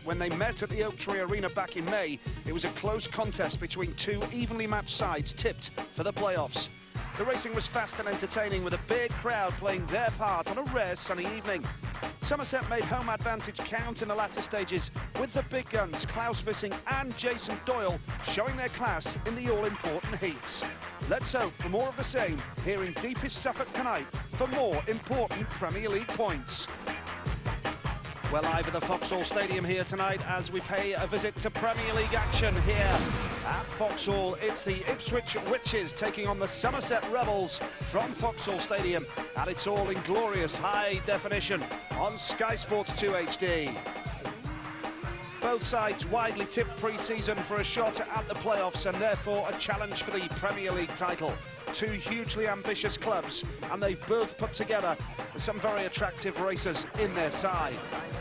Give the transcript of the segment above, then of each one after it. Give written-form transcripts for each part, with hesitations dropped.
when they met at the Oak Tree Arena back in May, it was a close contest between two evenly matched sides tipped for the playoffs. The racing was fast and entertaining, with a big crowd playing their part on a rare sunny evening. Somerset made home advantage count in the latter stages, with the big guns Klaus Wissing and Jason Doyle showing their class in the all-important heats. Let's hope for more of the same here in deepest Suffolk tonight for more important Premier League points. We're live at the Vauxhall Stadium here tonight as we pay a visit to Premier League action here at Vauxhall. It's the Ipswich Witches taking on the Somerset Rebels from Vauxhall Stadium, and it's all in glorious high definition on Sky Sports 2 HD. Both sides widely tipped pre-season for a shot at the playoffs and therefore a challenge for the Premier League title. Two hugely ambitious clubs, and they've both put together some very attractive racers in their side.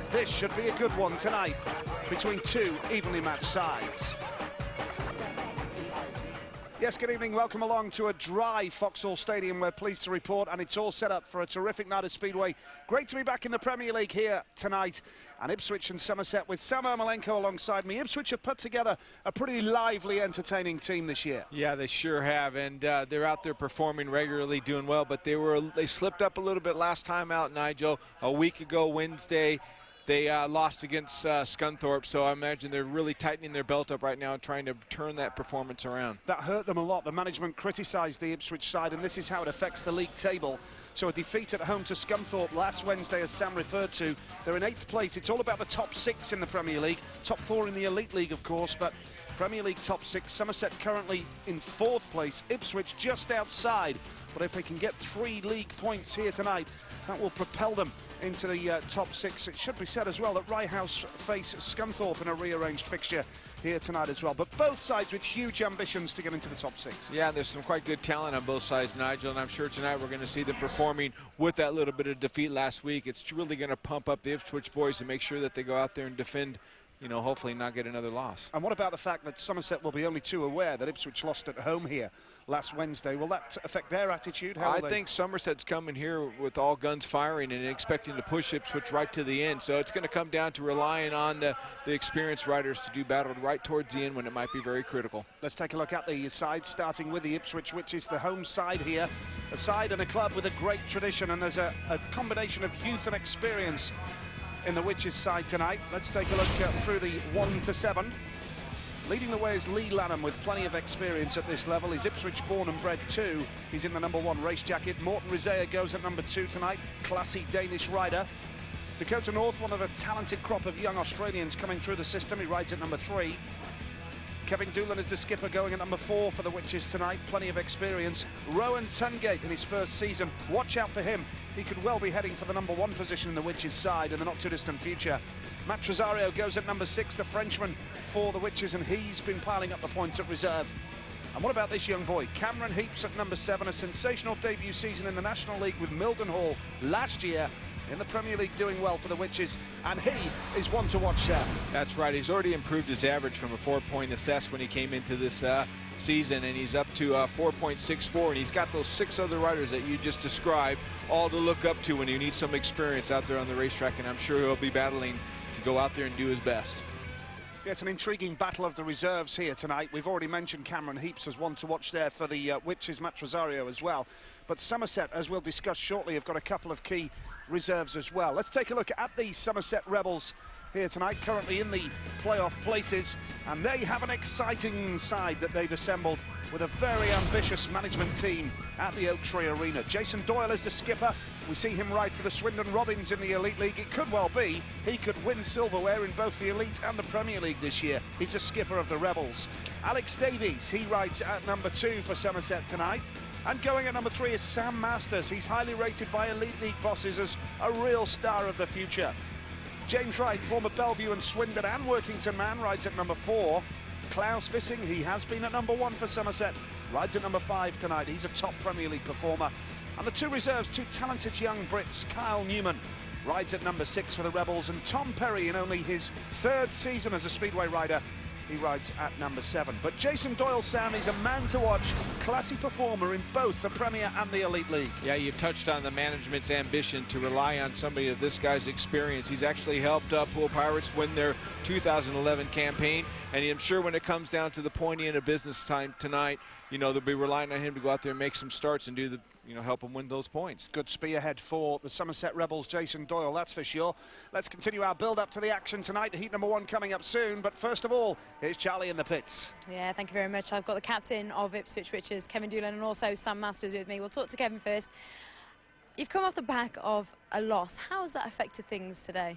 This should be a good one tonight between two evenly matched sides. Yes, good evening. Welcome along to a dry Vauxhall Stadium. We're pleased to report, and it's all set up for a terrific night of Speedway. Great to be back in the Premier League here tonight. And Ipswich and Somerset with Sam Ermolenko alongside me. Ipswich have put together a pretty lively, entertaining team this year. Yeah, they sure have, and they're out there performing regularly, doing well. But they slipped up a little bit last time out, Nigel. A week ago, Wednesday, they lost against Scunthorpe, so I imagine they're really tightening their belt up right now and trying to turn that performance around. That hurt them a lot. The management criticised the Ipswich side, and this is how it affects the league table. So a defeat at home to Scunthorpe last Wednesday, as Sam referred to. They're in 8th place. It's all about the top 6 in the Premier League. Top 4 in the Elite League, of course, but Premier League top 6. Somerset currently in 4th place. Ipswich just outside. But if they can get 3 league points here tonight, that will propel them into the top 6. It should be said as well that Rye House face Scunthorpe in a rearranged fixture here tonight as well. But both sides with huge ambitions to get into the top 6. Yeah, there's some quite good talent on both sides, Nigel, and I'm sure tonight we're going to see them performing with that little bit of defeat last week. It's really going to pump up the Ipswich boys and make sure that they go out there and defend, you know, hopefully not get another loss. And what about the fact that Somerset will be only too aware that Ipswich lost at home here last Wednesday? Will that affect their attitude? I think Somerset's coming here with all guns firing and expecting to push Ipswich right to the end. So it's going to come down to relying on the experienced riders to do battle right towards the end when it might be very critical. Let's take a look at the side, starting with the Ipswich, which is the home side here. A side and a club with a great tradition, and there's a combination of youth and experience in the Witches side tonight. Let's take a look through the 1 to 7. Leading the way is Lee Lanham with plenty of experience at this level. He's Ipswich born and bred too. He's in the number 1 race jacket. Morten Rizea goes at number 2 tonight. Classy Danish rider. Dakota North, one of a talented crop of young Australians coming through the system. He rides at number 3. Kevin Doolan is the skipper, going at number 4 for the Witches tonight. Plenty of experience. Rowan Tungate in his first season. Watch out for him. He could well be heading for the number 1 position in the Witches side in the not too distant future. Matt Tresario goes at number 6, the Frenchman for the Witches, and he's been piling up the points at reserve. And what about this young boy? Cameron Heaps at number 7, a sensational debut season in the National League with Mildenhall last year. In the Premier League, doing well for the Witches, and he is one to watch there. That's right. He's already improved his average from a 4-point assess when he came into this season, and he's up to 4.64, and he's got those 6 other riders that you just described all to look up to when you need some experience out there on the racetrack, and I'm sure he'll be battling to go out there and do his best. Yeah, it's an intriguing battle of the reserves here tonight. We've already mentioned Cameron Heaps as one to watch there for the Witches, Matt Tresario as well. But Somerset, as we'll discuss shortly, have got a couple of key reserves as well. Let's take a look at the Somerset Rebels here tonight, currently in the playoff places, and they have an exciting side that they've assembled with a very ambitious management team at the Oak Tree Arena. Jason Doyle is the skipper. We see him ride for the Swindon Robins in the Elite League. It could well be he could win silverware in both the Elite and the Premier League this year. He's the skipper of the Rebels. Alex Davies, he rides at number 2 for Somerset tonight. And going at number 3 is Sam Masters. He's highly rated by Elite League bosses as a real star of the future. James Wright, former Bellevue and Swindon and Workington man, rides at number 4. Klaus Wissing, he has been at number 1 for Somerset, rides at number 5 tonight. He's a top Premier League performer. And the 2 reserves, 2 talented young Brits. Kyle Newman rides at number 6 for the Rebels, and Tom Perry, in only his 3rd season as a Speedway rider, He rides at number 7. But Jason Doyle, Sam, is a man to watch, classy performer in both the Premier and the Elite League. Yeah, you touched on the management's ambition to rely on somebody of this guy's experience. He's actually helped Pool Pirates win their 2011 campaign, and I'm sure when it comes down to the pointy end of business time tonight, you know, they'll be relying on him to go out there and make some starts and do the, you know, help them win those points. Good spearhead for the Somerset Rebels, Jason Doyle, that's for sure. Let's continue our build-up to the action tonight. Heat number 1 coming up soon, but first of all, here's Charlie in the pits. Yeah, thank you very much. I've got the captain of Ipswich, which is Kevin Doolan, and also Sam Masters with me. We'll talk to Kevin first. You've come off the back of a loss. How has that affected things today?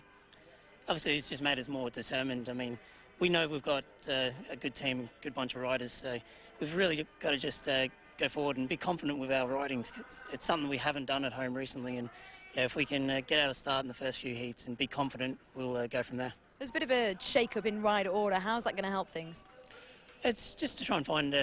Obviously, it's just made us more determined. I mean, we know we've got a good team, a good bunch of riders, so we've really got to just go forward and be confident with our riding. It's something we haven't done at home recently, and yeah, if we can get out of start in the first few heats and be confident, we'll go from there. There's a bit of a shake-up in rider order. How's that going to help things? It's just to try and find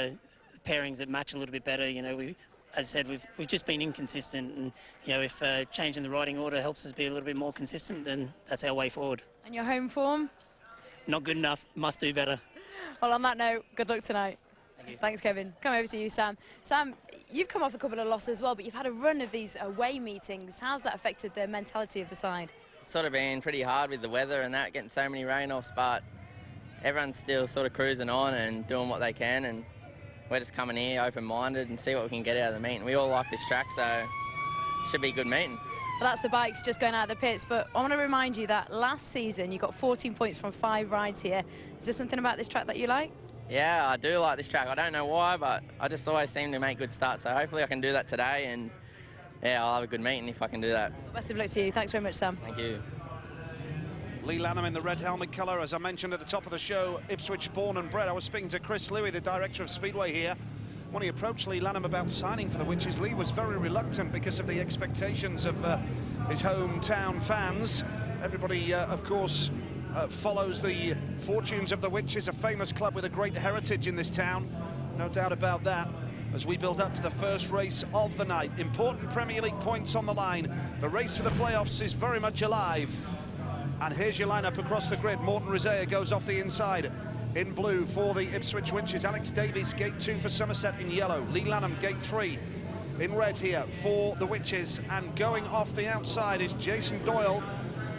pairings that match a little bit better. You know, as I said, we've just been inconsistent, and you know, if changing the riding order helps us be a little bit more consistent, then that's our way forward. And your home form? Not good enough. Must do better. Well, on that note, good luck tonight. Thank you. Thanks, Kevin. Come over to you, Sam. Sam, you've come off a couple of losses as well, but you've had a run of these away meetings. How's that affected the mentality of the side? It's sort of been pretty hard with the weather and that, getting so many rain-offs, but everyone's still sort of cruising on and doing what they can, and we're just coming here open-minded and see what we can get out of the meeting. We all like this track, so it should be a good meeting. Well, that's the bikes just going out of the pits, but I want to remind you that last season you got 14 points from 5 rides here. Is there something about this track that you like? Yeah, I do like this track. I don't know why, but I just always seem to make good starts, so hopefully I can do that today, and yeah, I'll have a good meeting if I can do that. Well, best of luck to you. Thanks very much, Sam. Thank you. Lee Lanham in the red helmet colour, as I mentioned at the top of the show, Ipswich born and bred. I was speaking to Chris Louis, the director of Speedway here. When he approached Lee Lanham about signing for the Witches, Lee was very reluctant because of the expectations of his hometown fans. Everybody, of course, follows the fortunes of the Witches, a famous club with a great heritage in this town. No doubt about that. As we build up to the first race of the night, important Premier League points on the line. The race for the playoffs is very much alive. And here's your lineup across the grid. Morten Rizea goes off the inside. In blue for the Ipswich Witches, Alex Davies, gate 2 for Somerset in yellow. Lee Lanham, gate 3 in red here for the Witches. And going off the outside is Jason Doyle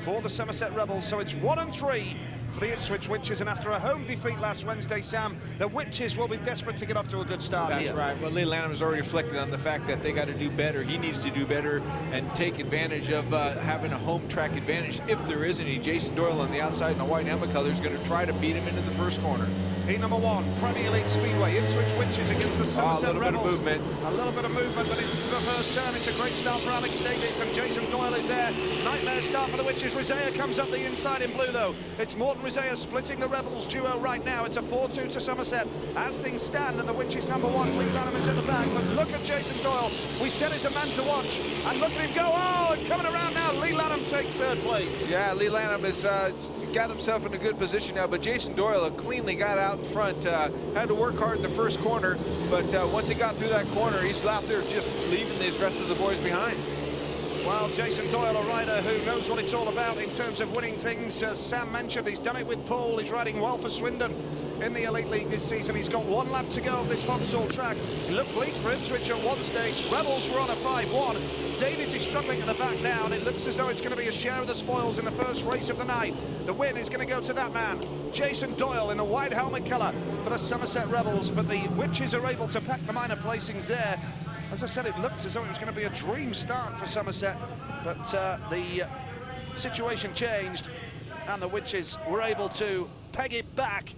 for the Somerset Rebels. So it's 1 and 3 for the Ipswich Witches, and after a home defeat last Wednesday, Sam, the Witches will be desperate to get off to a good start. That's here. right. Well, Lee Lanham has already reflected on the fact that they got to do better. He needs to do better and take advantage of having a home track advantage, if there is any. Jason Doyle on the outside in the white helmet color is going to try to beat him into the first corner. Heat number 1, Premier League Speedway, Ipswich Witches against the Somerset Rebels. A little bit of movement. A little bit of movement, but into the first turn. It's a great start for Alex Davies, and Jason Doyle is there. Nightmare start for the Witches. Rizea comes up the inside in blue, though. It's Morten Rizea splitting the Rebels duo right now. It's a 4-2 to Somerset as things stand, and the Witches number 1, Lee Lanham is at the back. But look at Jason Doyle. We said he's a man to watch, and look at him go. Oh, and coming around now, Lee Lanham takes 3rd place. Yeah, Lee Lanham has got himself in a good position now, but Jason Doyle cleanly got out in front. Had to work hard in the first corner, but once he got through that corner, he's out there just leaving the rest of the boys behind. Well, Jason Doyle, a rider who knows what it's all about in terms of winning things. Sam mentioned he's done it with Paul. He's riding well for Swindon in the Elite League this season. He's got 1 lap to go of this Vauxhall track. It looked bleak for Ipswich at one stage. Rebels were on a 5-1. Davies is struggling at the back now, and it looks as though it's going to be a share of the spoils in the first race of the night. The win is going to go to that man, Jason Doyle, in the white helmet colour for the Somerset Rebels, but the Witches are able to pack the minor placings there. As I said, it looked as though it was going to be a dream start for Somerset, but the situation changed, and the Witches were able to peg it back,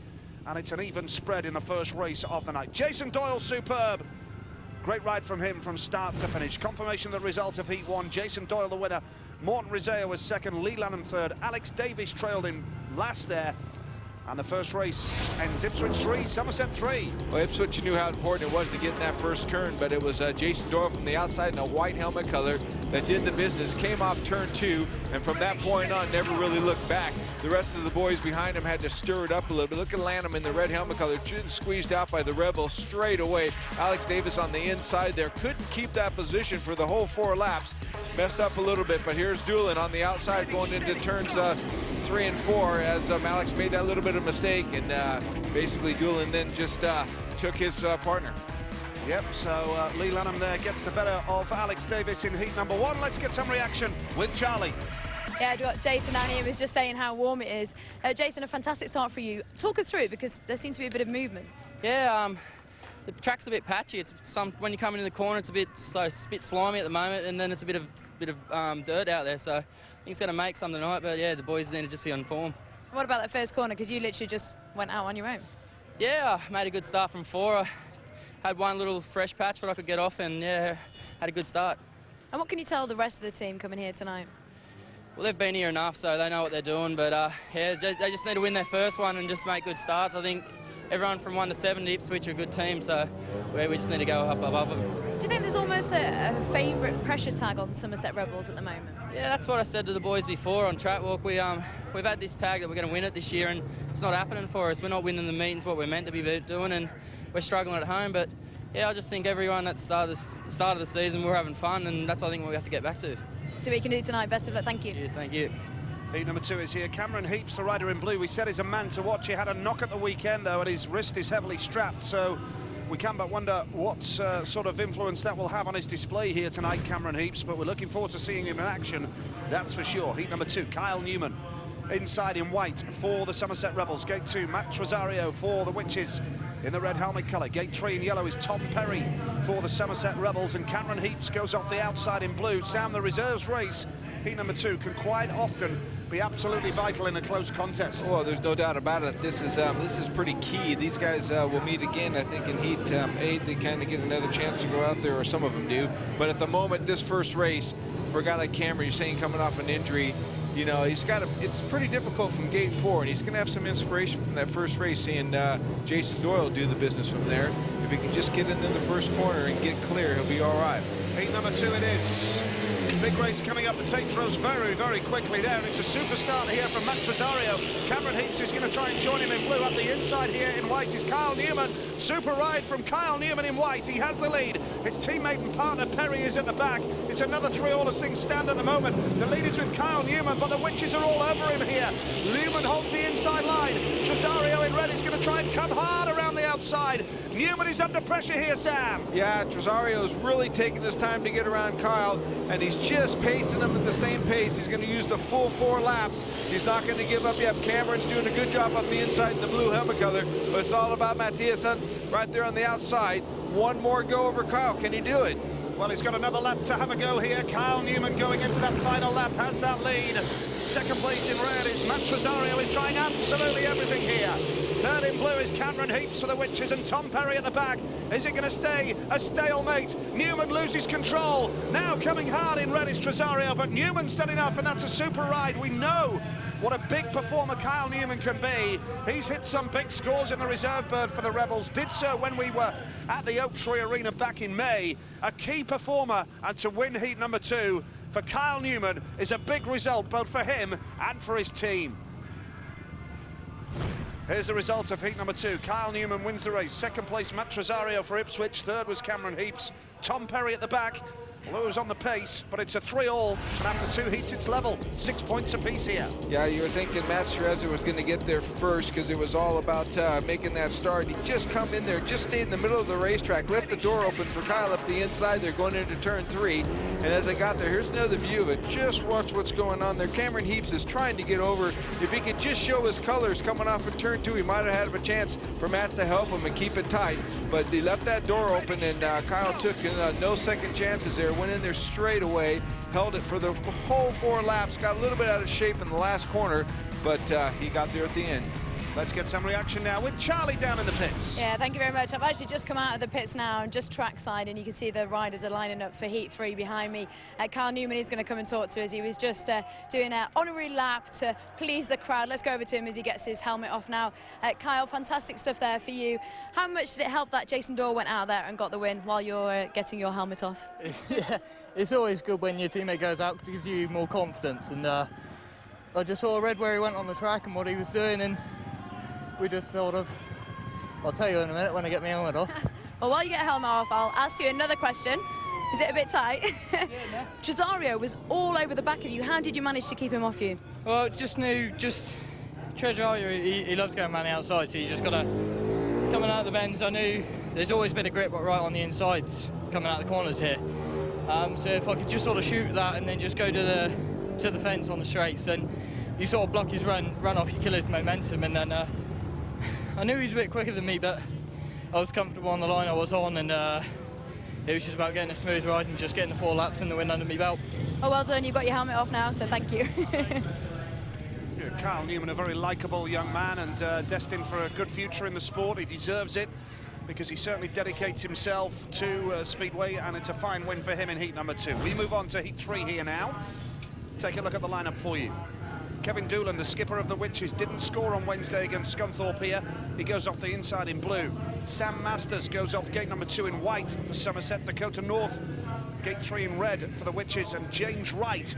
and it's an even spread in the first race of the night. Jason Doyle, superb. Great ride from him from start to finish. Confirmation of the result of Heat 1. Jason Doyle the winner. Morten Rizea was 2nd. Lee Lanham 3rd. Alex Davies trailed in last there. And the first race ends Ipswich 3, Somerset 3. Well, Ipswich knew how important it was to get in that first turn, but it was Jason Doyle from the outside in a white helmet color that did the business, came off turn 2, and from that point on, never really looked back. The rest of the boys behind him had to stir it up a little bit. Look at Lanham in the red helmet color, squeezed out by the Rebels straight away. Alex Davies on the inside there, couldn't keep that position for the whole 4 laps. Messed up a little bit, but here's Doolan on the outside going into turns 3 3 and 4 as Alex made that little bit of mistake, and basically Doolan then just took his partner. Yep, so Lee Lanham there gets the better of Alex Davis in heat number 1. Let's get some reaction with Charlie. Yeah, I've got Jason down here who was just saying how warm it is. Jason, a fantastic start for you. Talk us through it, because there seems to be a bit of movement. Yeah, the track's a bit patchy. It's when you come into the corner, it's a bit slimy at the moment, and then it's a bit of dirt out there. So I think it's going to make some tonight. But yeah, the boys need to just be on form. What about that first corner? Because you literally just went out on your own. Yeah, I made a good start from 4. I had one little fresh patch that I could get off, and yeah, had a good start. And what can you tell the rest of the team coming here tonight? Well, they've been here enough, so they know what they're doing. But yeah, they just need to win their first one and just make good starts. I think everyone from 1 to 7 to Ipswich are a good team, so we just need to go up above them. Do you think there's almost a favourite pressure tag on Somerset Rebels at the moment? Yeah, that's what I said to the boys before on track walk. We've had this tag that we're going to win it this year, and it's not happening for us. We're not winning the meetings what we're meant to be doing, and we're struggling at home. But yeah, I just think everyone at the start of the season, we're having fun, and that's, I think, what we have to get back to. See what you can do tonight. Best of luck. Thank you. Cheers, thank you. Heat number 2 is here. Cameron Heaps, the rider in blue, we said is a man to watch. He had a knock at the weekend, though, and his wrist is heavily strapped, so we can but wonder what sort of influence that will have on his display here tonight, Cameron Heaps, but we're looking forward to seeing him in action, that's for sure. Heat number 2, Kyle Newman, inside in white for the Somerset Rebels. Gate 2, Matt Tresario for the Witches in the red helmet colour. Gate 3 in yellow is Tom Perry for the Somerset Rebels, and Cameron Heaps goes off the outside in blue. Sam, the reserves race, heat number 2, can quite often be absolutely vital in a close contest. Well, there's no doubt about it. This is pretty key. These guys will meet again, I think, in heat 8. They kind of get another chance to go out there, or some of them do. But at the moment, this first race, for a guy like Cameron, you're saying coming off an injury, you know, it's pretty difficult from gate 4, and he's going to have some inspiration from that first race, seeing Jason Doyle do the business from there. If he can just get into the first corner and get clear, he'll be all right. Heat number 2 it is. Big race coming up. The tape throws very, very quickly there. It's a super start here from Matt Tresario. Cameron Heaps is going to try and join him in blue. Up the inside here in white is Kyle Newman. Super ride from Kyle Newman in white. He has the lead. His teammate and partner Perry is at the back. It's another 3 all as things stand at the moment. The lead is with Kyle Newman, but the Witches are all over him here. Newman holds the inside line. Tresario in red is going to try and come hard around the outside. Newman is under pressure here, Sam. Yeah, Trezario's really taking his time to get around Kyle, and he's just pacing him at the same pace. He's going to use the full 4 laps. He's not going to give up yet. Cameron's doing a good job up the inside in the blue helmet color, but it's all about Matthias right there on the outside. One more go over Kyle. Can he do it? Well, he's got another lap to have a go here. Kyle Newman going into that final lap has that lead. Second place in red is Matt Tresario. He's trying absolutely everything here. Third in blue is Cameron Heaps for the Witches, and Tom Perry at the back. Is it going to stay a stalemate? Newman loses control. Now coming hard in red is Tresario, but Newman's done enough, and that's a super ride. We know what a big performer Kyle Newman can be. He's hit some big scores in the reserve bird for the Rebels. Did so when we were at the Oak Tree Arena back in May. A key performer, and to win heat number 2 for Kyle Newman is a big result both for him and for his team. Here's the result of heat number 2. Kyle Newman wins the race. Second place, Matt Tresario for Ipswich. Third was Cameron Heaps. Tom Perry at the back. Although it was on the pace, but it's a 3 all, and after 2 heats it's level. 6 points apiece here. Yeah, you were thinking Matt Tresario was going to get there first, because it was all about making that start. He just come in there, just stayed in the middle of the racetrack, left the door open for Kyle up the inside there, going into turn 3. And as they got there, here's another view of it. Just watch what's going on there. Cameron Heaps is trying to get over. If he could just show his colors coming off of turn 2, he might have had a chance for Matt to help him and keep it tight. But he left that door open, and Kyle took no second chances there. Went in there straight away, held it for the whole 4 laps, got a little bit out of shape in the last corner, but he got there at the end. Let's get some reaction now with Charlie down in the pits. Yeah, thank you very much. I've actually just come out of the pits now and just trackside, and you can see the riders are lining up for heat 3 behind me. Kyle Newman is going to come and talk to us. He was just doing an honorary lap to please the crowd. Let's go over to him as he gets his helmet off now. Kyle, fantastic stuff there for you. How much did it help that Jason Doyle went out there and got the win while you're getting your helmet off? Yeah, it's always good when your teammate goes out because it gives you more confidence. And I just sort of read where he went on the track and what he was doing, and we just thought of, I'll tell you in a minute when I get my helmet off. Well, while you get a helmet off, I'll ask you another question. Is it a bit tight? Yeah, no. Tresario was all over the back of you. How did you manage to keep him off you? Well, just Treasure Archer, he loves going around the outside, so you just got to, coming out of the bends, I knew there's always a bit of grip right on the insides coming out of the corners here. So if I could just sort of shoot that and then just go to the fence on the straights, then you sort of block his run off, you kill his momentum, and then I knew he was a bit quicker than me, but I was comfortable on the line I was on, and it was just about getting a smooth ride and just getting the 4 laps and the wind under me belt. Oh, well done, you've got your helmet off now, so thank you. Carl Newman, a very likeable young man and destined for a good future in the sport. He deserves it because he certainly dedicates himself to Speedway, and it's a fine win for him in heat number 2. We move on to heat 3 here now. Take a look at the lineup for you. Kevin Doolan, the skipper of the Witches, didn't score on Wednesday against Scunthorpe here. He goes off the inside in blue. Sam Masters goes off gate number 2 in white for Somerset. Dakota North, gate 3 in red for the Witches, and James Wright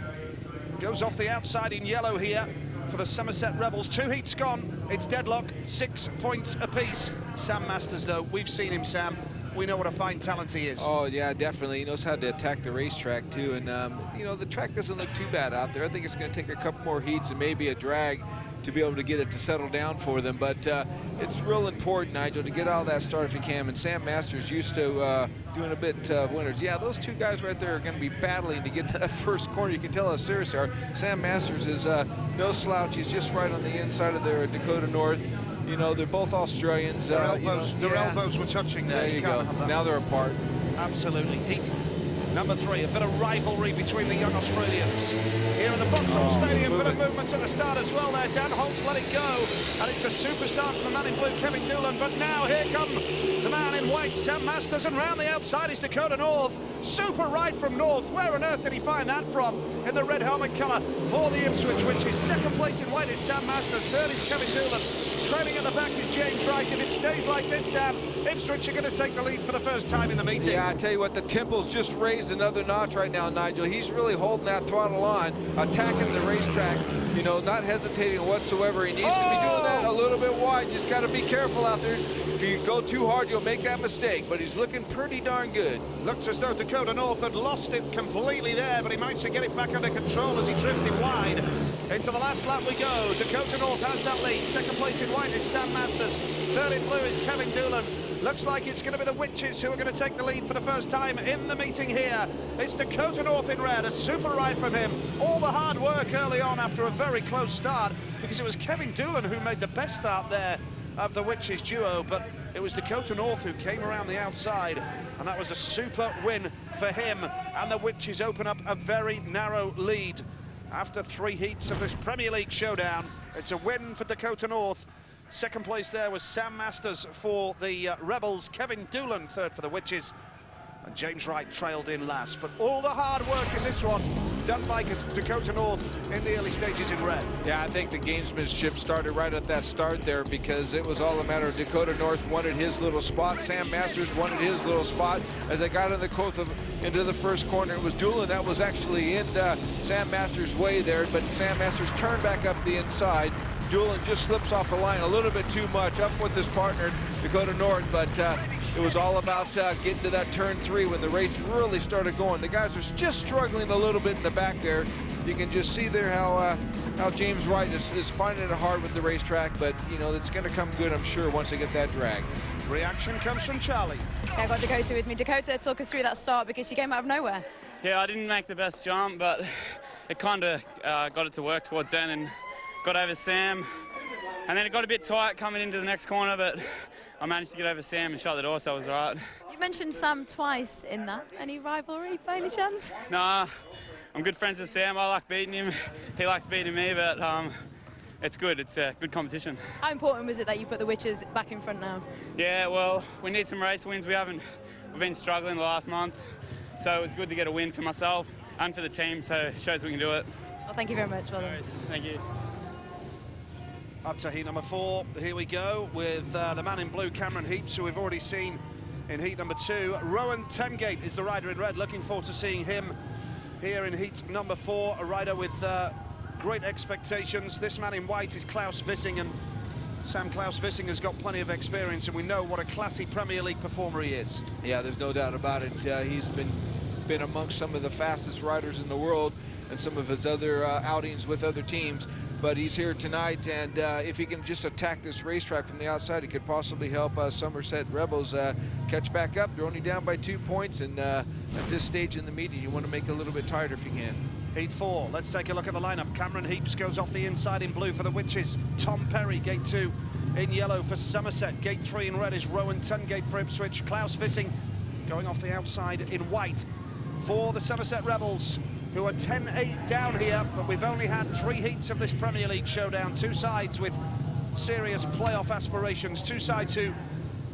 goes off the outside in yellow here for the Somerset Rebels. 2 heats gone, it's deadlock, 6 points apiece. Sam Masters, though, we've seen him, Sam. We know what a fine talent he is. Oh, yeah, definitely. He knows how to attack the racetrack, too. And, you know, the track doesn't look too bad out there. I think it's going to take a couple more heats and maybe a drag to be able to get it to settle down for them. But it's real important, Nigel, to get out of that start if you can. And Sam Masters used to doing a bit of winners. Yeah, those 2 guys right there are going to be battling to get to that first corner. You can tell how serious they are. Sam Masters is no slouch. He's just right on the inside of their Dakota North. You know, they're both Australians. Their elbows were touching there. There you go. Now they're apart. Absolutely. Heat number 3, a bit of rivalry between the young Australians. Here in the Vauxhall Stadium, bit of movement at the start as well there. Dan Holt's let it go, and it's a superstar from the man in blue, Kevin Doolan. But now here comes the man in white, Sam Masters, and round the outside is Dakota North. Super ride from North. Where on earth did he find that from? In the red helmet colour for the Ipswich, which is second place in white is Sam Masters, third is Kevin Doolan. Trailing at the back is James Wright. If it stays like this, Sam, Ipswich are going to take the lead for the first time in the meeting. Yeah, I tell you what, the tempo's just raised another notch right now, Nigel. He's really holding that throttle on, attacking the racetrack, you know, not hesitating whatsoever. He needs to be doing that a little bit wide. You just got to be careful out there. If you go too hard, you'll make that mistake, but he's looking pretty darn good. Looks as though Dakota North had lost it completely there, but he managed to get it back under control as he drifted wide. Into the last lap we go. Dakota North has that lead. Second place in white is Sam Masters. Third in blue is Kevin Doolan. Looks like it's going to be the Witches who are going to take the lead for the first time in the meeting here. It's Dakota North in red, a super ride from him. All the hard work early on after a very close start, because it was Kevin Doolan who made the best start there of the Witches duo, but it was Dakota North who came around the outside, and that was a super win for him, and the Witches open up a very narrow lead. After 3 heats of this Premier League showdown, it's a win for Dakota North. Second place there was Sam Masters for the Rebels. Kevin Doolan third for the Witches. And James Wright trailed in last. But all the hard work in this one done by Dakota North in the early stages in red. Yeah, I think the gamesmanship started right at that start there, because it was all a matter of Dakota North wanted his little spot. Sam Masters wanted his little spot. As they got into the first corner, it was Doolan that was actually in Sam Masters' way there, but Sam Masters turned back up the inside. Doolan just slips off the line a little bit too much, up with his partner, Dakota North, but it was all about getting to that turn 3 when the race really started going. The guys are just struggling a little bit in the back there. You can just see there how James Wright is finding it hard with the racetrack, but, you know, it's going to come good, I'm sure, once they get that drag. Reaction comes from Charlie. Yeah, I've got Dakota with me. Dakota, talk us through that start, because you came out of nowhere. Yeah, I didn't make the best jump, but it kind of got it to work towards then and got over Sam. And then it got a bit tight coming into the next corner, but I managed to get over Sam and shut the door, so I was all right. You mentioned Sam twice in that. Any rivalry by any chance? Nah, I'm good friends with Sam. I like beating him. He likes beating me, but it's good. It's a good competition. How important was it that you put the Witches back in front now? Yeah, well, we need some race wins. We've been struggling the last month, so it was good to get a win for myself and for the team, so it shows we can do it. Well, thank you very much. Well done. Thank you. Up to heat number 4, here we go with the man in blue, Cameron Heaps, who we've already seen in heat number 2. Rowan Tengate is the rider in red. Looking forward to seeing him here in heat number 4, a rider with great expectations. This man in white is Klaus Vissing, and Sam Klaus Vissing has got plenty of experience, and we know what a classy Premier League performer he is. Yeah, there's no doubt about it. He's been amongst some of the fastest riders in the world. and some of his other outings with other teams. But he's here tonight, and if he can just attack this racetrack from the outside, he could possibly help Somerset Rebels catch back up. They're only down by 2 points, and at this stage in the meeting, you want to make it a little bit tighter if you can. Heat 4, let's take a look at the lineup. Cameron Heaps goes off the inside in blue for the Witches. Tom Perry, gate 2 in yellow for Somerset. Gate 3 in red is Rowan Tungate for Ipswich. Klaus Vissing going off the outside in white for the Somerset Rebels, who are 10-8 down here, but we've only had 3 heats of this Premier League showdown. 2 sides with serious playoff aspirations, 2 sides who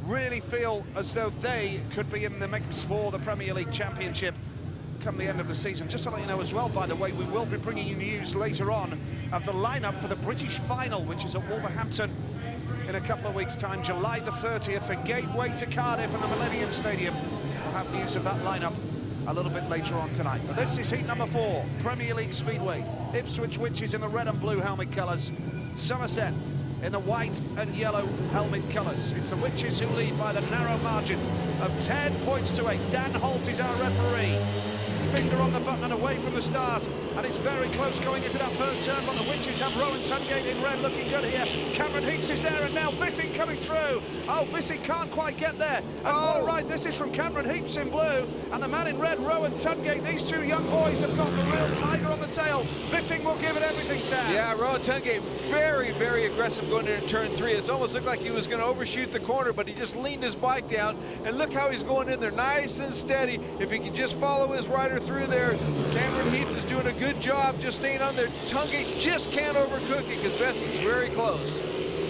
really feel as though they could be in the mix for the Premier League Championship come the end of the season. Just to let you know as well, by the way, we will be bringing you news later on of the lineup for the British final, which is at Wolverhampton in a couple of weeks' time, July the 30th, the gateway to Cardiff and the Millennium Stadium. We'll have news of that lineup a little bit later on tonight. But this is heat number 4, Premier League Speedway. Ipswich Witches in the red and blue helmet colours, Somerset in the white and yellow helmet colours. It's the Witches who lead by the narrow margin of 10 points to 8. Dan Holt is our referee. Finger on the button and away from the start, and it's very close going into that first turn, but the Witches have Rowan Tungate in red looking good here. Cameron Heaps is there, and now Vissing coming through. Oh, Vissing can't quite get there. And all right, this is from Cameron Heaps in blue, and the man in red, Rowan Tungate. These 2 young boys have got the real tiger on the tail. Vissing will give it everything, Sam. Yeah, Rowan Tungate very, very aggressive going into turn 3. It's almost looked like he was going to overshoot the corner, but he just leaned his bike down, and look how he's going in there, nice and steady. If he can just follow his rider through there, Cameron Heaps is doing a good job just staying on there. Tungate just can't overcook it because Vissing's very close.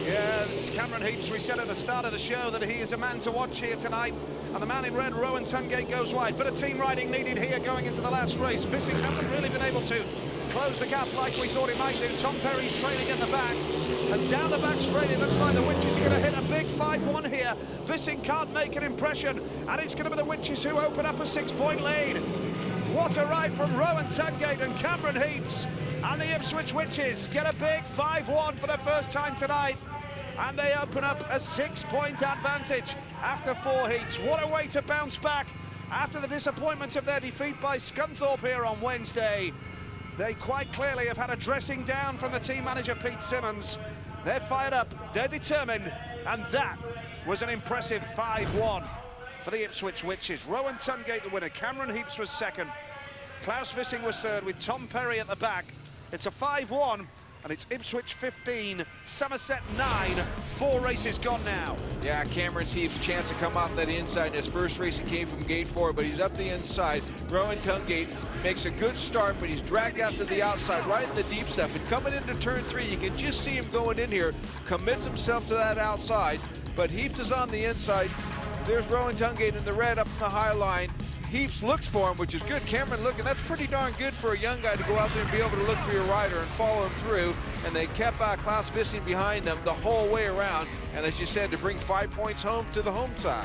Yeah, it's Cameron Heaps. We said at the start of the show that he is a man to watch here tonight. And the man in red, Rowan Tungate, goes wide. Bit of team riding needed here going into the last race. Vissing hasn't really been able to close the gap like we thought he might do. Tom Perry's trailing in the back. And down the back straight, it looks like the Witches are going to hit a big 5-1 here. Vissing can't make an impression. And it's going to be the Witches who open up a 6-point lead. What a ride from Rowan Tungate and Cameron Heaps. And the Ipswich Witches get a big 5-1 for the first time tonight. And they open up a 6-point advantage after 4 heats. What a way to bounce back after the disappointment of their defeat by Scunthorpe here on Wednesday. They quite clearly have had a dressing down from the team manager, Pete Simmons. They're fired up, they're determined, and that was an impressive 5-1. For the Ipswich Witches. Rowan Tungate the winner, Cameron Heaps was second, Klaus Vissing was third with Tom Perry at the back. It's a 5-1 and it's Ipswich 15, Somerset 9, 4 races gone now. Yeah, Cameron Heaps' chance to come off that inside. In his first race he came from gate 4, but he's up the inside. Rowan Tungate makes a good start, but he's dragged out to the outside, right in the deep stuff. And coming into turn 3, you can just see him going in here, commits himself to that outside, but Heaps is on the inside. There's Rowan Tungate in the red up in the high line. Heaps looks for him, which is good. Cameron looking, that's pretty darn good for a young guy to go out there and be able to look for your rider and follow him through. And they kept Klaus Vissing behind them the whole way around. And as you said, to bring 5 points home to the home side.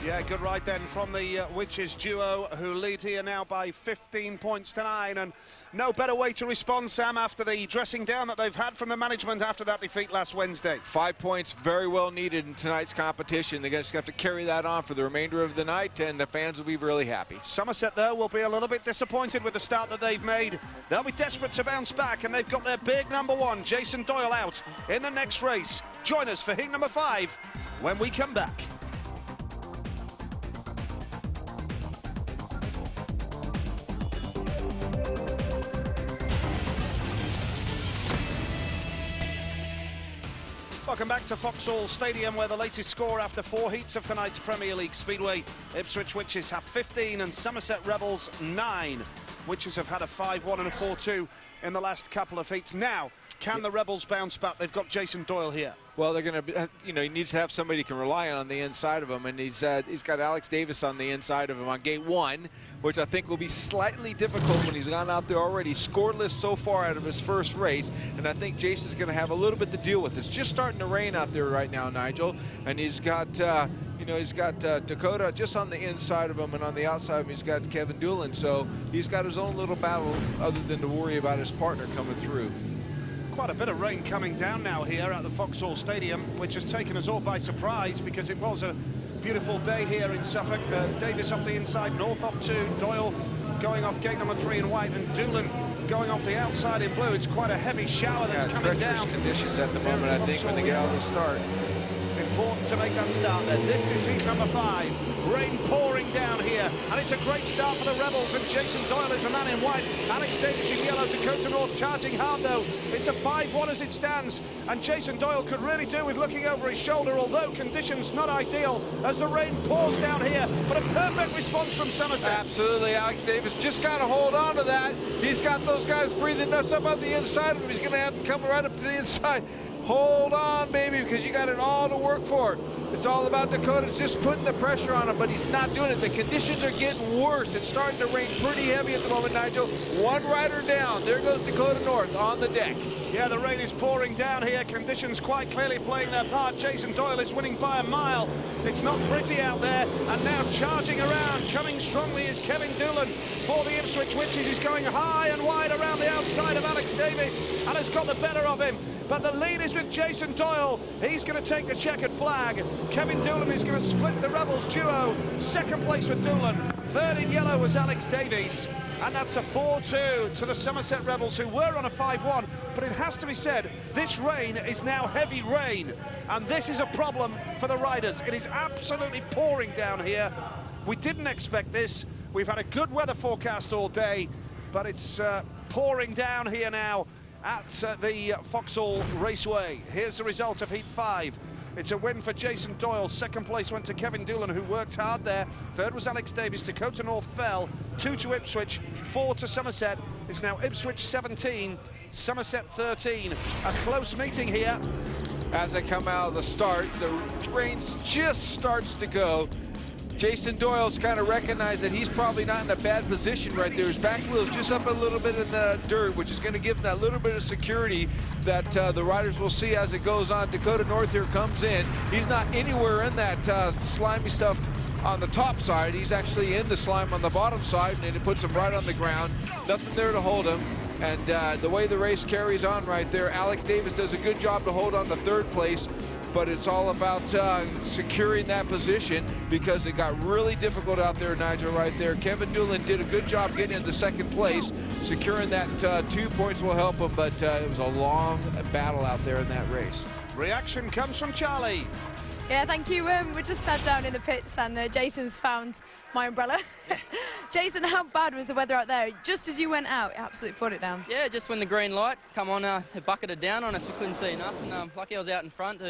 Yeah, good ride then from the Witches duo, who lead here now by 15 points to 9. And no better way to respond, Sam, after the dressing down that they've had from the management after that defeat last Wednesday. 5 points very well needed in tonight's competition. They're going to have to carry that on for the remainder of the night, and the fans will be really happy. Somerset, though, will be a little bit disappointed with the start that they've made. They'll be desperate to bounce back, and they've got their big number 1, Jason Doyle, out in the next race. Join us for heat number 5 when we come back. Welcome back to Vauxhall Stadium, where the latest score after 4 heats of tonight's Premier League Speedway. Ipswich Witches have 15 and Somerset Rebels 9. Witches have had a 5-1 and a 4-2 in the last couple of heats. Now, can the Rebels bounce back? They've got Jason Doyle here. Well, they're going to, he needs to have somebody he can rely on the inside of him, and he's got Alex Davis on the inside of him on gate 1, which I think will be slightly difficult when he's gone out there already scoreless so far out of his first race, and I think Jason's going to have a little bit to deal with. It's just starting to rain out there right now, Nigel, and he's got, he's got Dakota just on the inside of him, and on the outside of him he's got Kevin Doolan, so he's got his own little battle other than to worry about his partner coming through. Quite a bit of rain coming down now here at the Vauxhall Stadium, which has taken us all by surprise because it was a beautiful day here in Suffolk. Davis off the inside, North off 2, Doyle going off gate number 3 in white, and Doolan going off the outside in blue. It's quite a heavy shower that's coming down. Conditions at the moment, I think, when they get out of the start. Important to make that start then. This is heat number 5. Rain pouring down here, and it's a great start for the Rebels, and Jason Doyle is the man in white. Alex Davis in yellow, Dakota North charging hard though. It's a 5-1 as it stands, and Jason Doyle could really do with looking over his shoulder, although conditions not ideal as the rain pours down here, but a perfect response from Somerset. Absolutely, Alex Davis just got to hold on to that. He's got those guys breathing nuts up on the inside of him. He's going to have to come right up to the inside. Hold on, baby, because you got it all to work for. It's all about Dakota's just putting the pressure on him, but he's not doing it. The conditions are getting worse. It's starting to rain pretty heavy at the moment, Nigel. One rider down. There goes Dakota North on the deck. Yeah, the rain is pouring down here. Conditions quite clearly playing their part. Jason Doyle is winning by a mile. It's not pretty out there. And now charging around, coming strongly is Kevin Doolan for the Ipswich Witches. He's going high and wide around the outside of Alex Davis and has got the better of him. But the lead is with Jason Doyle. He's going to take the checkered flag. Kevin Doolan is going to split the Rebels duo. Second place with Doolan. Third in yellow was Alex Davies. And that's a 4-2 to the Somerset Rebels, who were on a 5-1. But it has to be said, this rain is now heavy rain. And this is a problem for the riders. It is absolutely pouring down here. We didn't expect this. We've had a good weather forecast all day, but it's pouring down here now at the Vauxhall Raceway. Here's the result of Heat 5. It's a win for Jason Doyle. Second place went to Kevin Doolan, who worked hard there. Third was Alex Davis. Dakota North fell. 2 to Ipswich, 4 to Somerset. It's now Ipswich 17, Somerset 13. A close meeting here. As they come out of the start, the rain just starts to go. Jason Doyle's kind of recognized that he's probably not in a bad position right there. His back wheel's just up a little bit in the dirt, which is going to give him that little bit of security that the riders will see as it goes on. Dakota North here comes in. He's not anywhere in that slimy stuff on the top side. He's actually in the slime on the bottom side, and it puts him right on the ground. Nothing there to hold him. And the way the race carries on right there, Alex Davis does a good job to hold on to third place. But it's all about securing that position, because it got really difficult out there, Nigel, right there. Kevin Doolan did a good job getting into second place. Securing that 2 points will help him, but it was a long battle out there in that race. Reaction comes from Charlie. Yeah, thank you. We just sat down in the pits, and Jason's found my umbrella. Jason, how bad was the weather out there? Just as you went out, it absolutely put it down. Yeah, just when the green light come on, it bucketed down on us. We couldn't see nothing. Lucky I was out in front.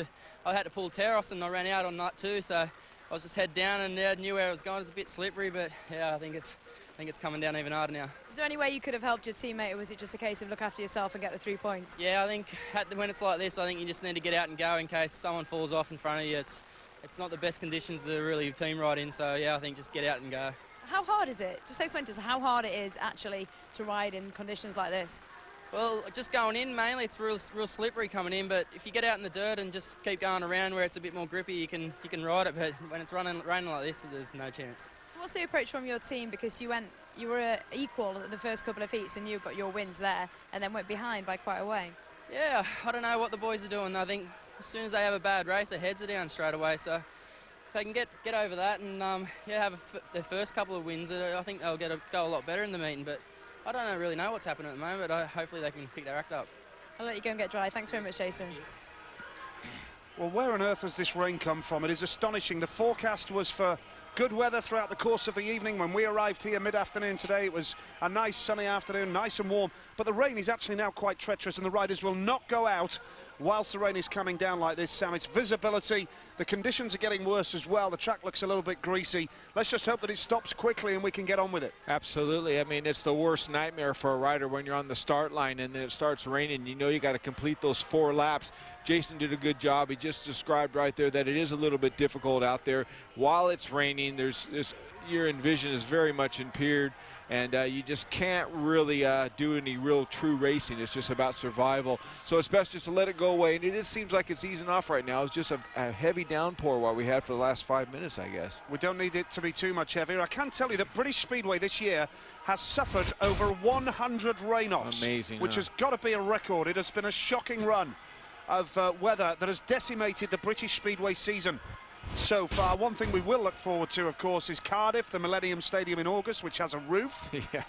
I had to pull Teros, and I ran out on night 2, so I was just head down, and knew where it was going. It was a bit slippery, but yeah, I think it's coming down even harder now. Is there any way you could have helped your teammate, or was it just a case of look after yourself and get the 3 points? Yeah, I think when it's like this, I think you just need to get out and go in case someone falls off in front of you. It's not the best conditions to really team ride in, so yeah, I think just get out and go. How hard is it? Just explain to us how hard it is actually to ride in conditions like this. Well, just going in mainly, it's real slippery coming in, but if you get out in the dirt and just keep going around where it's a bit more grippy, you can ride it, but when it's raining like this, there's no chance. What's the approach from your team? Because you were equal at the first couple of heats, and you got your wins there, and then went behind by quite a way. Yeah, I don't know what the boys are doing. I think as soon as they have a bad race, their heads are down straight away, so if they can get over that and have their first couple of wins, I think they'll go a lot better in the meeting. But I don't really know what's happening at the moment, but hopefully they can pick their act up. I'll let you go and get dry. Thanks very much, Jason. Well, where on earth has this rain come from? It is astonishing. The forecast was for good weather throughout the course of the evening. When we arrived here mid-afternoon today, it was a nice sunny afternoon, nice and warm, but the rain is actually now quite treacherous, and the riders will not go out whilst the rain is coming down like this, Sam. It's visibility. The conditions are getting worse as well. The track looks a little bit greasy. Let's just hope that it stops quickly and we can get on with it. Absolutely. I mean, it's the worst nightmare for a rider when you're on the start line and then it starts raining. You know you got to complete those 4 laps. Jason did a good job. He just described right there that it is a little bit difficult out there. While it's raining, your vision is very much impaired, and you just can't really do any real true racing. It's just about survival. So it's best just to let it go away, and it seems like it's easing off right now. It's just a heavy downpour what we had for the last 5 minutes, I guess. We don't need it to be too much heavier. I can tell you that British Speedway this year has suffered over 100 rain-offs. Amazing, which has got to be a record. It has been a shocking run of weather that has decimated the British Speedway season. so far. One thing we will look forward to, of course, is Cardiff, the Millennium Stadium in August, which has a roof. Yeah.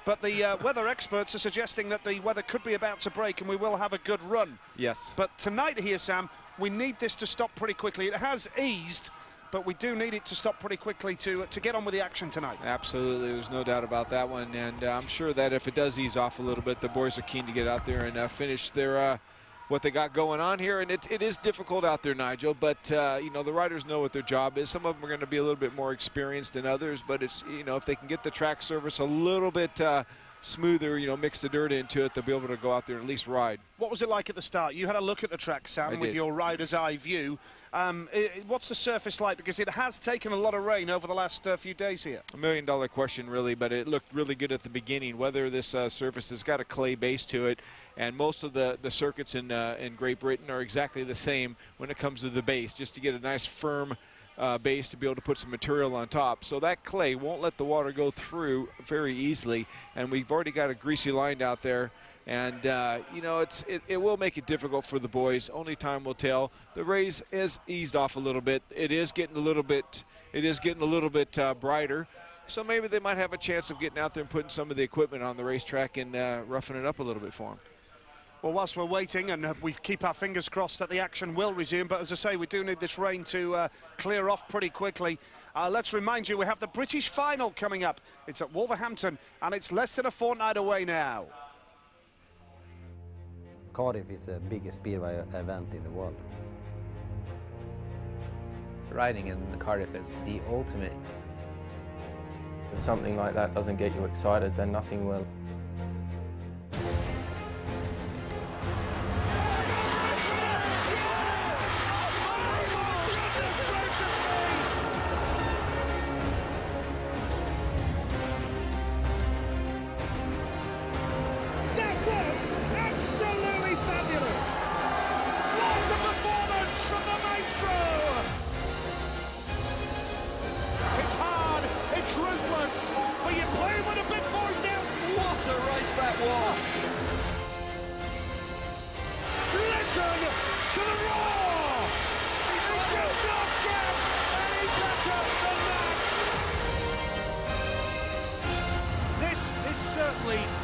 But the weather experts are suggesting that the weather could be about to break and we will have a good run. Yes. But tonight here, Sam, we need this to stop pretty quickly. It has eased, but we do need it to stop pretty quickly to get on with the action tonight. Absolutely, there's no doubt about that one. And I'm sure that if it does ease off a little bit, the boys are keen to get out there and finish their what they got going on here. And it is difficult out there, Nigel, but you know, the riders know what their job is. Some of them are going to be a little bit more experienced than others, but it's, you know, if they can get the track surface a little bit smoother, you know, mix the dirt into it, they'll be able to go out there and at least ride. What was it like at the start? You had a look at the track, Sam, with your rider's eye view. What's the surface like? Because it has taken a lot of rain over the last few days here. $1 million question, really, but it looked really good at the beginning. Whether this surface has got a clay base to it, and most of the circuits in Great Britain are exactly the same when it comes to the base, just to get a nice firm base to be able to put some material on top. So that clay won't let the water go through very easily, and we've already got a greasy line out there. And you know, it will make it difficult for the boys. Only time will tell. The rays has eased off a little bit. It is getting a little bit brighter. So maybe they might have a chance of getting out there and putting some of the equipment on the racetrack and roughing it up a little bit for them. Well, whilst we're waiting, and we keep our fingers crossed that the action will resume, but as I say, we do need this rain to clear off pretty quickly. Let's remind you, we have the British final coming up. It's at Wolverhampton, and it's less than a fortnight away now. Cardiff is the biggest speedway event in the world. Riding in Cardiff is the ultimate. If something like that doesn't get you excited, then nothing will.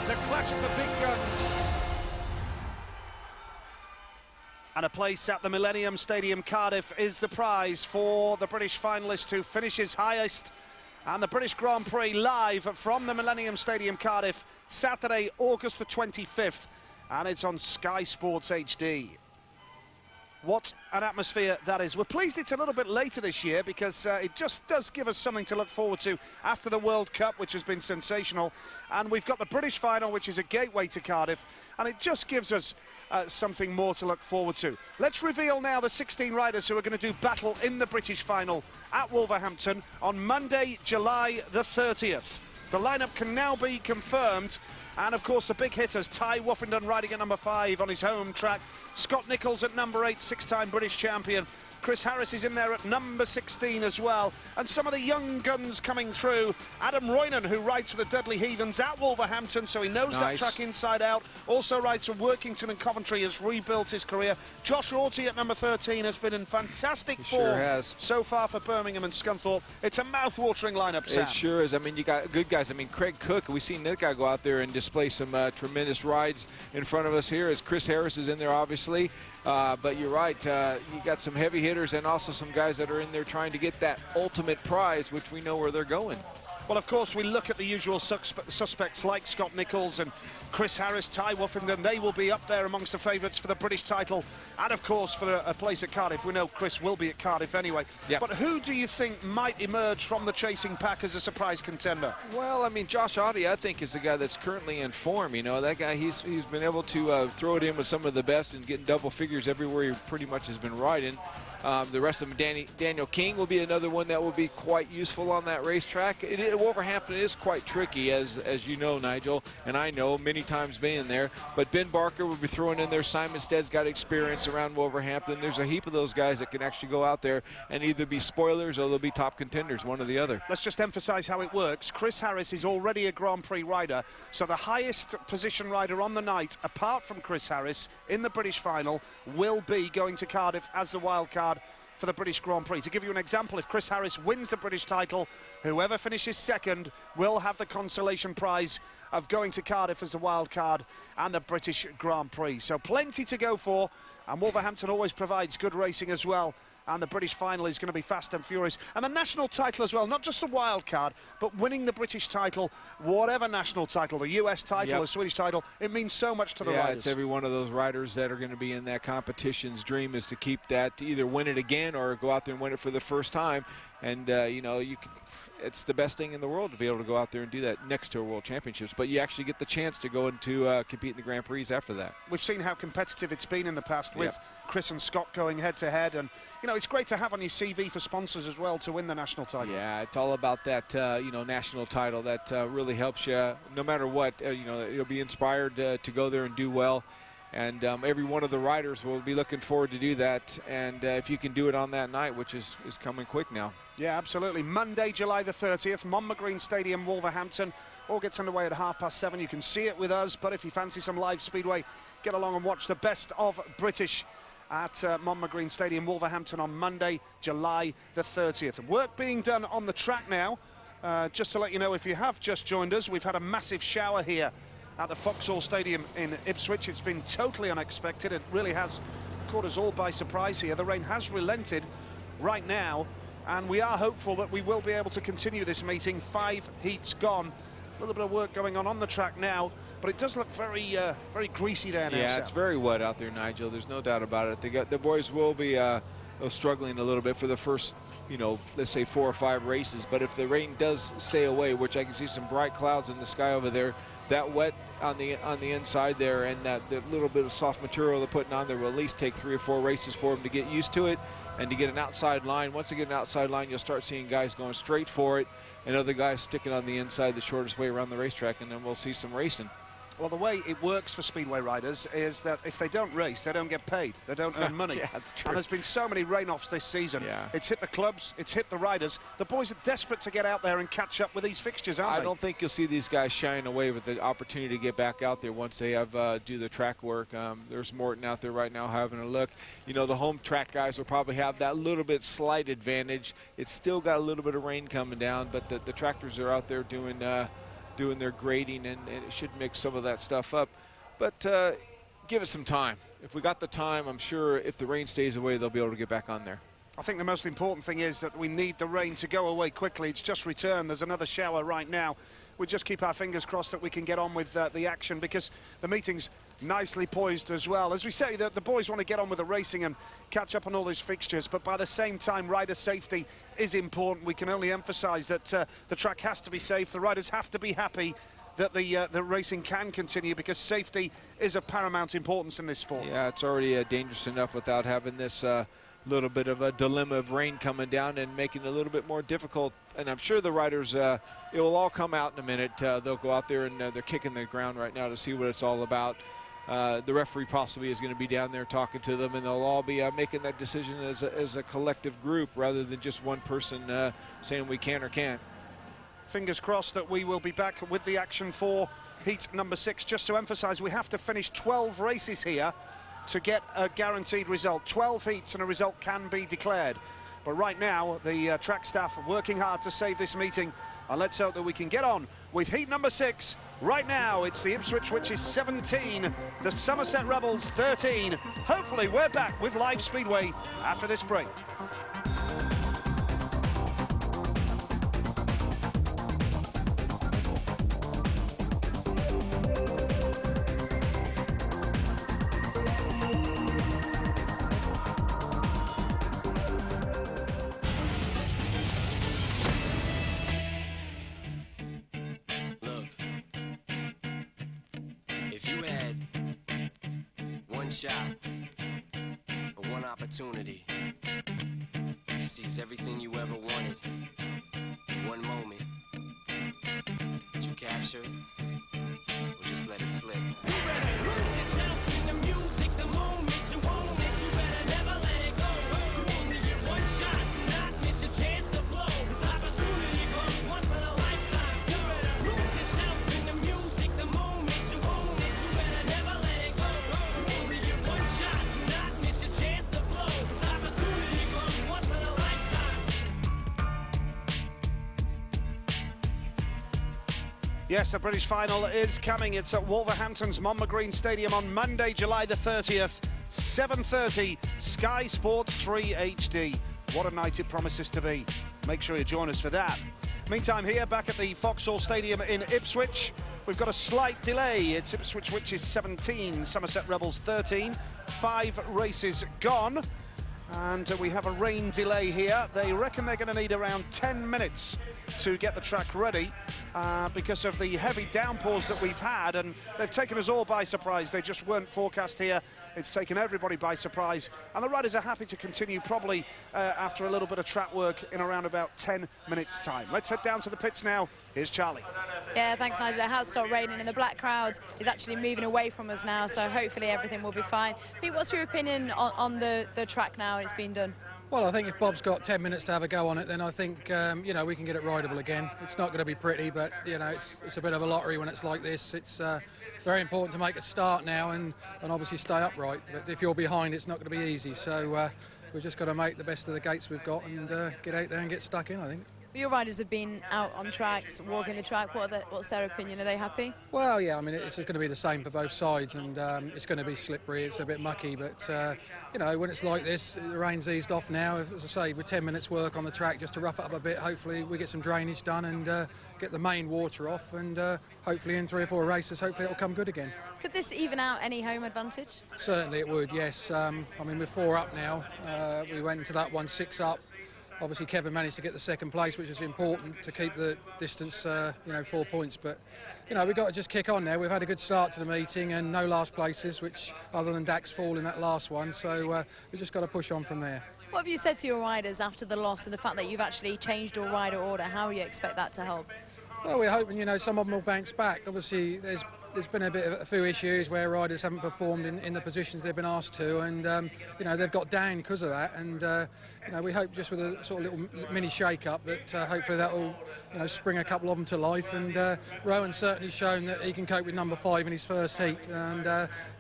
The clash of the big guns. And a place at the Millennium Stadium, Cardiff, is the prize for the British finalist who finishes highest. And the British Grand Prix live from the Millennium Stadium, Cardiff, Saturday, August the 25th. And it's on Sky Sports HD. What an atmosphere that is. We're pleased it's a little bit later this year because it just does give us something to look forward to after the World Cup, which has been sensational. And we've got the British final, which is a gateway to Cardiff, and it just gives us something more to look forward to. Let's reveal now the 16 riders who are going to do battle in the British final at Wolverhampton on Monday, July the 30th. The lineup can now be confirmed. And, of course, the big hitters, Ty Woffington riding at number 5 on his home track. Scott Nicholls at number 8, 6-time British champion. Chris Harris is in there at number 16 as well. And some of the young guns coming through. Adam Roynan, who rides for the Dudley Heathens at Wolverhampton, so he knows that track inside out. Also rides for Workington and Coventry, has rebuilt his career. Josh Orty at number 13 has been in fantastic form so far for Birmingham and Scunthorpe. It's a mouth-watering lineup, Sam. It sure is. I mean, you got good guys. I mean, Craig Cook, we've seen that guy go out there and display some tremendous rides in front of us here, as Chris Harris is in there, obviously. But you're right, you got some heavy hitters and also some guys that are in there trying to get that ultimate prize, which we know where they're going. Well, of course, we look at the usual suspects like Scott Nicholls and Chris Harris, Ty Woffington. They will be up there amongst the favourites for the British title. And, of course, for a place at Cardiff. We know Chris will be at Cardiff anyway. Yep. But who do you think might emerge from the chasing pack as a surprise contender? Well, I mean, Josh Oddie, I think, is the guy that's currently in form. You know, that guy, he's been able to throw it in with some of the best and getting double figures everywhere he pretty much has been riding. The rest of them, Daniel King will be another one that will be quite useful on that racetrack. Wolverhampton is quite tricky, as you know, Nigel, and I know many times being there. But Ben Barker will be throwing in there. Simon Stead's got experience around Wolverhampton. There's a heap of those guys that can actually go out there and either be spoilers or they'll be top contenders, one or the other. Let's just emphasise how it works. Chris Harris is already a Grand Prix rider, so the highest position rider on the night, apart from Chris Harris, in the British final, will be going to Cardiff as the wild card for the British Grand Prix. To give you an example, if Chris Harris wins the British title, whoever finishes second will have the consolation prize of going to Cardiff as the wild card and the British Grand Prix. So plenty to go for, and Wolverhampton always provides good racing as well. And the British final is going to be fast and furious. And the national title as well, not just the wild card, but winning the British title, whatever national title, the US title, the Swedish title, it means so much to the riders. It's every one of those riders that are going to be in that competition's dream is to keep that, to either win it again or go out there and win it for the first time. And, you know, it's the best thing in the world to be able to go out there and do that next to a World Championships, but you actually get the chance to go into compete in the Grand Prix after that. We've seen how competitive it's been in the past with Chris and Scott going head-to-head, and, you know, it's great to have on your CV for sponsors as well to win the national title. Yeah, it's all about that, you know, national title that really helps you no matter what. You know, you'll be inspired to go there and do well. And every one of the riders will be looking forward to do that. And if you can do it on that night, which is coming quick now. Yeah, absolutely. Monday, July the 30th, Monmouth Green Stadium, Wolverhampton. All gets underway at 7:30. You can see it with us, but if you fancy some live Speedway, get along and watch the best of British at Monmouth Green Stadium, Wolverhampton on Monday, July the 30th. Work being done on the track now. Just to let you know, if you have just joined us, we've had a massive shower here at the Vauxhall Stadium in Ipswich. It's been totally unexpected. It really has caught us all by surprise here. The rain has relented right now, and we are hopeful that we will be able to continue this meeting. 5 heats gone. A little bit of work going on the track now, but it does look very very greasy there now. Yeah, it's very wet out there, Nigel. There's no doubt about it. The boys will be struggling a little bit for the first, you know, let's say 4 or 5 races, but if the rain does stay away, which I can see some bright clouds in the sky over there, that wet on the inside there, and that little bit of soft material they're putting on there will at least take 3 or 4 races for them to get used to it and to get an outside line. Once they get an outside line, you'll start seeing guys going straight for it and other guys sticking on the inside the shortest way around the racetrack, and then we'll see some racing. Well, the way it works for Speedway riders is that if they don't race, they don't get paid. They don't earn money. Yeah, that's true. And there's been so many rain-offs this season. Yeah. It's hit the clubs, it's hit the riders. The boys are desperate to get out there and catch up with these fixtures, aren't they? I don't think you'll see these guys shying away with the opportunity to get back out there once they have do the track work. There's Morton out there right now having a look. You know, the home track guys will probably have that little bit slight advantage. It's still got a little bit of rain coming down, but the tractors are out there doing their grading, and it should mix some of that stuff up. But give it some time. If we got the time, I'm sure if the rain stays away, they'll be able to get back on there. I think the most important thing is that we need the rain to go away quickly. It's just returned. There's another shower right now. We just keep our fingers crossed that we can get on with the action, because the meeting's nicely poised as well. As we say, the boys want to get on with the racing and catch up on all these fixtures, but by the same time, rider safety is important. We can only emphasise that the track has to be safe. The riders have to be happy that the racing can continue, because safety is of paramount importance in this sport. Yeah, it's already dangerous enough without having this little bit of a dilemma of rain coming down and making it a little bit more difficult. And I'm sure the riders, it will all come out in a minute. They'll go out there and they're kicking the ground right now to see what it's all about. The referee possibly is going to be down there talking to them, and they'll all be making that decision as a collective group rather than just one person saying we can or can't. Fingers crossed that we will be back with the action for heat number 6. Just to emphasise, we have to finish 12 races here to get a guaranteed result. 12 heats and a result can be declared. But right now, the track staff are working hard to save this meeting, and let's hope that we can get on with heat number 6. Right now, it's the Ipswich, which is 17, the Somerset Rebels 13. Hopefully, we're back with live Speedway after this break. Shot or one opportunity to seize everything you ever wanted in one moment. Did you capture it or just let it slip? You better lose yourself in the music the moment you own it. You better never let it go. You only get one shot, do not miss a chance to blow. This opportunity comes once in a lifetime. You better lose yourself in the music the moment you own it. You better never let it go. You only get one shot, do not miss a chance to blow. This opportunity comes once Yes, the British final is coming. It's at Wolverhampton's Monmouth Green Stadium on Monday, July the 30th, 7:30, Sky Sports 3 HD. What a night it promises to be. Make sure you join us for that. Meantime, here back at the Vauxhall Stadium in Ipswich, we've got a slight delay. It's Ipswich Witches 17, Somerset Rebels 13. 5 races gone. And we have a rain delay here. They reckon they're going to need around 10 minutes to get the track ready because of the heavy downpours that we've had, and they've taken us all by surprise. They just weren't forecast here. It's taken everybody by surprise, and the riders are happy to continue probably after a little bit of track work in around about 10 minutes time. Let's head down to the pits now. Here's Charlie. Yeah, thanks, Nigel. It has stopped raining and the black crowd is actually moving away from us now, so hopefully everything will be fine. Pete, what's your opinion on the track now it's been done? Well, I think if Bob's got 10 minutes to have a go on it, then I think, you know, we can get it rideable again. It's not going to be pretty, but, you know, it's a bit of a lottery when it's like this. It's very important to make a start now and obviously stay upright. But if you're behind, it's not going to be easy. So we've just got to make the best of the gates we've got and get out there and get stuck in, I think. Your riders have been out on tracks, walking the track. What's their opinion? Are they happy? Well, yeah, I mean, it's going to be the same for both sides, and it's going to be slippery. It's a bit mucky, but, you know, when it's like this, the rain's eased off now. As I say, with 10 minutes work on the track just to rough it up a bit, hopefully we get some drainage done and get the main water off, and hopefully in 3 or 4 races, hopefully it'll come good again. Could this even out any home advantage? Certainly it would, yes. I mean, we're 4 up now. We went into that one 6 up. Obviously, Kevin managed to get the 2nd place, which is important to keep the distance, you know, 4 points. But, you know, we've got to just kick on now. We've had a good start to the meeting and no last places, which other than Dax fall in that last one. So we've just got to push on from there. What have you said to your riders after the loss and the fact that you've actually changed your rider order? How do you expect that to help? Well, we're hoping, you know, some of them will bounce back. Obviously, there's been a few issues where riders haven't performed in the positions they've been asked to, and you know, they've got down because of that. And you know, we hope just with a sort of little mini shake-up that hopefully that will, you know, spring a couple of them to life. And Rowan's certainly shown that he can cope with number 5 in his first heat, and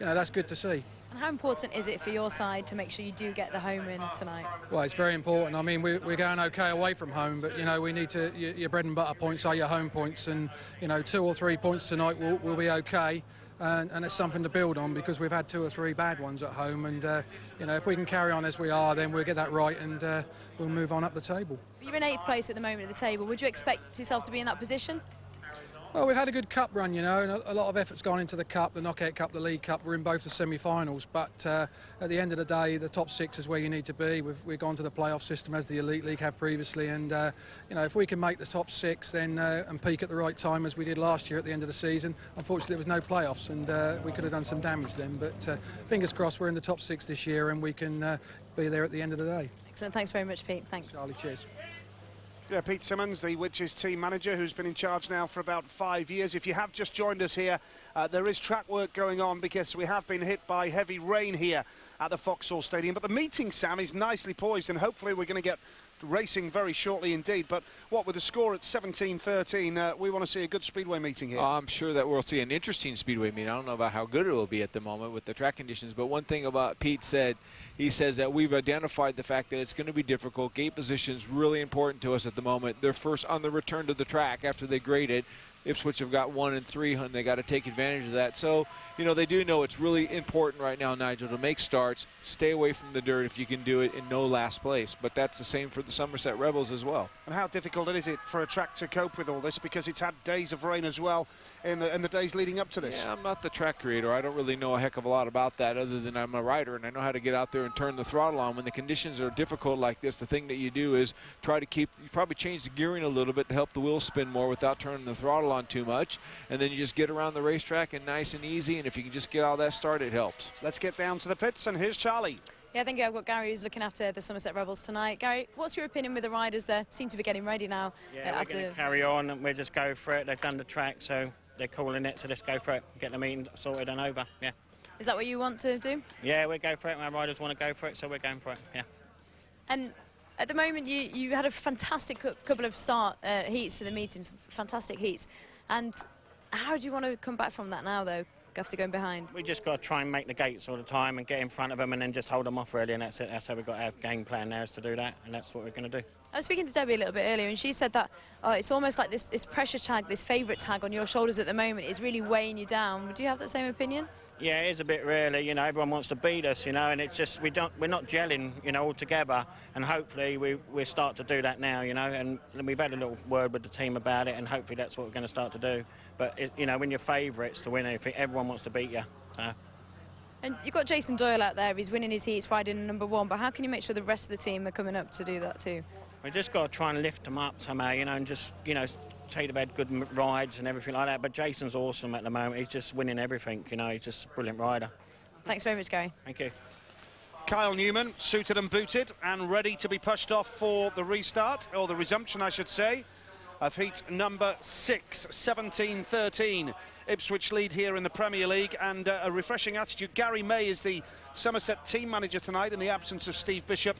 you know, that's good to see. And how important is it for your side to make sure you do get the home win tonight? Well, it's very important. I mean, we're going okay away from home, but, you know, we need to, your bread and butter points are your home points, and, you know, 2 or 3 points tonight will be okay, and it's something to build on because we've had 2 or 3 bad ones at home, and, you know, if we can carry on as we are, then we'll get that right and we'll move on up the table. You're in 8th place at the moment at the table. Would you expect yourself to be in that position? Well, we've had a good cup run, you know, and a lot of effort's gone into the cup, the Knockout Cup, the League Cup. We're in both the semi-finals, but at the end of the day, the top 6 is where you need to be. We've gone to the playoff system as the Elite League have previously, and you know, if we can make the top 6 then and peak at the right time as we did last year at the end of the season. Unfortunately, there was no playoffs, and we could have done some damage then. But fingers crossed, we're in the top 6 this year, and we can be there at the end of the day. Excellent. Thanks very much, Pete. Thanks. Charlie, cheers. Yeah, Pete Simmons, the Witches team manager, who's been in charge now for about 5 years. If you have just joined us here, there is track work going on because we have been hit by heavy rain here at the Vauxhall Stadium. But the meeting, Sam, is nicely poised, and hopefully we're going to get racing very shortly indeed. But what with the score at 17-13, we want to see a good Speedway meeting here. I'm sure that we'll see an interesting Speedway meeting. I don't know about how good it will be at the moment with the track conditions, but one thing about Pete said, he says that we've identified the fact that it's going to be difficult. Gate position is really important to us at the moment. They're first on the return to the track after they grade it. Ipswich have got 1 and 3, and they got to take advantage of that. So, you know, they do know it's really important right now, Nigel, to make starts, stay away from the dirt if you can do it, in no last place. But that's the same for the Somerset Rebels as well. And how difficult is it for a track to cope with all this, because it's had days of rain as well in the days leading up to this? Yeah, I'm not the track creator. I don't really know a heck of a lot about that other than I'm a rider, and I know how to get out there and turn the throttle on. When the conditions are difficult like this, the thing that you do is try to keep, you probably change the gearing a little bit to help the wheels spin more without turning the throttle on too much, and then you just get around the racetrack and nice and easy, and if you can just get all that started, it helps. Let's get down to the pits, and here's Charlie. Yeah, thank you. I've got Gary who's looking after the Somerset Rebels tonight. Gary, what's your opinion with the riders there? Seem to be getting ready now. Yeah, we're going to carry on and we'll just go for it. They've done the track, so they're calling it, so let's go for it. Get the meeting sorted and over, yeah. Is that what you want to do? Yeah, we'll go for it. My riders want to go for it, so we're going for it, yeah. And at the moment, you had a fantastic couple of start heats to the meetings, fantastic heats. And how do you want to come back from that now, though, after going behind? We just got to try and make the gates all the time and get in front of them and then just hold them off, really, and that's it. That's how we've got our game plan now, is to do that, and that's what we're going to do. I was speaking to Debbie a little bit earlier, and she said that it's almost like this pressure tag, this favourite tag on your shoulders at the moment is really weighing you down. Do you have that same opinion? Yeah, it is a bit really. You know, everyone wants to beat us. You know, and it's just we're not gelling. You know, all together. And hopefully we start to do that now. You know, and we've had a little word with the team about it, and hopefully that's what we're going to start to do. But you know, when you're favourites to win anything, everyone wants to beat you. So. And you've got Jason Doyle out there. He's winning his heats, riding #1. But how can you make sure the rest of the team are coming up to do that too? We just got to try and lift them up somehow, you know, and just, you know, say they've had good rides and everything like that. But Jason's awesome at the moment. He's just winning everything, you know. He's just a brilliant rider. Thanks very much, Gary. Thank you. Kyle Newman, suited and booted and ready to be pushed off for the restart, or the resumption, I should say, of heat number 6, 17-13. Ipswich lead here in the Premier League, and a refreshing attitude. Gary May is the Somerset team manager tonight in the absence of Steve Bishop.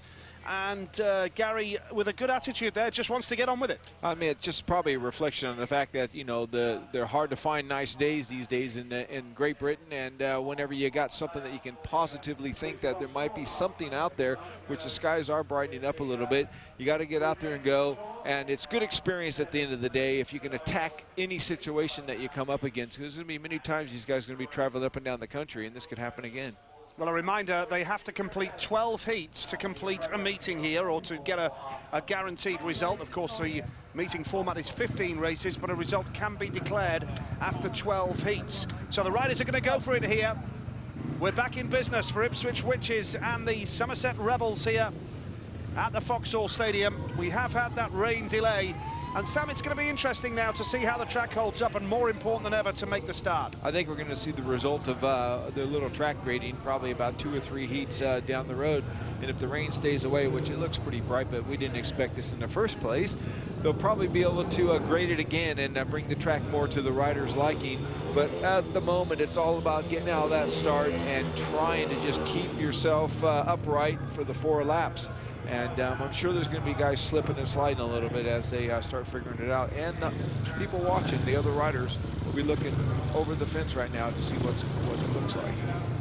And Gary, with a good attitude there, just wants to get on with it. I mean, it's just probably a reflection on the fact that, you know, they're hard to find nice days these days in Great Britain, and whenever you got something that you can positively think that there might be something out there, which the skies are brightening up a little bit, you got to get out there and go. And it's good experience at the end of the day if you can attack any situation that you come up against, because there's going to be many times these guys are going to be traveling up and down the country, and this could happen again. Well, a reminder, they have to complete 12 heats to complete a meeting here, or to get a guaranteed result. Of course, the meeting format is 15 races, but a result can be declared after 12 heats. So the riders are going to go for it here. We're back in business for Ipswich Witches and the Somerset Rebels here at the Vauxhall Stadium. We have had that rain delay. And Sam, it's going to be interesting now to see how the track holds up, and more important than ever, to make the start. I think we're going to see the result of their little track grading probably about 2 or 3 heats down the road. And if the rain stays away, which it looks pretty bright, but we didn't expect this in the first place, they'll probably be able to grade it again and bring the track more to the riders' liking. But at the moment, it's all about getting out of that start and trying to just keep yourself upright for the 4 laps. And I'm sure there's going to be guys slipping and sliding a little bit as they start figuring it out. And the people watching, the other riders, will be looking over the fence right now to see what it looks like.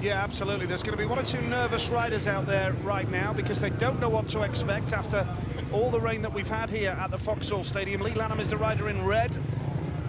Yeah, absolutely. There's going to be 1 or 2 nervous riders out there right now because they don't know what to expect after all the rain that we've had here at the Vauxhall Stadium. Lee Lanham is the rider in red.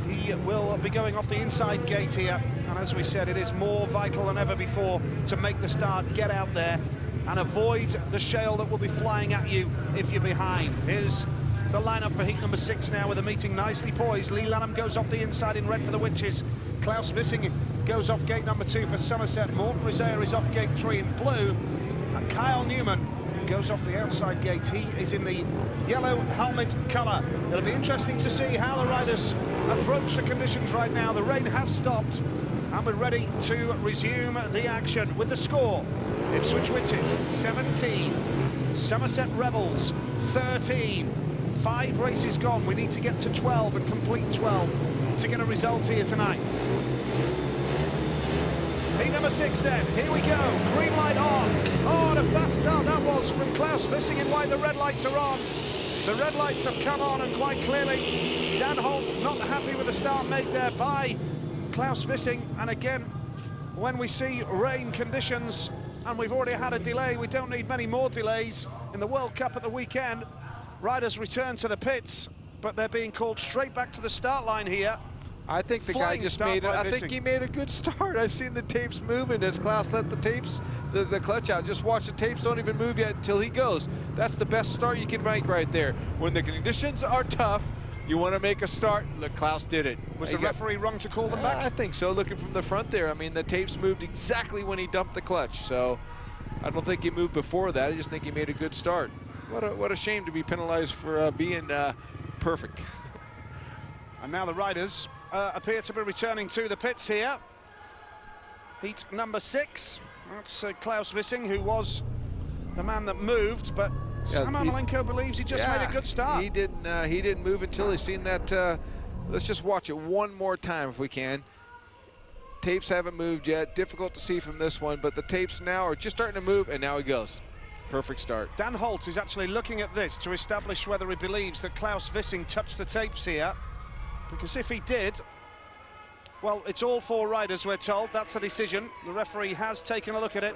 He will be going off the inside gate here. And as we said, it is more vital than ever before to make the start, get out there, and avoid the shale that will be flying at you if you're behind. Here's the lineup for heat number 6 now, with the meeting nicely poised. Lee Lanham goes off the inside in red for the Witches. Klaus Wissing goes off gate number 2 for Somerset. Morten Rizea is off gate 3 in blue. And Kyle Newman goes off the outside gate. He is in the yellow helmet colour. It'll be interesting to see how the riders approach the conditions right now. The rain has stopped, and we're ready to resume the action with the score. Ipswich Witches 17, Somerset Rebels 13. 5 races gone. We need to get to 12 and complete 12 to get a result here tonight. Heat number 6 then, here we go, green light on. Oh, and a fast start that was from Klaus Wissing in white. The red lights are on. The red lights have come on, and quite clearly Dan Holt not happy with the start made there by Klaus Wissing. And again, when we see rain conditions, and we've already had a delay, we don't need many more delays in the World Cup at the weekend. Riders return to the pits, but they're being called straight back to the start line here. I think the guy just made it. I think he made a good start. I've seen the tapes moving as Klaus let the tapes, the clutch out. Just watch, the tapes don't even move yet until he goes. That's the best start you can make right there. When the conditions are tough, you want to make a start. Look, Klaus did it. Was the referee wrong to call them back? I think so, looking from the front there. I mean, the tapes moved exactly when he dumped the clutch. So I don't think he moved before that. I just think he made a good start. What a shame to be penalized for being perfect. And now the riders appear to be returning to the pits here. Heat number 6. That's Klaus Wissing, who was the man that moved, but Sam Armelenko believes he just made a good start. He didn't move until he seen that. Let's just watch it one more time if we can. Tapes haven't moved yet. Difficult to see from this one, but the tapes now are just starting to move, and now he goes. Perfect start. Dan Holt is actually looking at this to establish whether he believes that Klaus Wissing touched the tapes here, because if he did, well, it's all 4 riders, we're told. That's the decision. The referee has taken a look at it,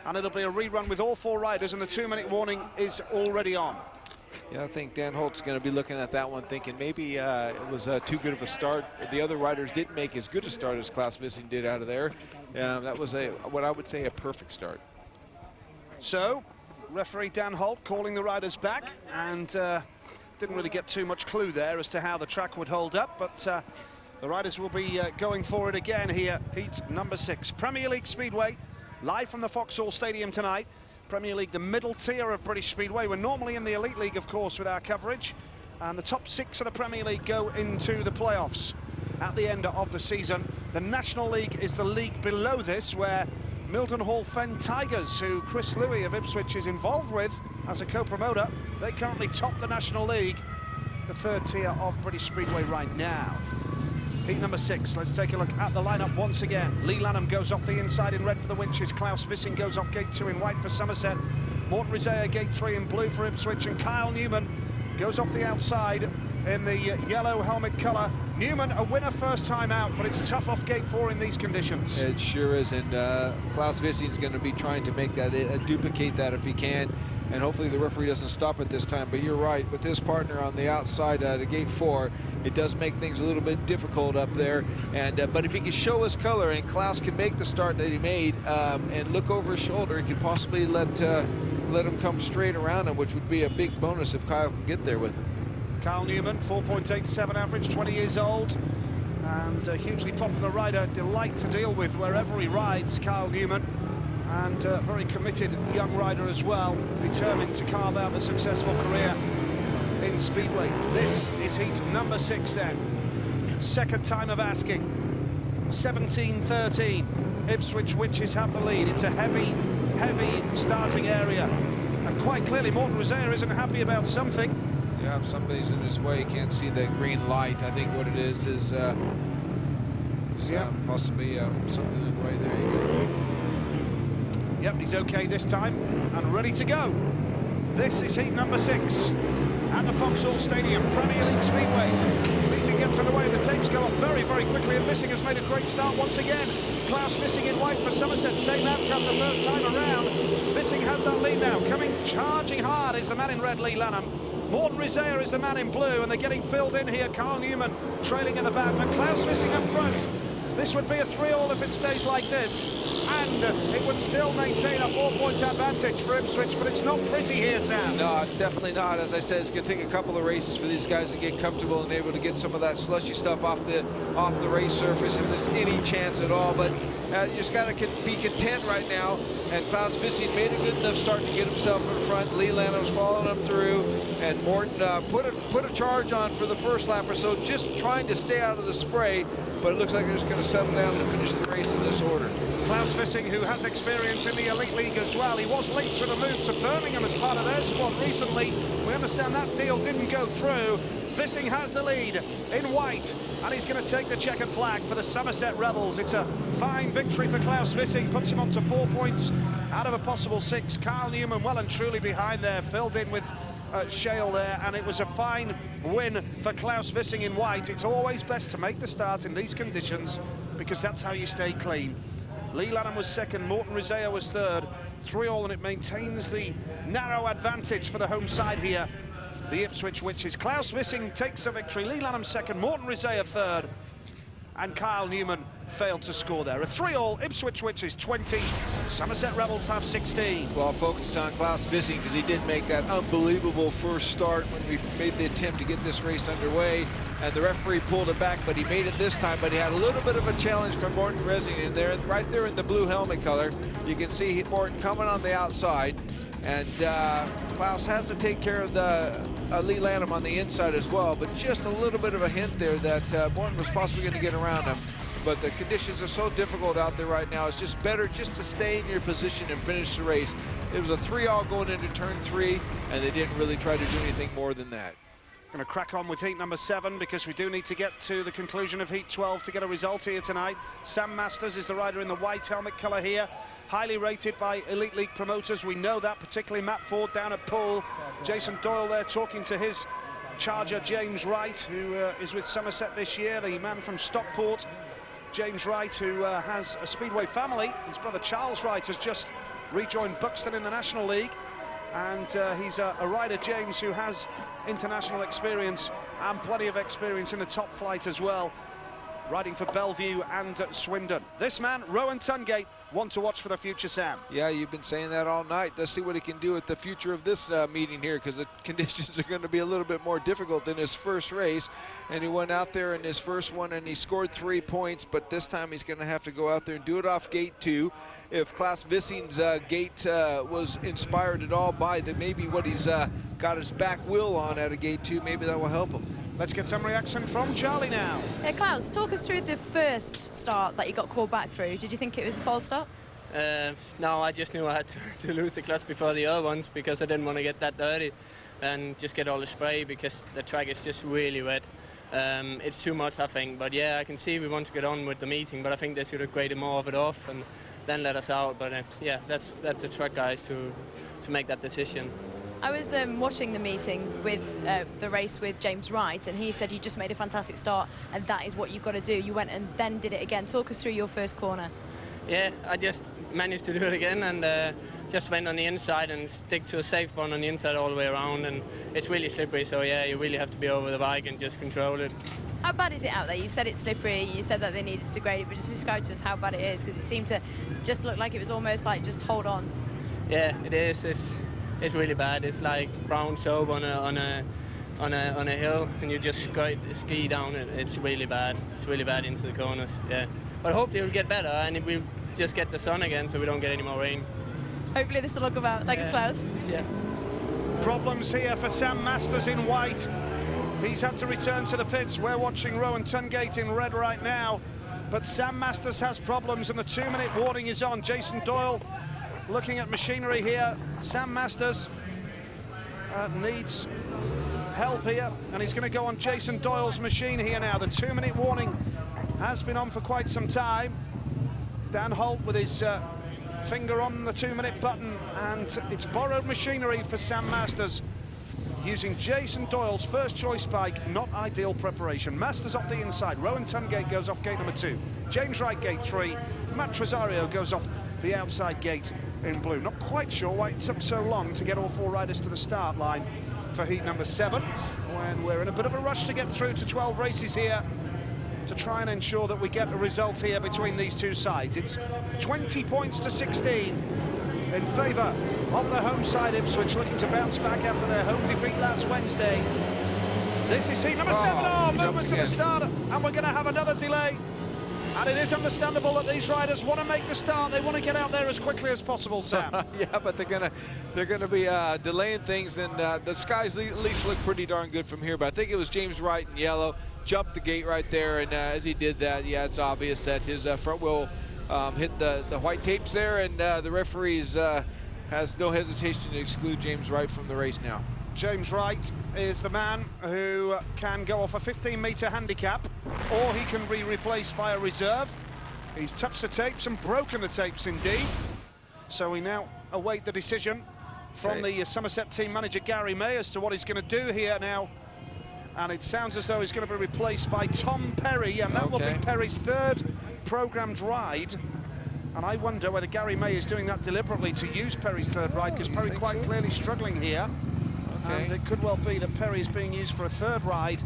and it'll be a rerun with all 4 riders, and the 2-minute warning is already on. Yeah, I think Dan Holt's going to be looking at that one thinking maybe it was too good of a start. The other riders didn't make as good a start as Klaus Vissing did out of there. That was what I would say a perfect start. So, referee Dan Holt calling the riders back, and didn't really get too much clue there as to how the track would hold up, but the riders will be going for it again here. Heat number 6, Premier League Speedway, live from the Vauxhall Stadium tonight. Premier League, the middle tier of British Speedway. We're normally in the Elite League, of course, with our coverage, and the top 6 of the Premier League go into the playoffs at the end of the season. The National League is the league below this, where Mildenhall Fen Tigers, who Chris Louis of Ipswich is involved with as a co-promoter, they currently top the National League, the 3rd tier of British Speedway right now. Heat number 6, let's take a look at the lineup once again. Lee Lanham goes off the inside in red for the Winches. Klaus Vissing goes off gate 2 in white for Somerset. Morten Rizea gate 3 in blue for Ipswich, and Kyle Newman goes off the outside in the yellow helmet colour. Newman, a winner first time out, but it's tough off gate 4 in these conditions. It sure is, and Klaus Vissing's going to be trying to make that, duplicate that if he can, and hopefully the referee doesn't stop it this time. But you're right, with his partner on the outside to gate 4, it does make things a little bit difficult up there. And but if he can show his color and Klaus can make the start that he made and look over his shoulder, he could possibly let him come straight around him, which would be a big bonus if Kyle can get there with him. Kyle Newman, 4.87 average, 20 years old, and a hugely popular rider, delight to deal with wherever he rides, Kyle Newman, and a very committed young rider as well, determined to carve out a successful career in Speedway. This is heat number 6 then. Second time of asking. 17-13. Ipswich Witches have the lead. It's a heavy starting area. And quite clearly, Morten Rizea isn't happy about something. Yeah, if somebody's in his way, can't see that green light. I think what it is possibly something right there. You go. Yep, he's okay this time and ready to go. This is heat number 6 at the Vauxhall Stadium, Premier League Speedway. Meeting gets underway, the tapes go up very, very quickly, and Vissing has made a great start once again. Klaus Vissing in white for Somerset, same outcome the first time around. Vissing has that lead now, coming charging hard is the man in red, Lee Lanham. Morten Rizea is the man in blue, and they're getting filled in here. Kyle Newman trailing in the back, but Klaus Vissing up front. This would be a 3-all if it stays like this, and it would still maintain a 4-point advantage for Ipswich, but it's not pretty here, Sam. No, it's definitely not. As I said, it's going to take a couple of races for these guys to get comfortable and able to get some of that slushy stuff off the race surface, if there's any chance at all. But you just got to be content right now, and Klaus Vissing made a good enough start to get himself in front. Lee Lanham's following him through, and Morten put a charge on for the first lap or so, just trying to stay out of the spray, but it looks like they're just going to settle down and finish the race in this order. Klaus Vissing, who has experience in the Elite League as well, he was linked with a move to Birmingham as part of their squad recently. We understand that deal didn't go through. Vissing has the lead in white, and he's going to take the checkered flag for the Somerset Rebels. It's a fine victory for Klaus Vissing, puts him on to 4 points out of a possible 6. Kyle Newman well and truly behind there, filled in with Shale there, and it was a fine win for Klaus Vissing in white. It's always best to make the start in these conditions, because that's how you stay clean. Lee Lanham was second, Morten Rizea was third. 3-all, and it maintains the narrow advantage for the home side here. The Ipswich Witches. Klaus Vissing takes the victory. Lee Lanham second, Morten Rizea third, and Kyle Newman failed to score there. A 3-all, Ipswich Witches 20, Somerset Rebels have 16. Well, focus on Klaus Vissing, because he did make that unbelievable first start when we made the attempt to get this race underway, and the referee pulled it back, but he made it this time. But he had a little bit of a challenge from Morten Rizea in there, right there in the blue helmet color. You can see Morten coming on the outside, and Klaus has to take care of the Lee Lanham on the inside as well, but just a little bit of a hint there that Morten was possibly going to get around him. But the conditions are so difficult out there right now, it's just better just to stay in your position and finish the race. It was a 3-all going into turn 3, and they didn't really try to do anything more than that. Going to crack on with heat number 7, because we do need to get to the conclusion of heat 12 to get a result here tonight. Sam Masters is the rider in the white helmet colour here, highly rated by Elite League promoters. We know that, particularly Matt Ford down at Poole. Jason Doyle there talking to his charger, James Wright, who is with Somerset this year, the man from Stockport. James Wright, who has a Speedway family. His brother Charles Wright has just rejoined Buxton in the National League. And he's a rider, James, who has international experience and plenty of experience in the top flight as well, riding for Bellevue and Swindon. This man, Rowan Tungate, one to watch for the future, Sam. Yeah, you've been saying that all night. Let's see what he can do with the future of this meeting here, because the conditions are going to be a little bit more difficult than his first race. And he went out there in his first one and he scored 3 points, but this time he's going to have to go out there and do it off gate 2. If Klaus Vissing's gate was inspired at all by maybe what he's got his back wheel on at a gate 2, maybe that will help him. Let's get some reaction from Charlie now. Klaus, talk us through the first start that you got called back through. Did you think it was a false start? No, I just knew I had to lose the clutch before the other ones because I didn't want to get that dirty and just get all the spray because the track is just really wet. It's too much, I think. But yeah, I can see we want to get on with the meeting, but I think they should have graded more of it off and then let us out. But yeah, that's the track guys to make that decision. I was watching the meeting with the race with James Wright, and he said you just made a fantastic start and that is what you've got to do. You went and then did it again. Talk us through your first corner. Yeah, I just managed to do it again and just went on the inside and stick to a safe one on the inside all the way around, and it's really slippery, so yeah, you really have to be over the bike and just control it. How bad is it out there? You said it's slippery, you said that they needed to grade it, but just describe to us how bad it is, because it seemed to just look like it was almost like just hold on. Yeah, it is. It's really bad. It's like brown soap on a hill, and you just ski down it. It's really bad. It's really bad into the corners. Yeah, but hopefully it'll get better, and we'll just get the sun again, so we don't get any more rain. Hopefully this will look about. Thanks, Klaus. Yeah. Problems here for Sam Masters in white. He's had to return to the pits. We're watching Rowan Tungate in red right now, but Sam Masters has problems, and the 2-minute warning is on. Jason Doyle looking at machinery here. Sam Masters needs help here, and he's going to go on Jason Doyle's machine here now. The 2-minute warning has been on for quite some time. Dan Holt with his finger on the 2-minute button, and it's borrowed machinery for Sam Masters using Jason Doyle's first choice bike. Not ideal preparation. Masters off the inside. Rowan Tungate goes off gate number 2. James Wright gate 3. Matt Tresario goes off the outside gate in blue. Not quite sure why it took so long to get all 4 riders to the start line for heat number 7, when we're in a bit of a rush to get through to 12 races here to try and ensure that we get a result here between these two sides. It's 20 points to 16 in favour of the home side, Ipswich, looking to bounce back after their home defeat last Wednesday. This is heat number 7. Movement to the start, and we're going to have another delay. And it is understandable that these riders want to make the start. They want to get out there as quickly as possible, Sam. Yeah, but they're gonna be delaying things, and the skies at least look pretty darn good from here. But I think it was James Wright in yellow, jumped the gate right there, and as he did that, yeah, it's obvious that his front wheel hit the white tapes there, and the referees has no hesitation to exclude James Wright from the race now. James Wright is the man who can go off a 15-metre handicap, or he can be replaced by a reserve. He's touched the tapes and broken the tapes indeed. So we now await the decision from the Somerset team manager Gary May as to what he's going to do here now. And it sounds as though he's going to be replaced by Tom Perry, and that will be Perry's 3rd programmed ride. And I wonder whether Gary May is doing that deliberately to use Perry's 3rd ride, because Perry quite clearly struggling here. And it could well be that Perry is being used for a 3rd ride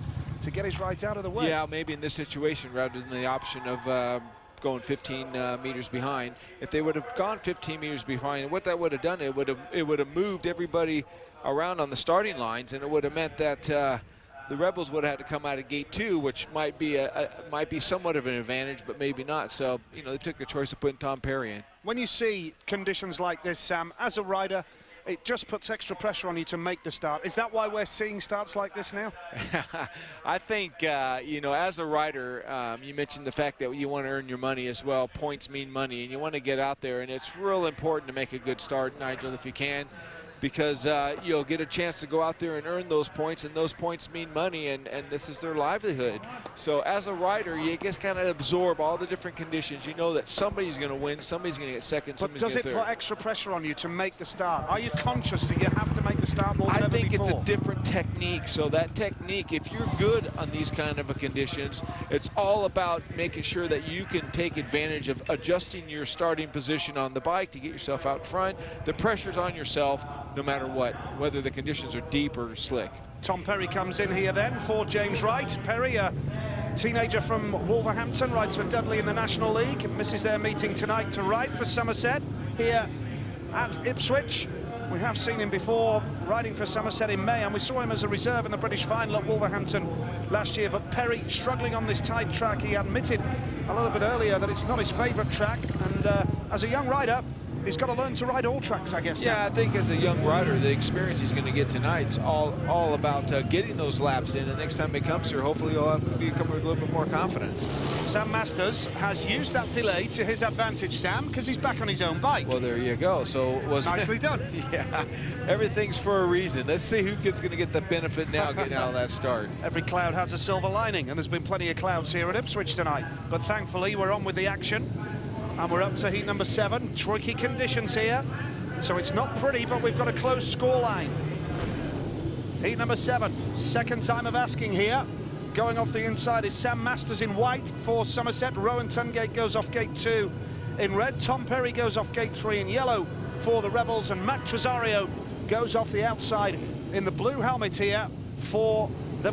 to get his rides out of the way. Yeah, maybe in this situation, rather than the option of going 15 meters behind. If they would have gone 15 meters behind, what that would have done, it would have moved everybody around on the starting lines, and it would have meant that the Rebels would have had to come out of gate 2, which might be somewhat of an advantage, but maybe not. So, you know, they took the choice of putting Tom Perry in. When you see conditions like this, Sam, as a rider, it just puts extra pressure on you to make the start. Is that why we're seeing starts like this now? I think, you know, as a rider, you mentioned the fact that you want to earn your money as well. Points mean money, and you want to get out there, and it's real important to make a good start, Nigel, if you can, because you'll get a chance to go out there and earn those points, and those points mean money, and this is their livelihood. So as a rider, you just kind of absorb all the different conditions. You know that somebody's going to win, somebody's going to get second, somebody's going to get third. But does it put extra pressure on you to make the start? Are you conscious that you have to make the start more than ever before? I think it's a different technique. So that technique, if you're good on these kind of conditions, it's all about making sure that you can take advantage of adjusting your starting position on the bike to get yourself out front. The pressure's on yourself. no matter what, whether the conditions are deep or slick. Tom Perry comes in here then for James Wright. Perry, a teenager from Wolverhampton, rides for Dudley in the National League, misses their meeting tonight to ride for Somerset here at Ipswich. We have seen him before riding for Somerset in May, and we saw him as a reserve in the British final at Wolverhampton last year. But Perry struggling on this tight track. He admitted a little bit earlier that it's not his favourite track, and as a young rider, he's got to learn to ride all tracks, I guess. Yeah, I think as a young rider, the experience he's going to get tonight's all about getting those laps in, and next time he comes here, hopefully he'll come with a little bit more confidence. Sam Masters has used that delay to his advantage, Sam, because he's back on his own bike. Well, there you go. So it was nicely done. Yeah, everything's for a reason. Let's see who's going to get the benefit now getting out of that start. Every cloud has a silver lining, and there's been plenty of clouds here at Ipswich tonight. But thankfully, we're on with the action. And we're up to heat number 7. Tricky conditions here, so it's not pretty, but we've got a close scoreline. Heat number 7, second time of asking here. Going off the inside is Sam Masters in white for Somerset. Rowan Tungate goes off gate 2 in red. Tom Perry goes off gate 3 in yellow for the Rebels, and Matt Tresario goes off the outside in the blue helmet here for the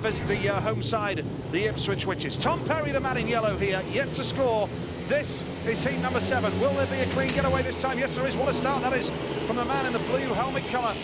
home side, the Ipswich Witches. Tom Perry, the man in yellow here, yet to score. This is heat number 7. Will there be a clean getaway this time? Yes, there is. What a start that is from the man in the blue helmet colour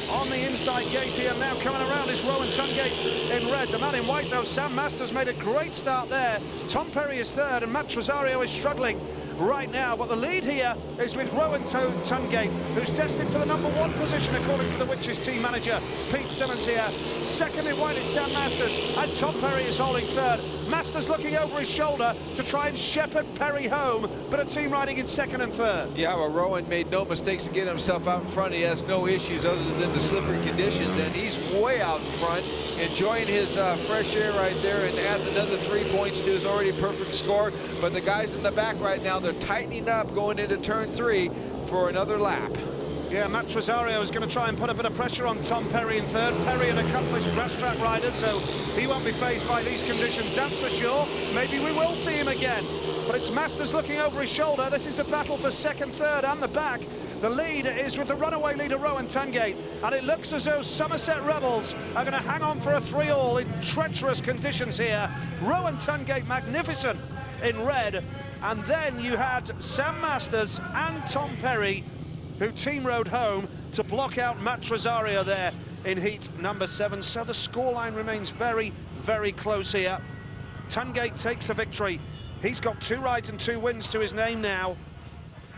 on the inside gate here. Now coming around is Rowan Tungate in red. The man in white, though, Sam Masters, made a great start there. Tom Perry is third, and Matt Tresario is struggling right now, but the lead here is with Rowan Tungate, who's destined for the number 1 position according to the Witches team manager Pete Simmons here. Second in white is Sam Masters, and Tom Perry is holding third. Masters looking over his shoulder to try and shepherd Perry home, but a team riding in second and third. Yeah, well, Rowan made no mistakes to get himself out in front. He has no issues other than the slippery conditions, and he's way out in front, enjoying his fresh air right there, and adds another 3 points to his already perfect score. But the guys in the back right now, they're tightening up going into turn 3 for another lap. Yeah, Matt Tresario is going to try and put a bit of pressure on Tom Perry in third. Perry, an accomplished grass track rider, so he won't be faced by these conditions, that's for sure. Maybe we will see him again, but it's Masters looking over his shoulder. This is the battle for second, third, and the back. The lead is with the runaway leader, Rowan Tungate, and it looks as though Somerset Rebels are going to hang on for a 3-all in treacherous conditions here. Rowan Tungate, magnificent in red, and then you had Sam Masters and Tom Perry, who team rode home to block out Matt Tresario there in heat number 7. So the scoreline remains very, very close here. Tungate takes the victory. He's got 2 rides and 2 wins to his name now,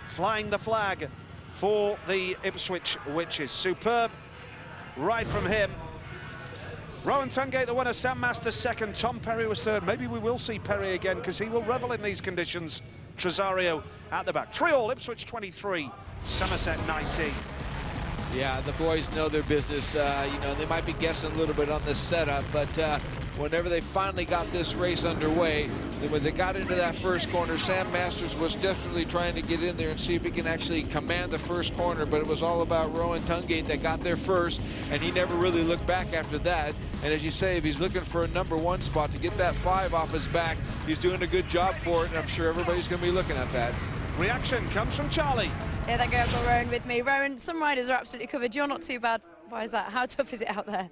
flying the flag for the Ipswich Witches. Superb ride from him. Rowan Tungate the winner, Sam Masters second, Tom Perry was third. Maybe we will see Perry again, because he will revel in these conditions. Tresario at the back. 3-all, Ipswich 23, Somerset 19. Yeah, the boys know their business. You know, they might be guessing a little bit on the setup, but whenever they finally got this race underway, when they got into that first corner, Sam Masters was definitely trying to get in there and see if he can actually command the first corner, but it was all about Rowan Tungate that got there first, and he never really looked back after that. And as you say, if he's looking for a number 1 spot to get that 5 off his back, he's doing a good job for it, and I'm sure everybody's going to be looking at that. Reaction comes from Charlie. Yeah, there goes Rowan with me. Rowan, some riders are absolutely covered. You're not too bad. Why is that? How tough is it out there?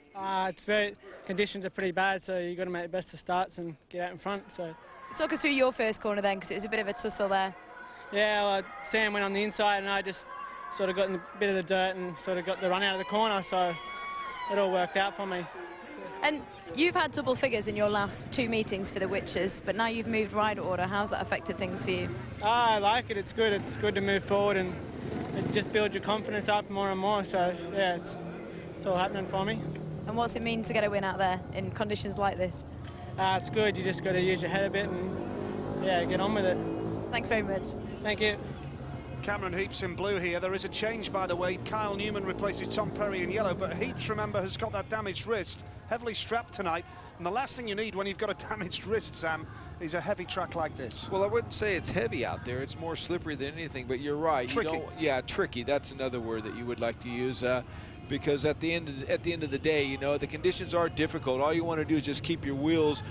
Conditions are pretty bad, so you've got to make the best of starts and get out in front. So talk us through your first corner then, because it was a bit of a tussle there. Yeah, well, Sam went on the inside, and I just sort of got in a bit of the dirt and sort of got the run out of the corner, so it all worked out for me. And you've had double figures in your last 2 meetings for the Witches, but now you've moved rider order. How's that affected things for you? I like it. It's good. It's good to move forward, and it just builds your confidence up more and more. So yeah, it's all happening for me. And what's it mean to get a win out there in conditions like this? It's good. You just got to use your head a bit and yeah, get on with it. Thanks very much. Thank you. Cameron Heaps in blue here. There is a change, by the way. Kyle Newman replaces Tom Perry in yellow, but Heaps, remember, has got that damaged wrist, heavily strapped tonight. And the last thing you need when you've got a damaged wrist, Sam, is a heavy track like this. Well, I wouldn't say it's heavy out there. It's more slippery than anything, but you're right. Tricky. Yeah, tricky. That's another word that you would like to use. Because at the end of the day, you know, the conditions are difficult. All you want to do is just keep your wheels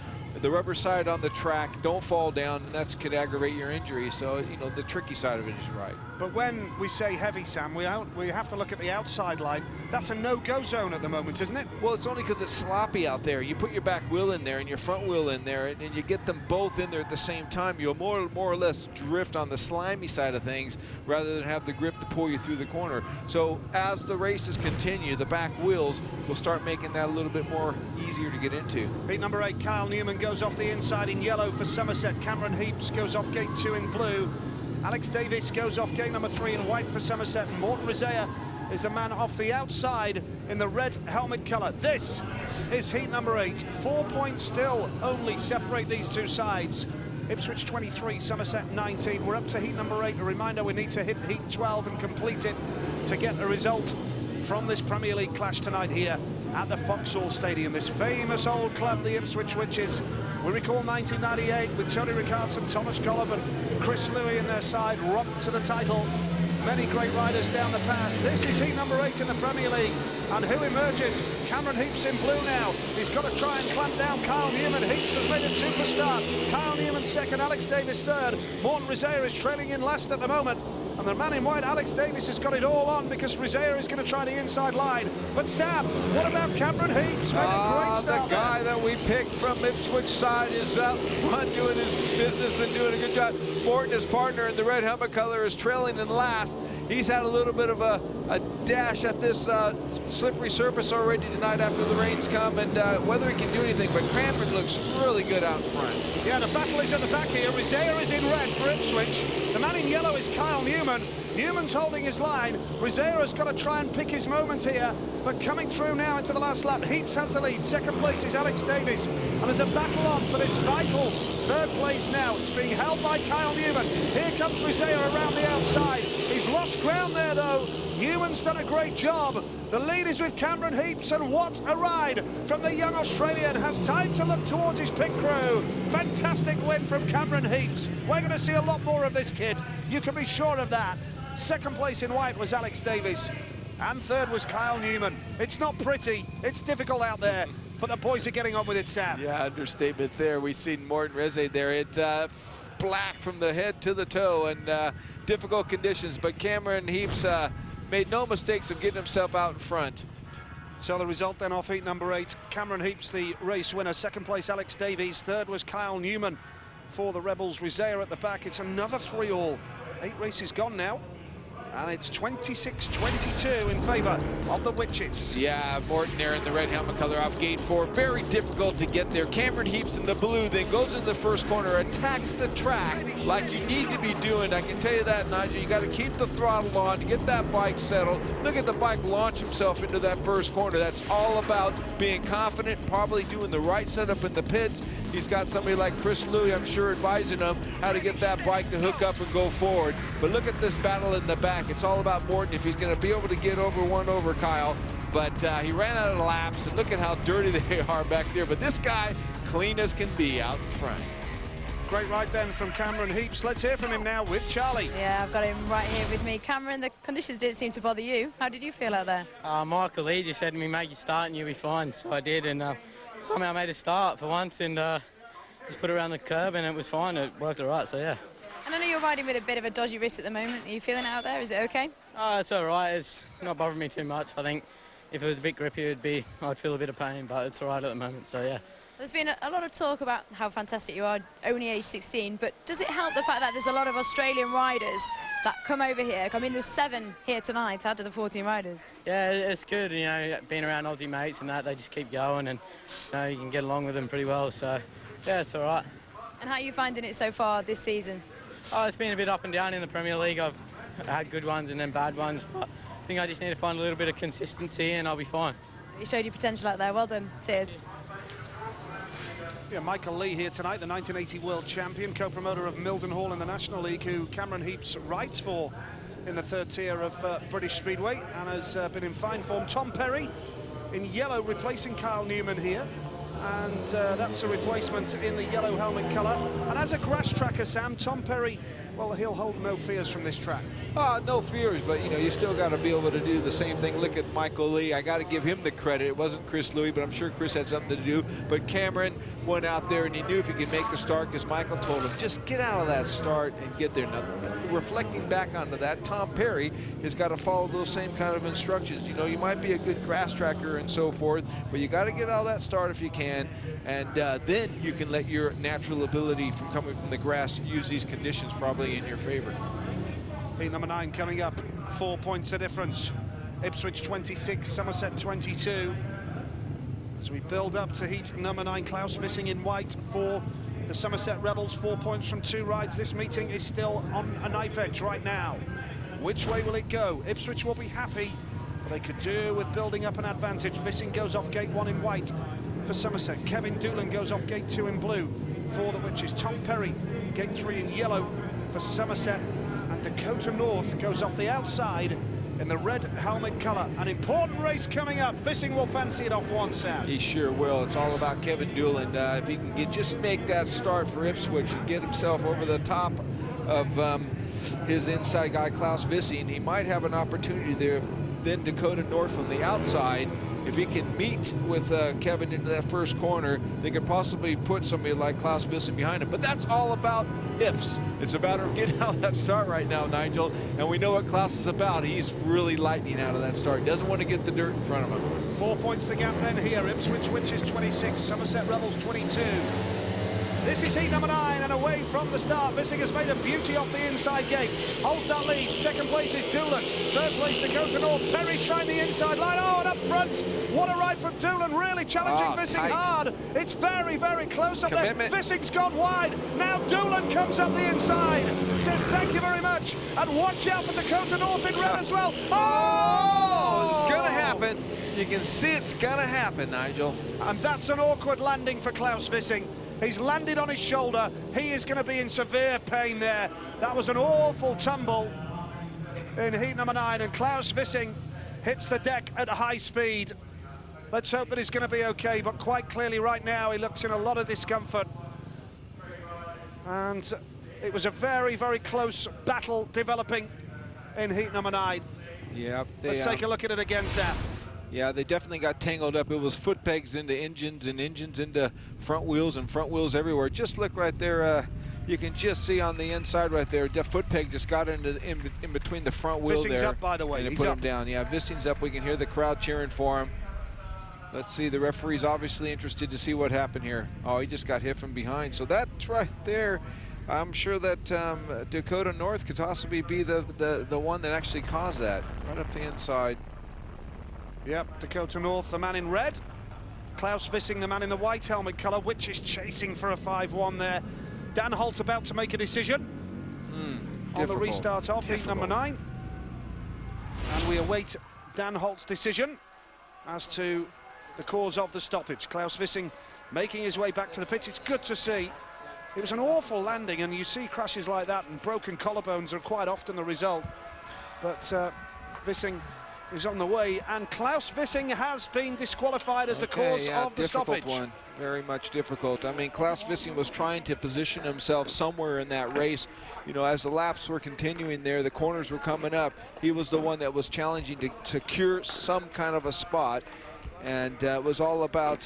the rubber side on the track, don't fall down, and that could aggravate your injury. So, you know, the tricky side of it is right. But when we say heavy, Sam, we have to look at the outside line. That's a no-go zone at the moment, isn't it? Well, it's only because it's sloppy out there. You put your back wheel in there and your front wheel in there, and you get them both in there at the same time. You'll more or less drift on the slimy side of things rather than have the grip to pull you through the corner. So as the races continue, the back wheels will start making that a little bit more easier to get into. Heat number 8, Kyle Newman goes off the inside in yellow for Somerset. Cameron Heaps goes off gate 2 in blue. Alex Davis goes off gate number 3 in white for Somerset. And Morten Rizea is the man off the outside in the red helmet colour. This is heat number 8. 4 points still only separate these two sides. Ipswich 23, Somerset 19. We're up to heat number 8. A reminder, we need to hit heat 12 and complete it to get a result from this Premier League clash tonight here at the Vauxhall Stadium. This famous old club, the Ipswich Witches. We recall 1998 with Tony Ricardson, Thomas Collop and Chris Louis in their side, rocked to the title. Many great riders down the pass. This is heat number 8 in the Premier League. And who emerges? Cameron Heaps in blue now. He's got to try and clamp down Kyle Newman. Heaps has made a superstar. Kyle Newman second, Alex Davis third. Morten Rizea is trailing in last at the moment. And the man in white, Alex Davis, has got it all on because Rizea is going to try the inside line. But Sam, what about Cameron Heaps? Made a great start the guy that we picked from Ipswich side is one doing his business and doing a good job. Morten, his partner in the red helmet color, is trailing in last. He's had a little bit of a dash at this slippery surface already tonight after the rains come, and whether he can do anything, but Cranford looks really good out in front. Yeah, the battle is at the back here. Rizea is in red for Ipswich. The man in yellow is Kyle Newman. Newman's holding his line. Rizea has got to try and pick his moment here, but coming through now into the last lap. Heaps has the lead. Second place is Alex Davis, and there's a battle on for this vital third place now. It's being held by Kyle Newman. Here comes Rizea around the outside. He's lost ground there, though. Newman's done a great job. The lead is with Cameron Heaps, and what a ride from the young Australian. Has time to look towards his pit crew. Fantastic win from Cameron Heaps. We're going to see a lot more of this kid. You can be sure of that. Second place in white was Alex Davis, and third was Kyle Newman. It's not pretty. It's difficult out there, but the boys are getting on with it, Sam. Yeah, understatement there. We've seen Morten Rizea there. It's black from the head to the toe, and difficult conditions, but Cameron Heaps made no mistakes of getting himself out in front. So the result then off heat number 8, Cameron Heaps the race winner. Second place Alex Davies, third was Kyle Newman for the Rebels. Rizea at the back. It's another 3-all. 8 races gone now, and it's 26-22 in favour of the Witches. Yeah, Morten there in the red helmet color off gate 4. Very difficult to get there. Cameron Heaps in the blue, then goes in the first corner, attacks the track like you need to be doing. I can tell you that, Nigel. You got to keep the throttle on to get that bike settled. Look at the bike launch himself into that first corner. That's all about being confident, probably doing the right setup in the pits. He's got somebody like Chris Louis, I'm sure, advising him how to get that bike to hook up and go forward. But look at this battle in the back. It's all about Morten, if he's going to be able to get over Kyle. But he ran out of laps, and look at how dirty they are back there. But this guy, clean as can be out in front. Great ride then from Cameron Heaps. Let's hear from him now with Charlie. Yeah, I've got him right here with me. Cameron, the conditions didn't seem to bother you. How did you feel out there? Michael Lee just said to me, make you start and you'll be fine. So I did, and somehow I made a start for once, and just put it around the curb, and it was fine. It worked all right, so yeah. And I know you're riding with a bit of a dodgy wrist at the moment. Are you feeling it out there? Is it okay? It's all right. It's not bothering me too much. I think if it was a bit grippy, I'd feel a bit of pain, but it's all right at the moment, so yeah. There's been a lot of talk about how fantastic you are, only age 16, but does it help the fact that there's a lot of Australian riders that come over here? I mean, there's 7 here tonight out of the 14 riders. Yeah, it's good, you know, being around Aussie mates and that, they just keep going, and you know, you can get along with them pretty well, so yeah, it's all right. And how are you finding it so far this season? Oh, it's been a bit up and down in the Premier League. I've had good ones and then bad ones, but I think I just need to find a little bit of consistency and I'll be fine. You showed your potential out there. Well done. Cheers. Yeah, Michael Lee here tonight, the 1980 world champion, co-promoter of Mildenhall in the National League, who Cameron Heaps rides for in the third tier of British Speedway, and has been in fine form. Tom Perry in yellow replacing Kyle Newman here, and that's a replacement in the yellow helmet colour. And as a grass tracker, Sam, Tom Perry Well, he'll hold no fears from this track. No fears, but you know, you still got to be able to do the same thing. Look at Michael Lee. I got to give him the credit. It wasn't Chris Louis, but I'm sure Chris had something to do. But Cameron went out there and he knew if he could make the start, because Michael told him, just get out of that start and get there. Now, reflecting back onto that, Tom Perry has got to follow those same kind of instructions. You know, you might be a good grass tracker and so forth, but you got to get out of that start if you can, and then you can let your natural ability from coming from the grass use these conditions probably in your favor. Heat number 9 coming up, 4 points a difference. Ipswich 26, Somerset 22. As we build up to heat number 9, Klaus Vissing in white for the Somerset Rebels, 4 points from 2 rides. This meeting is still on a knife edge right now. Which way will it go? Ipswich will be happy, but they could do with building up an advantage. Vissing goes off gate 1 in white for Somerset. Kevin Doolan goes off gate 2 in blue for the Witches. Tom Perry, gate 3 in yellow for Somerset. And Dakota North goes off the outside in the red helmet colour. An important race coming up. Vissing will fancy it off one, Sam. He sure will. It's all about Kevin Doolan. If he can just make that start for Ipswich and get himself over the top of his inside guy, Klaus Vissing, he might have an opportunity there. Then Dakota North from the outside. If he can meet with Kevin into that first corner, they could possibly put somebody like Klaus Vissing behind him. But that's all about ifs. It's about him getting out of that start right now, Nigel. And we know what Klaus is about. He's really lightning out of that start. Doesn't want to get the dirt in front of him. 4 points the gap then here. Ipswich Witches 26, Somerset Rebels 22. This is heat number 9, and away from the start. Vissing has made a beauty off the inside gate. Holds that lead. Second place is Doolan. Third place, Dakota North. Perry's trying the inside line. Oh, and up front, what a ride from Doolan. Really challenging Vissing hard. It's very, very close up there. Vissing's gone wide. Now Doolan comes up the inside. Says thank you very much. And watch out for Dakota North in red as well. Oh! It's gonna happen. You can see it's gonna happen, Nigel. And that's an awkward landing for Klaus Vissing. He's landed on his shoulder. He is going to be in severe pain there. That was an awful tumble in heat number 9, and Klaus Vissing hits the deck at high speed. Let's hope that he's going to be okay, but quite clearly right now he looks in a lot of discomfort. And it was a very, very close battle developing in heat number 9. Yeah. Let's take a look at it again, Sam. Yeah, they definitely got tangled up. It was foot pegs into engines and engines into front wheels and front wheels everywhere. Just look right there. You can just see on the inside right there, the foot peg just got into in between the front wheel there. Vissing's up, by the way. And it put him down. Yeah, Vissing's up. We can hear the crowd cheering for him. Let's see. The referee's obviously interested to see what happened here. Oh, he just got hit from behind. So that's right there. I'm sure that Dakota North could possibly be the one that actually caused that. Right up the inside. Yep, Dakota North, the man in red. Klaus Vissing, the man in the white helmet colour, which is chasing for a 5-1 there. Dan Holt about to make a decision on the restart of heat number 9. And we await Dan Holt's decision as to the cause of the stoppage. Klaus Vissing making his way back to the pits. It's good to see. It was an awful landing, and you see crashes like that, and broken collarbones are quite often the result. But Vissing is on the way, and Klaus Vissing has been disqualified as the cause of the stoppage. One. Very much difficult. I mean, Klaus Vissing was trying to position himself somewhere in that race. You know, as the laps were continuing there, the corners were coming up. He was the one that was challenging to secure some kind of a spot, and it was all about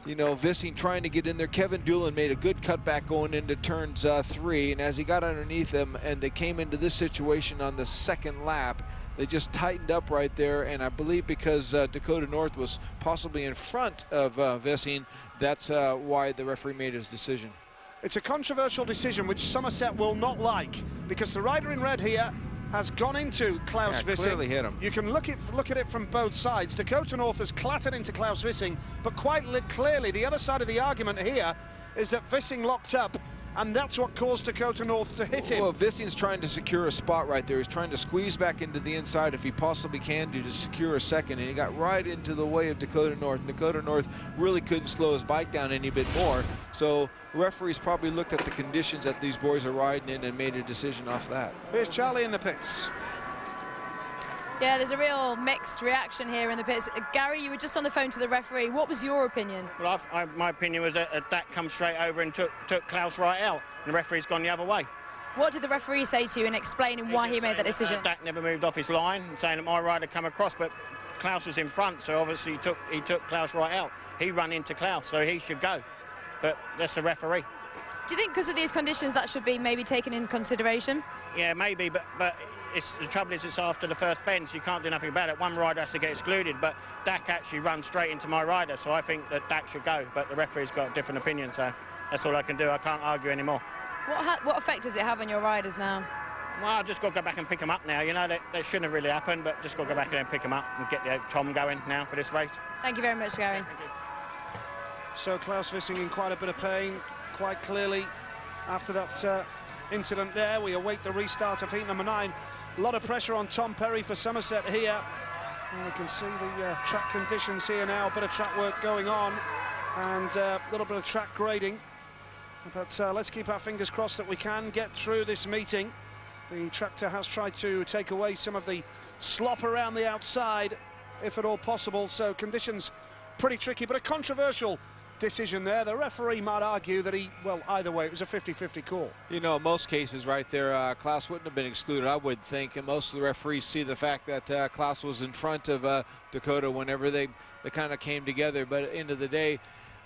you know, Vissing trying to get in there. Kevin Doolan made a good cutback going into turns 3, and as he got underneath them and they came into this situation on the second lap, they just tightened up right there, and I believe because Dakota North was possibly in front of Vissing, that's why the referee made his decision. It's a controversial decision which Somerset will not like, because the rider in red here has gone into Klaus Vissing. Clearly hit him. You can look at it from both sides. Dakota North has clattered into Klaus Vissing, but quite clearly the other side of the argument here is that Vissing locked up, and that's what caused Dakota North to hit him. Well, Vissing's trying to secure a spot right there. He's trying to squeeze back into the inside if he possibly can to secure a second, and he got right into the way of Dakota North. Dakota North really couldn't slow his bike down any bit more, so referees probably looked at the conditions that these boys are riding in and made a decision off that. Here's Charlie in the pits. Yeah, there's a real mixed reaction here in the pits. Gary, you were just on the phone to the referee. What was your opinion? Well, my opinion was that Dak come straight over and took Klaus right out, and the referee's gone the other way. What did the referee say to you in explaining why he made that decision? Dak never moved off his line, saying that my rider come across, but Klaus was in front, so obviously he took Klaus right out. He ran into Klaus, so he should go. But that's the referee. Do you think because of these conditions that should be maybe taken in consideration? Yeah, maybe, but the trouble is it's after the first bend, so you can't do nothing about it. One rider has to get excluded, but Dak actually runs straight into my rider, so I think that Dak should go, but the referee's got a different opinion, so that's all I can do. I can't argue anymore. What effect does it have on your riders now? Well, I've just got to go back and pick them up now. You know, that shouldn't have really happened, but just got to go back and pick them up and get Tom going now for this race. Thank you very much, Gary. Thank you. So Klaus Wissing in quite a bit of pain, quite clearly, after that incident there. We await the restart of heat number 9. A lot of pressure on Tom Perry for Somerset here. And we can see the track conditions here now, a bit of track work going on, and a little bit of track grading. But let's keep our fingers crossed that we can get through this meeting. The tractor has tried to take away some of the slop around the outside, if at all possible, so conditions pretty tricky, but a controversial decision there. The referee might argue that either way, it was a 50-50 call. You know, most cases right there, Klaus wouldn't have been excluded, I would think, and most of the referees see the fact that Klaus was in front of Dakota whenever they kind of came together, but at the end of the day,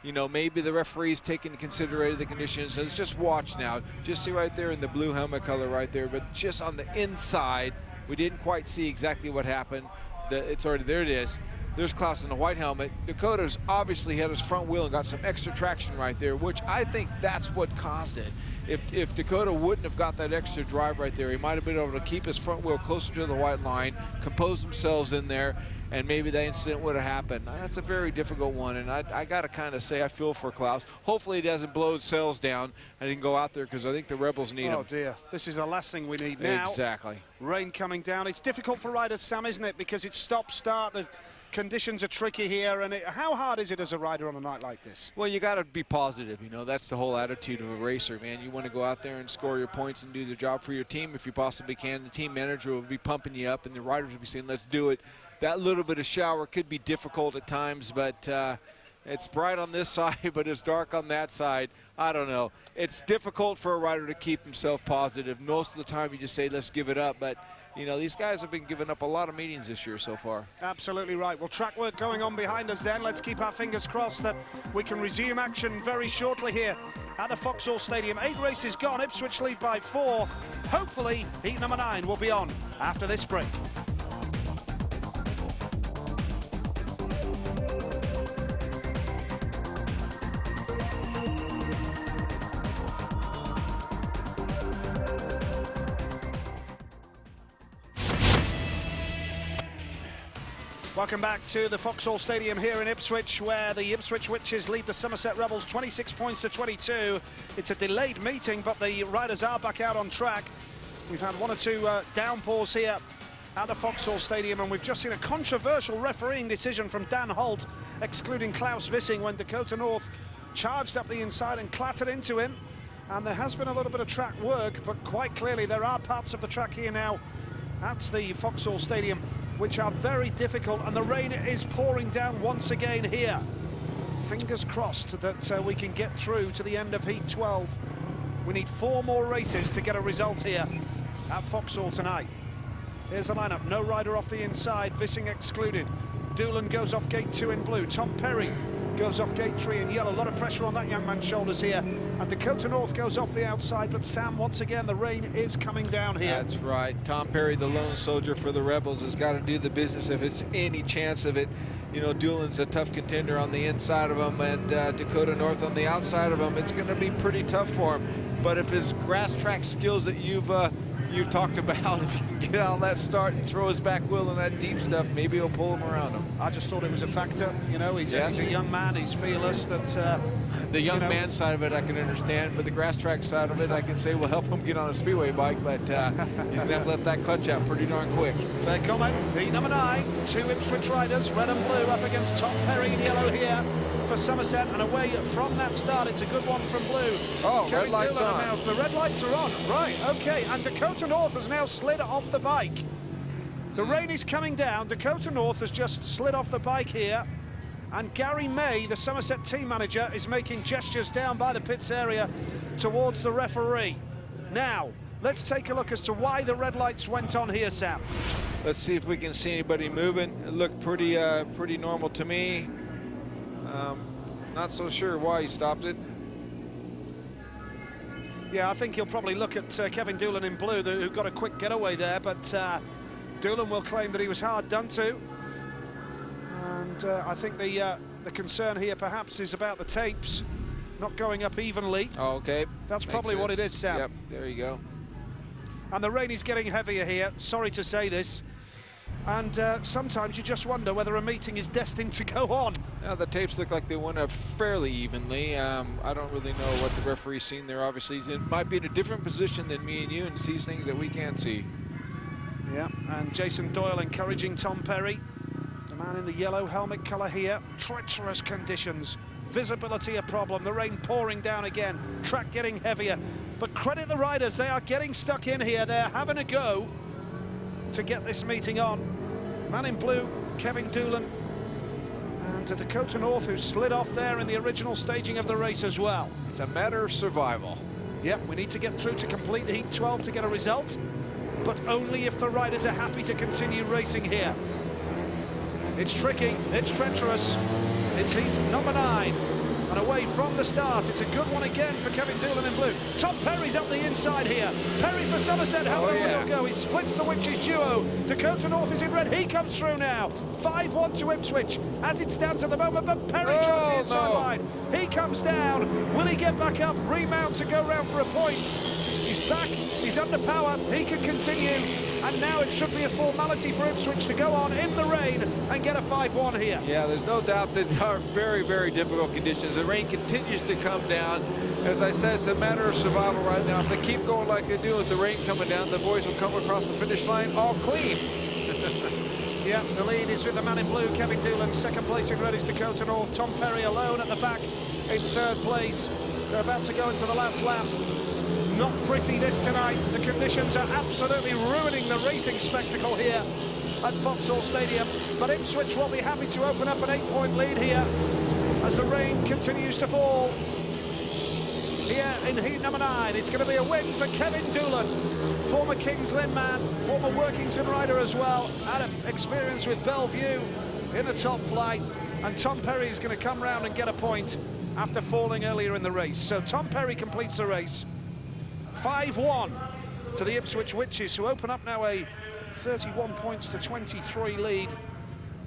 you know, maybe the referees take into consideration the conditions. Let's just watch now. Just see right there in the blue helmet color right there, but just on the inside, we didn't quite see exactly what happened. It's already, there it is. There's Klaus in the white helmet. Dakota's obviously had his front wheel and got some extra traction right there, which I think that's what caused it. If Dakota wouldn't have got that extra drive right there, he might have been able to keep his front wheel closer to the white line, compose themselves in there, and maybe that incident would have happened. That's a very difficult one, and I got to kind of say I feel for Klaus. Hopefully he doesn't blow his sails down and he can go out there, because I think the Rebels need him. Oh dear, this is the last thing we need now. Exactly. Rain coming down. It's difficult for riders, Sam, isn't it? Because it's stop-start. The conditions are tricky here, and how hard is it as a rider on a night like this? Well, you got to be positive, you know. That's the whole attitude of a racer, man. You want to go out there and score your points and do the job for your team if you possibly can. The team manager will be pumping you up, and the riders will be saying, let's do it. That little bit of shower could be difficult at times, but it's bright on this side, but it's dark on that side. I don't know. It's difficult for a rider to keep himself positive. Most of the time you just say, let's give it up, but you know, these guys have been giving up a lot of meetings this year so far. Absolutely right. Well, track work going on behind us then. Let's keep our fingers crossed that we can resume action very shortly here at the Vauxhall Stadium. 8 races gone. Ipswich lead by 4. Hopefully, heat number 9 will be on after this break. Welcome back to the Vauxhall Stadium here in Ipswich, where the Ipswich Witches lead the Somerset Rebels 26 points to 22. It's a delayed meeting, but the riders are back out on track. We've had 1 or 2 downpours here at the Vauxhall Stadium, and we've just seen a controversial refereeing decision from Dan Holt, excluding Klaus Wissing when Dakota North charged up the inside and clattered into him. And there has been a little bit of track work, but quite clearly there are parts of the track here now at the Vauxhall Stadium which are very difficult, and the rain is pouring down once again here. Fingers crossed that we can get through to the end of Heat 12. We need 4 more races to get a result here at Vauxhall tonight. Here's the lineup. No rider off the inside, Wissing excluded. Doolan goes off gate 2 in blue. Tom Perry goes off gate 3 in yellow. A lot of pressure on that young man's shoulders here. And Dakota North goes off the outside, but Sam, once again, the rain is coming down here. That's right. Tom Perry, the lone soldier for the Rebels, has got to do the business if it's any chance of it. You know, Doolan's a tough contender on the inside of him, and Dakota North on the outside of him. It's going to be pretty tough for him. But if his grass track skills that you've talked about, if you can get out of that start and throw his back wheel and that deep stuff, maybe he'll pull him around him. I just thought it was a factor. You know, he's a young man, he's fearless. That the young man side of it I can understand, but the grass track side of it I can say will help him get on a speedway bike, but he's going to have to let that clutch out pretty darn quick. Fair comment. Heat number 9, 2 Ipswich riders, red and blue, up against Tom Perry in yellow here for Somerset, and away from that start. It's a good one from blue. Oh, red lights on. Now. The red lights are on. Right, okay, and Dakota North has now slid off the bike. The rain is coming down. Dakota North has just slid off the bike here, and Gary May, the Somerset team manager, is making gestures down by the pits area towards the referee. Now, Let's take a look as to why the red lights went on here, Sam. Let's see if we can see anybody moving. It looked pretty normal to me. Not so sure why he stopped it. Yeah, I think he'll probably look at Kevin Doolan in blue, who got a quick getaway there, but Doolan will claim that he was hard done to. And I think the concern here perhaps is about the tapes not going up evenly. Oh, okay. That's Makes probably what it sense. is, Sam. Yep, there you go. And the rain is getting heavier here, sorry to say this. And sometimes you just wonder whether a meeting is destined to go on. Now the tapes look like they went up fairly evenly. I don't really know what the referee's seen there. Obviously, he might be in a different position than me and you and sees things that we can't see. Yeah, and Jason Doyle encouraging Tom Perry, the man in the yellow helmet colour here. Treacherous conditions, visibility a problem, the rain pouring down again, track getting heavier. But credit the riders, they are getting stuck in here. They're having a go to get this meeting on. Man in blue, Kevin Doolan, and Dakota North, who slid off there in the original staging of the race as well. It's a matter of survival. Yep, we need to get through to complete Heat 12 to get a result, but only if the riders are happy to continue racing here. It's tricky, it's treacherous, it's Heat number 9. And away from the start, it's a good one again for Kevin Doolan in blue. Tom Perry's up the inside here. Perry for Somerset, how will go? He splits the Witches duo. Dakota North is in red, he comes through now. 5-1 to Ipswich, as it stands at the moment, but Perry tries the inside line. He comes down, will he get back up, remount to go round for a point? He's back, he's under power, he can continue, and now it should be a formality for Ipswich to go on in the rain and get a 5-1 here. Yeah, there's no doubt that there are very, very difficult conditions. The rain continues to come down. As I said, it's a matter of survival right now. If they keep going like they do with the rain coming down, the boys will come across the finish line all clean. Yeah, the lead is with the man in blue, Kevin Doolan. Second place in red is Dakota North. Tom Perry alone at the back in third place. They're about to go into the last lap. Not pretty this tonight. The conditions are absolutely ruining the racing spectacle here at Vauxhall Stadium. But Ipswich will be happy to open up an 8-point lead here as the rain continues to fall. Here in Heat number 9, it's going to be a win for Kevin Doolan, former Kings Lynn man, former Workington rider as well, had experience with Bellevue in the top flight, and Tom Perry is going to come round and get a point after falling earlier in the race. So Tom Perry completes the race. 5-1 to the Ipswich Witches, who open up now a 31 points to 23 lead.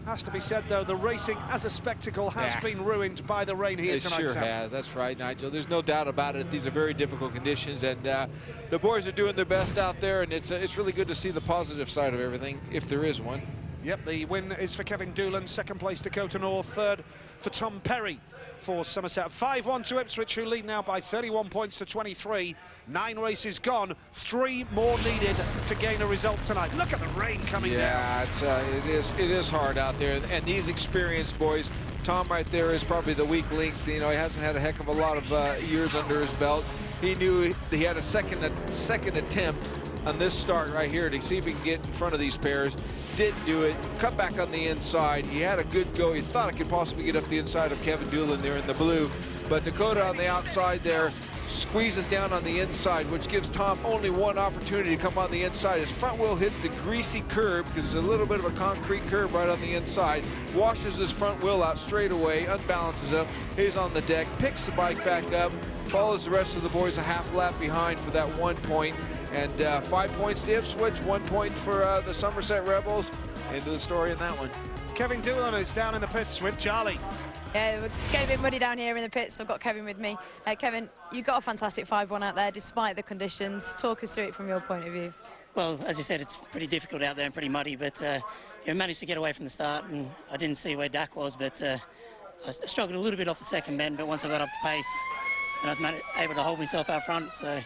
Has to be said, though, the racing as a spectacle has been ruined by the rain here tonight. It sure has. That's right, Nigel. There's no doubt about it. These are very difficult conditions, and the boys are doing their best out there, and it's really good to see the positive side of everything, if there is one. Yep, the win is for Kevin Doolan. Second place, Dakota North. Third for Tom Perry for Somerset. 5-1 to Ipswich, who lead now by 31 points to 23. 9 races gone, 3 more needed to gain a result tonight. Look at the rain coming down. Yeah, it is hard out there, and these experienced boys. Tom right there is probably the weak link. You know, he hasn't had a heck of a lot of years under his belt. He knew he had a second attempt on this start right here to see if he can get in front of these pairs. Didn't do it, cut back on the inside. He had a good go. He thought it could possibly get up the inside of Kevin Doolan there in the blue, but Dakota on the outside there squeezes down on the inside, which gives Tom only one opportunity to come on the inside. His front wheel hits the greasy curb, because there's a little bit of a concrete curb right on the inside, washes his front wheel out straight away, unbalances him. He's on the deck, picks the bike back up, follows the rest of the boys a half lap behind for that 1 point. And 5 points to Ipswich, 1 point for the Somerset Rebels. Into the story in that one. Kevin Doolan is down in the pits with Charlie. Yeah, it's getting a bit muddy down here in the pits. I've got Kevin with me. Kevin, you got a fantastic 5-1 out there despite the conditions. Talk us through it from your point of view. Well, as you said, it's pretty difficult out there and pretty muddy, but I managed to get away from the start, and I didn't see where Dak was, but I struggled a little bit off the second bend, but once I got up to pace, and I was able to hold myself out front, so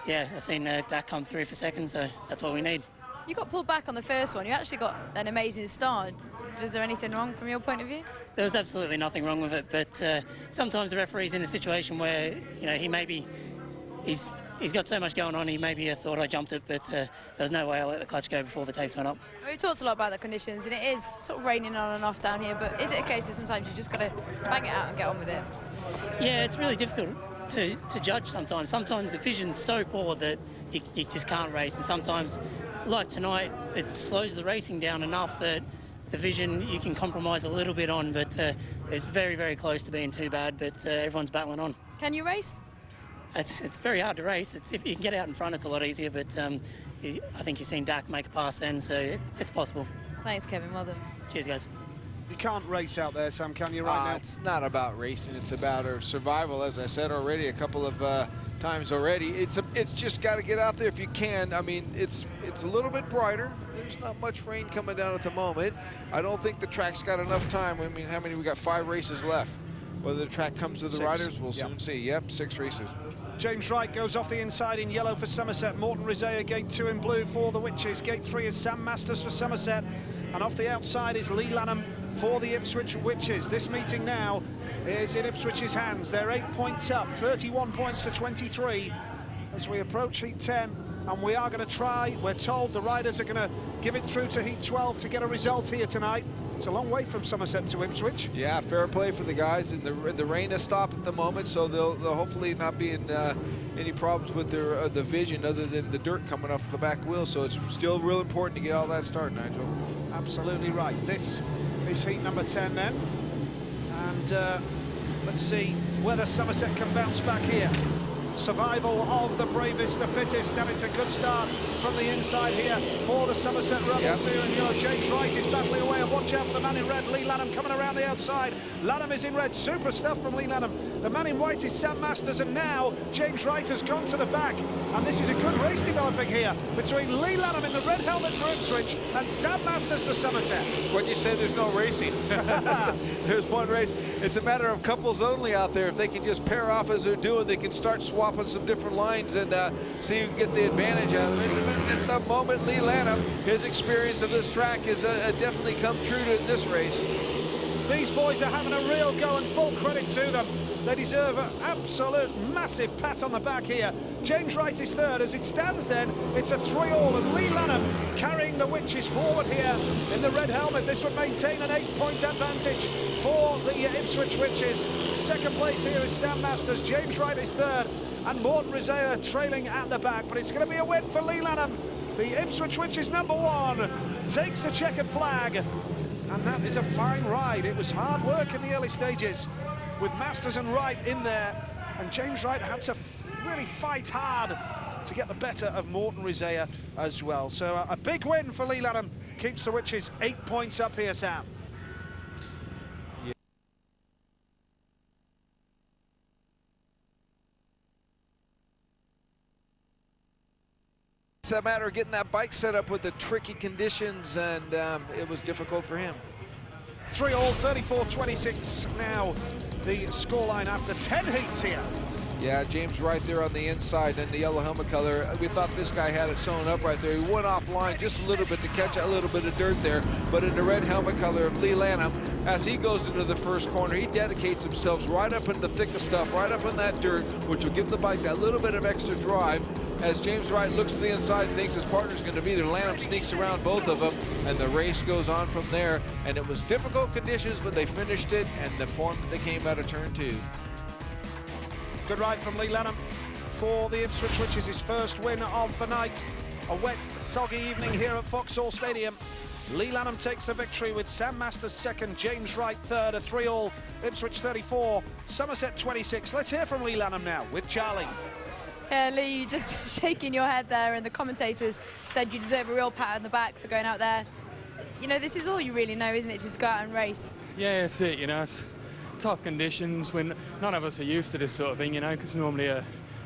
yeah, I seen Dak come through for second, so that's what we need. You got pulled back on the first one. You actually got an amazing start. Was there anything wrong from your point of view? There was absolutely nothing wrong with it, but sometimes the referee's in a situation where, you know, he's got so much going on, he maybe thought I jumped it, but there was no way I let the clutch go before the tape turned up. We've talked a lot about the conditions, and it is sort of raining on and off down here, but is it a case of sometimes you just got to bang it out and get on with it? Yeah, it's really difficult to judge sometimes. Sometimes the vision's so poor that you just can't race, and sometimes, like tonight, it slows the racing down enough that the vision you can compromise a little bit on, but it's very, very close to being too bad, but everyone's battling on. Can you race? It's very hard to race. If you can get out in front, it's a lot easier, but I think you've seen Dak make a pass then, so it's possible. Thanks, Kevin. Well done. Cheers, guys. You can't race out there, Sam, can you, right now? It's not about racing. It's about our survival, as I said already a couple of times already. It's just got to get out there if you can. I mean, it's a little bit brighter. There's not much rain coming down at the moment. I don't think the track's got enough time. I mean, how many? We got 5 races left. Whether the track comes to the 6. riders, we'll soon see. Yep, 6 races. James Wright goes off the inside in yellow for Somerset. Morton Rizea, gate 2 in blue for the Witches. Gate 3 is Sam Masters for Somerset. And off the outside is Lee Lanham for the Ipswich Witches. This meeting now is in Ipswich's hands. They're 8 points up, 31 points to 23 as we approach Heat 10. And we are going to try, we're told the riders are going to give it through to Heat 12 to get a result here tonight. It's a long way from Somerset to Ipswich. Yeah, fair play for the guys. And the rain has stopped at the moment, so they'll hopefully not be in any problems with their the vision other than the dirt coming off the back wheel. So it's still real important to get all that started, Nigel. Absolutely right. This is heat number 10 then. And let's see whether Somerset can bounce back here. Survival of the bravest, the fittest, and it's a good start from the inside here for the Somerset Rebels here. And you know, James Wright is battling away, and watch out for the man in red, Lee Lanham, coming around the outside. Lanham is in red, super stuff from Lee Lanham. The man in white is Sam Masters, and now James Wright has gone to the back. And this is a good race developing here between Lee Lanham in the red helmet for Ipswich and Sam Masters for Somerset. When you say there's no racing, there's one race. It's a matter of couples only out there. If they can just pair off as they're doing, they can start swapping some different lines and see who can get the advantage out of it. At the moment, Lee Lanham, his experience of this track has definitely come true to this race. These boys are having a real go, and full credit to them. They deserve an absolute massive pat on the back here. James Wright is third. As it stands then, it's a 3-all, and Lee Lanham carrying the Witches forward here in the red helmet. This would maintain an 8-point advantage for the Ipswich Witches. Second place here is Sam Masters. James Wright is third, and Morton Rizea trailing at the back. But it's going to be a win for Lee Lanham. The Ipswich Witches #1 takes the checkered flag. And that is a fine ride. It was hard work in the early stages with Masters and Wright in there. And James Wright had to really fight hard to get the better of Morton Rizea as well. So a big win for Lee Lanham. Keeps the Witches 8 points up here, Sam. It's a matter of getting that bike set up with the tricky conditions, and it was difficult for him. 3-all, 34-26 now the scoreline after 10 heats here. Yeah, James Wright there on the inside, then the yellow helmet color. We thought this guy had it sewn up right there. He went offline just a little bit to catch a little bit of dirt there, but in the red helmet color of Lee Lanham, as he goes into the first corner, he dedicates himself right up in the thick of stuff, right up in that dirt, which will give the bike that little bit of extra drive. As James Wright looks to the inside and thinks his partner's going to be there, Lanham sneaks around both of them, and the race goes on from there. And it was difficult conditions, but they finished it, and the form that they came out of turn 2. Good ride from Lee Lanham for the Ipswich Witches, his first win of the night. A wet, soggy evening here at Vauxhall Stadium. Lee Lanham takes the victory with Sam Masters second, James Wright third, a 3-all, Ipswich 34, Somerset 26. Let's hear from Lee Lanham now with Charlie. Yeah, Lee, you're just shaking your head there, and the commentators said you deserve a real pat on the back for going out there. You know, this is all you really know, isn't it? Just go out and race. Yeah, that's it, you know. It's tough conditions when none of us are used to this sort of thing, you know, because normally a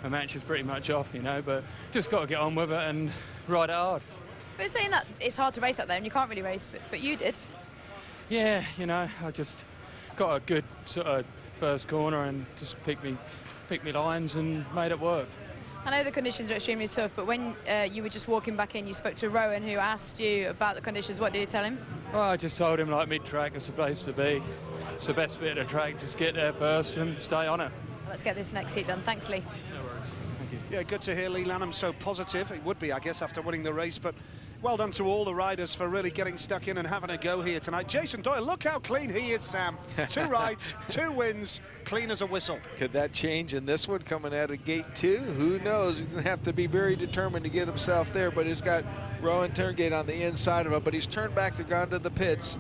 match is pretty much off, you know, but just got to get on with it and ride it hard. But saying that it's hard to race out there and you can't really race, but you did. Yeah, you know, I just got a good sort of first corner and just picked me lines and made it work. I know the conditions are extremely tough, but when you were just walking back in, you spoke to Rowan, who asked you about the conditions. What did you tell him? Well, I just told him, like, mid-track is the place to be. It's the best bit of the track. Just get there first and stay on it. Well, let's get this next heat done. Thanks, Lee. No worries. Thank you. Yeah, good to hear Lee Lanham so positive. It would be, I guess, after winning the race, but Well done to all the riders for really getting stuck in and having a go here tonight. Jason Doyle, look how clean he is, Sam. 2 rides, 2 wins, clean as a whistle. Could that change in this one coming out of gate 2? Who knows? He's going to have to be very determined to get himself there, but he's got Rowan Tungate on the inside of him, but he's turned back to gone to the pits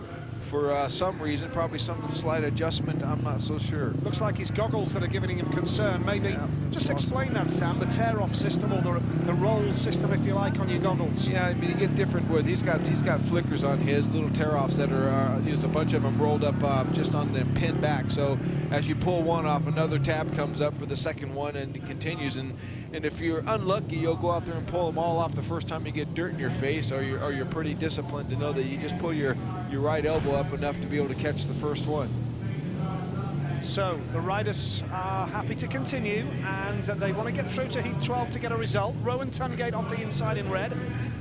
for some reason, probably some slight adjustment, I'm not so sure. Looks like his goggles that are giving him concern. Maybe just explain that, Sam, the tear-off system or the roll system, if you like, on your goggles. Yeah, I mean, you get different with, he's got flickers on his, little tear-offs that are, there's a bunch of them rolled up just on the pin back, so as you pull one off, another tab comes up for the second one and it continues, and if you're unlucky, you'll go out there and pull them all off the first time you get dirt in your face, or you're pretty disciplined to know that you just pull your right elbow up enough to be able to catch the first one. So the riders are happy to continue, and they want to get through to heat 12 to get a result. Rowan Tungate off the inside in red.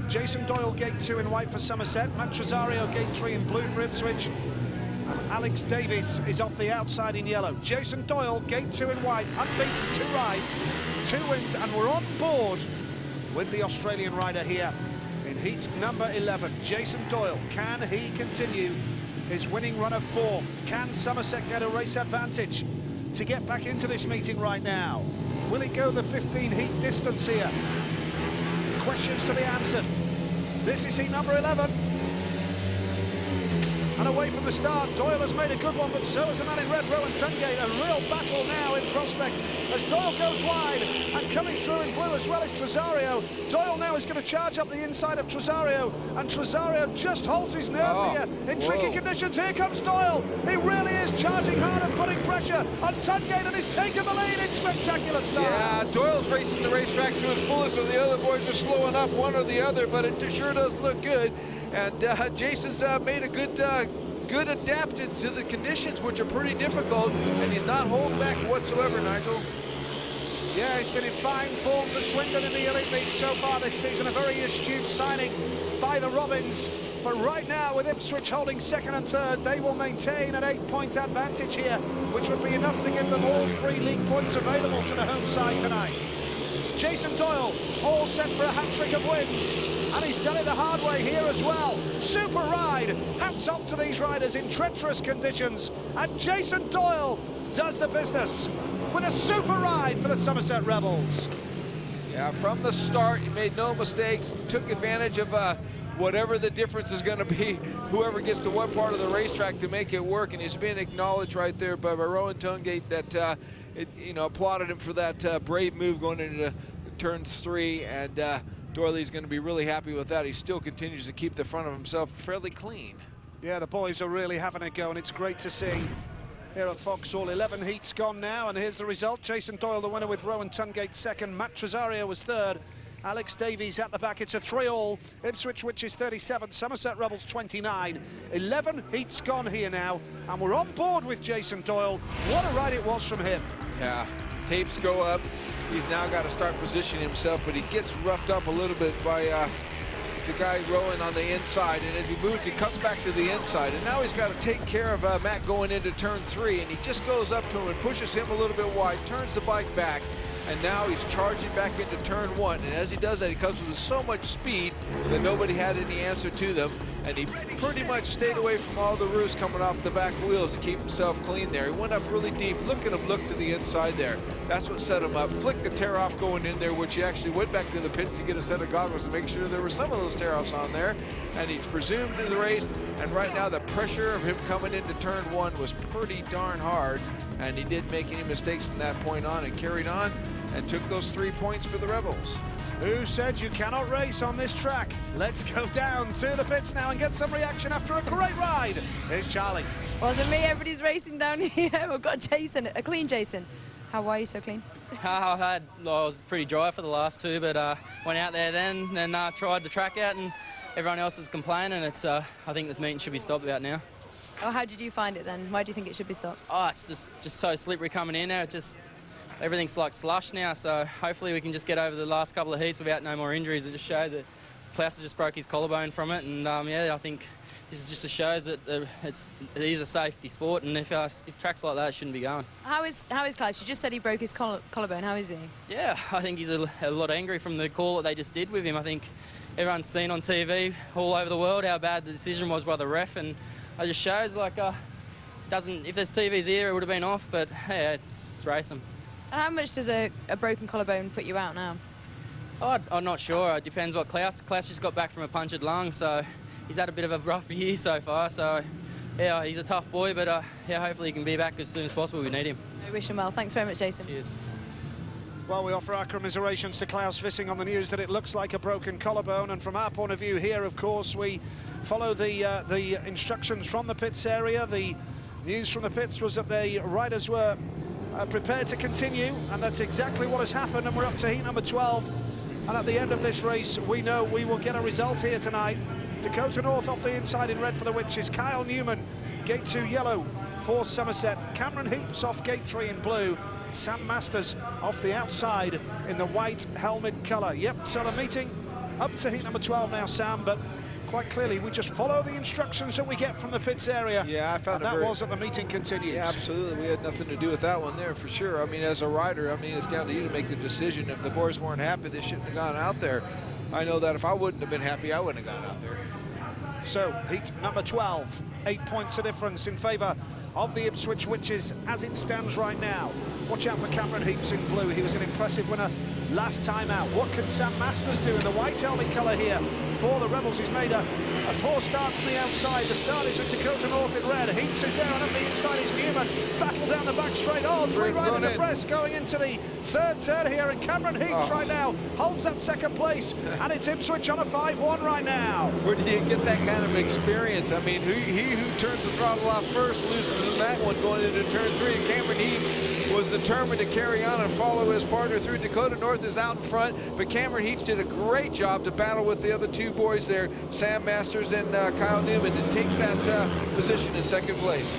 Jason Doyle, gate 2 in white for Somerset. Matt Tresario, gate 3 in blue for Ipswich. And Alex Davies is off the outside in yellow. Jason Doyle, gate 2 in white, unbeaten, 2 rides, 2 wins, and we're on board with the Australian rider here in heat number 11. Jason Doyle, can he continue his winning run of form? Can Somerset get a race advantage to get back into this meeting right now? Will he go the 15 heat distance here? Questions to be answered. This is heat number 11. And away from the start, Doyle has made a good one, but so has the man in red, Rowan Tungate. A real battle now in prospect as Doyle goes wide, and coming through in blue as well as Tresario. Doyle now is going to charge up the inside of Tresario, and Tresario just holds his nerve here in tricky conditions. Here comes Doyle. He really is charging hard and putting pressure on Tungate, and he's taken the lead in spectacular style. Yeah, Doyle's racing the racetrack to his fullest, so the other boys are slowing up one or the other, but it sure does look good. And Jason's made a good adapted to the conditions, which are pretty difficult, and he's not holding back whatsoever, Nigel. Yeah, he's been in fine form for Swindon in the Elite League so far this season. A very astute signing by the Robins. But right now, with Ipswich holding second and third, they will maintain an 8-point advantage here, which would be enough to give them all 3 league points available to the home side tonight. Jason Doyle, all set for a hat-trick of wins, and he's done it the hard way here as well. Super ride, hats off to these riders in treacherous conditions, and Jason Doyle does the business with a super ride for the Somerset Rebels. Yeah, from the start, he made no mistakes, took advantage of whatever the difference is going to be, whoever gets to what part of the racetrack to make it work, and he's being acknowledged right there by Rowan Tungate that applauded him for that brave move going into turns 3, and Doyley's going to be really happy with that. He still continues to keep the front of himself fairly clean. Yeah, the boys are really having a go, and it's great to see here at Vauxhall. 11 heats gone now, and here's the result. Jason Doyle the winner with Rowan Tungate second. Matt Tresario was third. Alex Davies at the back. It's a 3-all. Ipswich, which is 37, Somerset Rebels 29. 11 heats gone here now, and we're on board with Jason Doyle. What a ride it was from him. Yeah, tapes go up. He's now got to start positioning himself, but he gets roughed up a little bit by the guy Rowan on the inside, and as he moved, he comes back to the inside, and now he's got to take care of Matt going into turn 3, and he just goes up to him and pushes him a little bit wide, turns the bike back, and now he's charging back into turn 1, and as he does that, he comes with so much speed that nobody had any answer to them, and he pretty much stayed away from all the roost coming off the back wheels to keep himself clean there. He went up really deep. Look at him look to the inside there. That's what set him up. Flicked the tear-off going in there, which he actually went back to the pits to get a set of goggles to make sure there were some of those tear-offs on there, and he's presumed in the race, and right now the pressure of him coming into turn 1 was pretty darn hard, and he didn't make any mistakes from that point on and carried on and took those 3 points for the Rebels. Who said you cannot race on this track? Let's go down to the pits now and get some reaction after a great ride. Here's Charlie. Wasn't me, everybody's racing down here. We've got Jason, a clean Jason. How are you so clean? I was pretty dry for the last 2, but went out there then and tried the track out, and everyone else is complaining. I think this meeting should be stopped about now. Oh, how did you find it then? Why do you think it should be stopped? Oh, it's just so slippery coming in now. Everything's like slush now, so hopefully we can just get over the last couple of heats without no more injuries. It just showed that Plouster just broke his collarbone from it, and yeah, I think this just shows that it is a safety sport, and if tracks like that, it shouldn't be going. How is Klaus? You just said he broke his collarbone. How is he? Yeah, I think he's a lot angry from the call that they just did with him. I think everyone's seen on TV all over the world how bad the decision was by the ref, and it just shows like if there's TVs here, it would have been off, but yeah, it's racing. And how much does a broken collarbone put you out now? Oh, I'm not sure. It depends what Klaus just got back from a punctured lung, so he's had a bit of a rough year so far. So yeah, he's a tough boy, but yeah, hopefully he can be back as soon as possible. We need him. I wish him well. Thanks very much, Jason. Cheers. Well, we offer our commiserations to Klaus Vissing on the news that it looks like a broken collarbone, and from our point of view here, of course, we follow the instructions from the pits area. The news from the pits was that the riders were prepared to continue, and that's exactly what has happened, and we're up to heat number 12. And at the end of this race, we know we will get a result here tonight. Dakota North off the inside in red for the Witches. Kyle Newman, gate 2 yellow for Somerset. Cameron Heaps off gate 3 in blue. Sam Masters off the outside in the white helmet colour. Yep, so the meeting up to heat number 12 now, Sam, but quite clearly we just follow the instructions that we get from the pits area. Yeah, I found that was that the meeting continues. Yeah, absolutely. We had nothing to do with that one there for sure. I mean, as a rider, I mean, it's down to you to make the decision. If the boys weren't happy, they shouldn't have gone out there. I know that if I wouldn't have been happy, I wouldn't have gone out there. So heat number 12, 8 points of difference in favour of the Ipswich Witches as it stands right now. Watch out for Cameron Heaps in blue. He was an impressive winner last time out. What can Sam Masters do in the white helmet colour here for the Rebels? He's made a poor start from the outside. The start is with Dakota North in red. Heaps is there, and on the inside is Newman. Battle down the back straight. Oh, three riders abreast going into the third turn here, and Cameron Heaps right now holds that second place, and it's Ipswich on a 5-1 right now. Where did you get that kind of experience? I mean, he who turns the throttle off first loses in that one going into turn 3. Cameron Heaps was determined to carry on and follow his partner through. Dakota North is out in front, but Cameron Heaps did a great job to battle with the other two boys there, Sam Masters and Kyle Newman, to take that position in second place.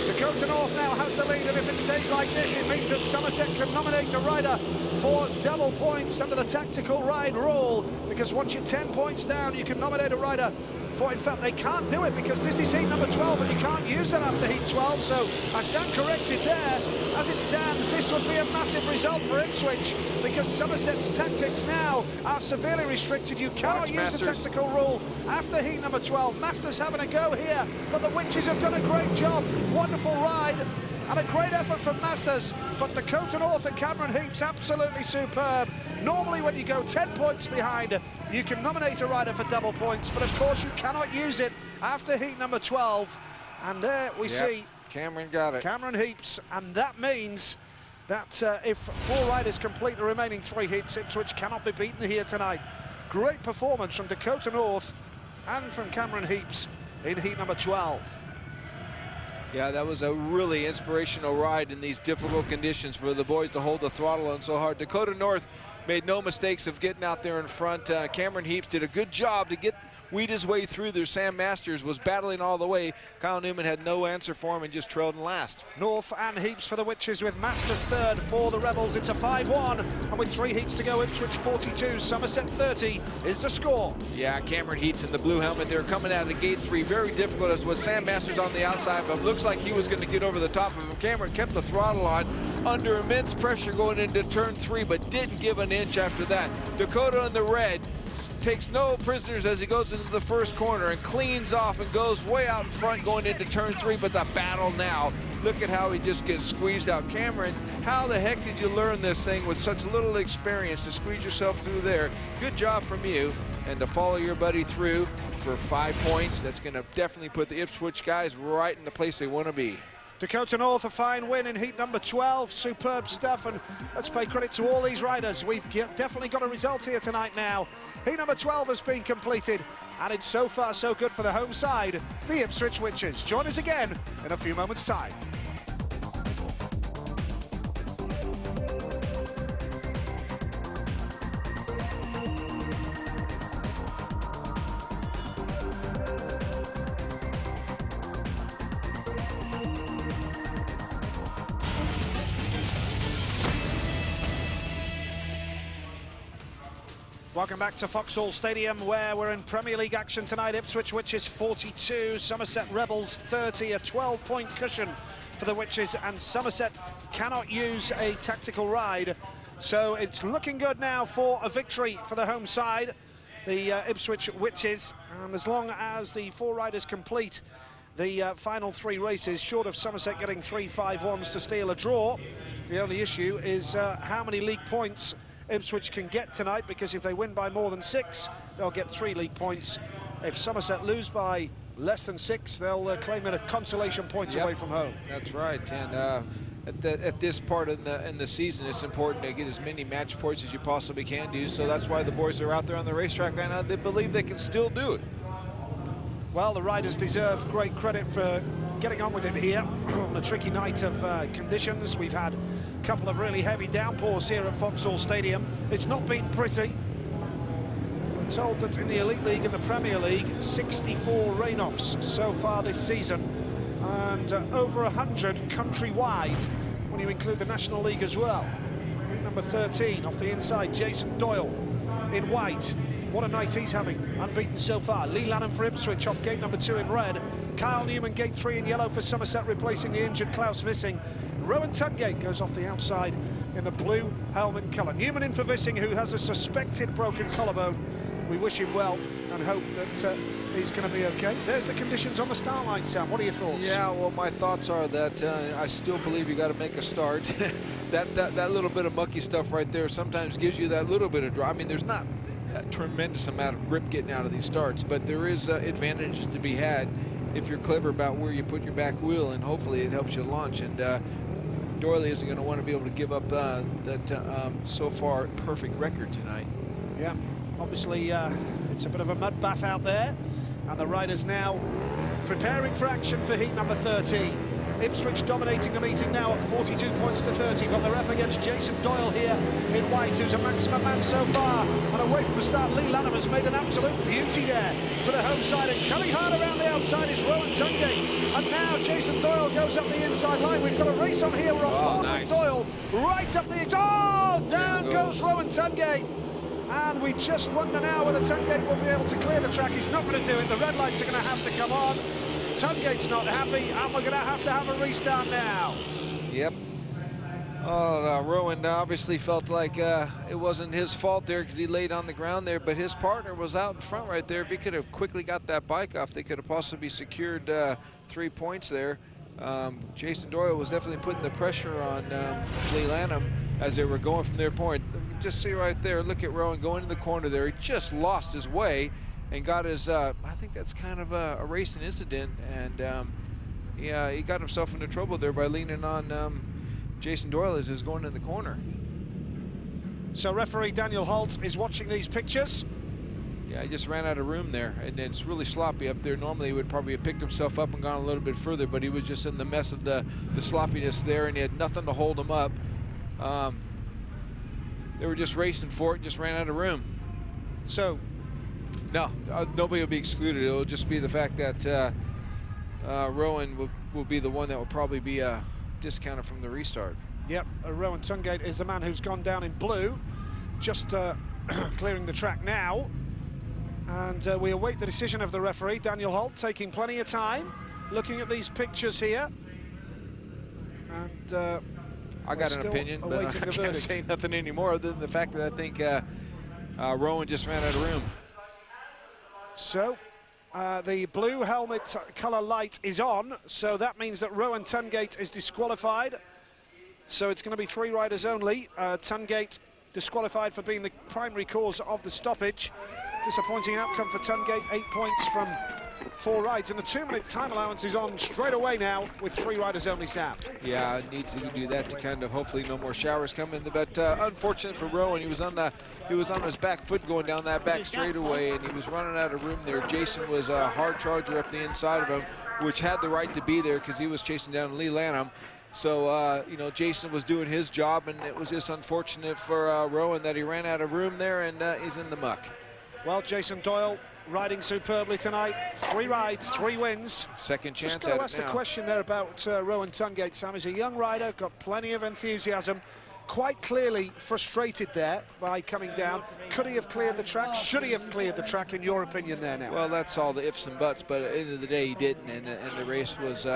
Dakota North now has the lead, and if it stays like this, it means that Somerset can nominate a rider for double points under the tactical ride rule, because once you're 10 points down, you can nominate a rider for, in fact, they can't do it because this is heat number 12, and you can't use that after heat 12, so I stand corrected there. As it stands, this would be a massive result for Ipswich, because Somerset's tactics now are severely restricted. You cannot use the tactical rule after heat number 12. Masters having a go here, but the Witches have done a great job. Wonderful ride and a great effort from Masters, but Dakota North and Cameron Heaps absolutely superb. Normally when you go 10 points behind, you can nominate a rider for double points, but of course you cannot use it after heat number 12. And there we see Cameron got it. Cameron Heaps, and that means that if 4 riders complete the remaining 3 heats, Ipswich cannot be beaten here tonight. Great performance from Dakota North and from Cameron Heaps in heat number 12. Yeah, that was a really inspirational ride in these difficult conditions for the boys to hold the throttle on so hard. Dakota North made no mistakes of getting out there in front. Cameron Heaps did a good job to weed his way through there. Sam Masters was battling all the way. Kyle Newman had no answer for him and just trailed in last. North and Heaps for the Witches, with Masters third for the Rebels. It's a 5-1, and with 3 heats to go, Ipswich 42, Somerset 30 is the score. Yeah, Cameron Heaps in the blue helmet. They're coming out of gate 3. Very difficult as was Sam Masters on the outside, but looks like he was going to get over the top of him. Cameron kept the throttle on under immense pressure going into turn 3, but didn't give an inch after that. Dakota in the red takes no prisoners as he goes into the first corner and cleans off and goes way out in front going into turn 3, but the battle now, look at how he just gets squeezed out. Cameron, how the heck did you learn this thing with such little experience to squeeze yourself through there? Good job from you, and to follow your buddy through for 5 points. That's going to definitely put the Ipswich guys right in the place they want to be. Dakota North, a fine win in heat number 12. Superb stuff, and let's pay credit to all these riders. We've definitely got a result here tonight now. Heat number 12 has been completed, and it's so far so good for the home side, the Ipswich Witches. Join us again in a few moments' time. Welcome back to Vauxhall Stadium, where we're in Premier League action tonight. Ipswich Witches 42, Somerset Rebels 30, a 12-point cushion for the Witches, and Somerset cannot use a tactical ride. So it's looking good now for a victory for the home side. the Ipswich Witches, and as long as the 4 riders complete the final 3 races, short of Somerset getting 3 5-1s to steal a draw, the only issue is how many league points Ipswich can get tonight, because if they win by more than 6, they'll get 3 league points. If Somerset lose by less than 6, they'll claim it a consolation point away from home. That's right, and at this part in the season, it's important to get as many match points as you possibly can do, so that's why the boys are out there on the racetrack right now. They believe they can still do it. Well, the riders deserve great credit for getting on with it here on a tricky night of conditions. We've had a couple of really heavy downpours here at Vauxhall Stadium. It's not been pretty. We're told that in the Elite League and the Premier League, 64 rain-offs so far this season, and over 100 countrywide when you include the National League as well. Number 13 off the inside, Jason Doyle in white. What a night he's having, unbeaten so far. Lee Lanham for Ipswich off gate number 2 in red. Kyle Newman, gate 3 in yellow for Somerset, replacing the injured Klaus Vissing. Rowan Tungate goes off the outside in the blue helmet colour. Newman in for Vissing, who has a suspected broken collarbone. We wish him well and hope that he's going to be okay. There's the conditions on the start line, Sam. What are your thoughts? Yeah, well, my thoughts are that I still believe you got to make a start. that little bit of mucky stuff right there sometimes gives you that little bit of draw. I mean, there's not a tremendous amount of grip getting out of these starts, but there is advantages to be had if you're clever about where you put your back wheel, and hopefully it helps you launch. And Doyle isn't going to want to be able to give up that so far perfect record tonight. Yeah, obviously it's a bit of a mud bath out there, and the riders now preparing for action for heat number 13. Ipswich dominating the meeting now at 42 points to 30. Got the ref against Jason Doyle here in white, who's a maximum man so far. And away from the start, Lee Lanham has made an absolute beauty there for the home side. And coming hard around the outside is Rowan Tungate. And now Jason Doyle goes up the inside line. We've got a race on here. We're on board with Doyle right up the... Oh, down goes Rowan Tungate. And we just wonder now whether Tungate will be able to clear the track. He's not going to do it. The red lights are going to have to come on. Tungate's not happy, and we're going to have a restart now. Yep. Oh, Rowan obviously felt like it wasn't his fault there because he laid on the ground there, but his partner was out in front right there. If he could have quickly got that bike off, they could have possibly secured 3 points there. Jason Doyle was definitely putting the pressure on Lee Lanham as they were going from their point. Just see right there, look at Rowan going in the corner there. He just lost his way and got his, I think that's kind of a racing incident, and yeah, he got himself into trouble there by leaning on Jason Doyle as he's going in the corner. So referee Daniel Holt is watching these pictures. Yeah, he just ran out of room there, and it's really sloppy up there. Normally he would probably have picked himself up and gone a little bit further, but he was just in the mess of the sloppiness there, and he had nothing to hold him up. They were just racing for it, just ran out of room. So no, nobody will be excluded. It'll just be the fact that Rowan will be the one that will probably be discounted from the restart. Yep, Rowan Tungate is the man who's gone down in blue, just clearing the track now. And we await the decision of the referee, Daniel Holt, taking plenty of time, looking at these pictures here. And I got an opinion, but I can't say nothing anymore other than the fact that I think Rowan just ran out of room. So the blue helmet colour light is on, so that means that Rowan Tungate is disqualified. So it's going to be 3 riders only. Tungate disqualified for being the primary cause of the stoppage. Disappointing outcome for Tungate, 8 points from 4 rides, and the 2-minute time allowance is on straight away now with 3 riders only, Sam. Yeah, it needs to do that to kind of hopefully no more showers come in. But unfortunate for Rowan, he was on his back foot going down that back straightaway, and he was running out of room there. Jason was a hard charger up the inside of him, which had the right to be there because he was chasing down Lee Lanham. So, you know, Jason was doing his job, and it was just unfortunate for Rowan that he ran out of room there, and he's in the muck. Well, Jason Doyle riding superbly tonight. 3 rides, 3 wins. Second chance at it now. Just got to ask the question there about Rowan Tungate, Sam. He's a young rider, got plenty of enthusiasm. Quite clearly frustrated there by coming down. Could he have cleared the track? Should he have cleared the track, in your opinion, there now? Well, that's all the ifs and buts, but at the end of the day, he didn't, and the race was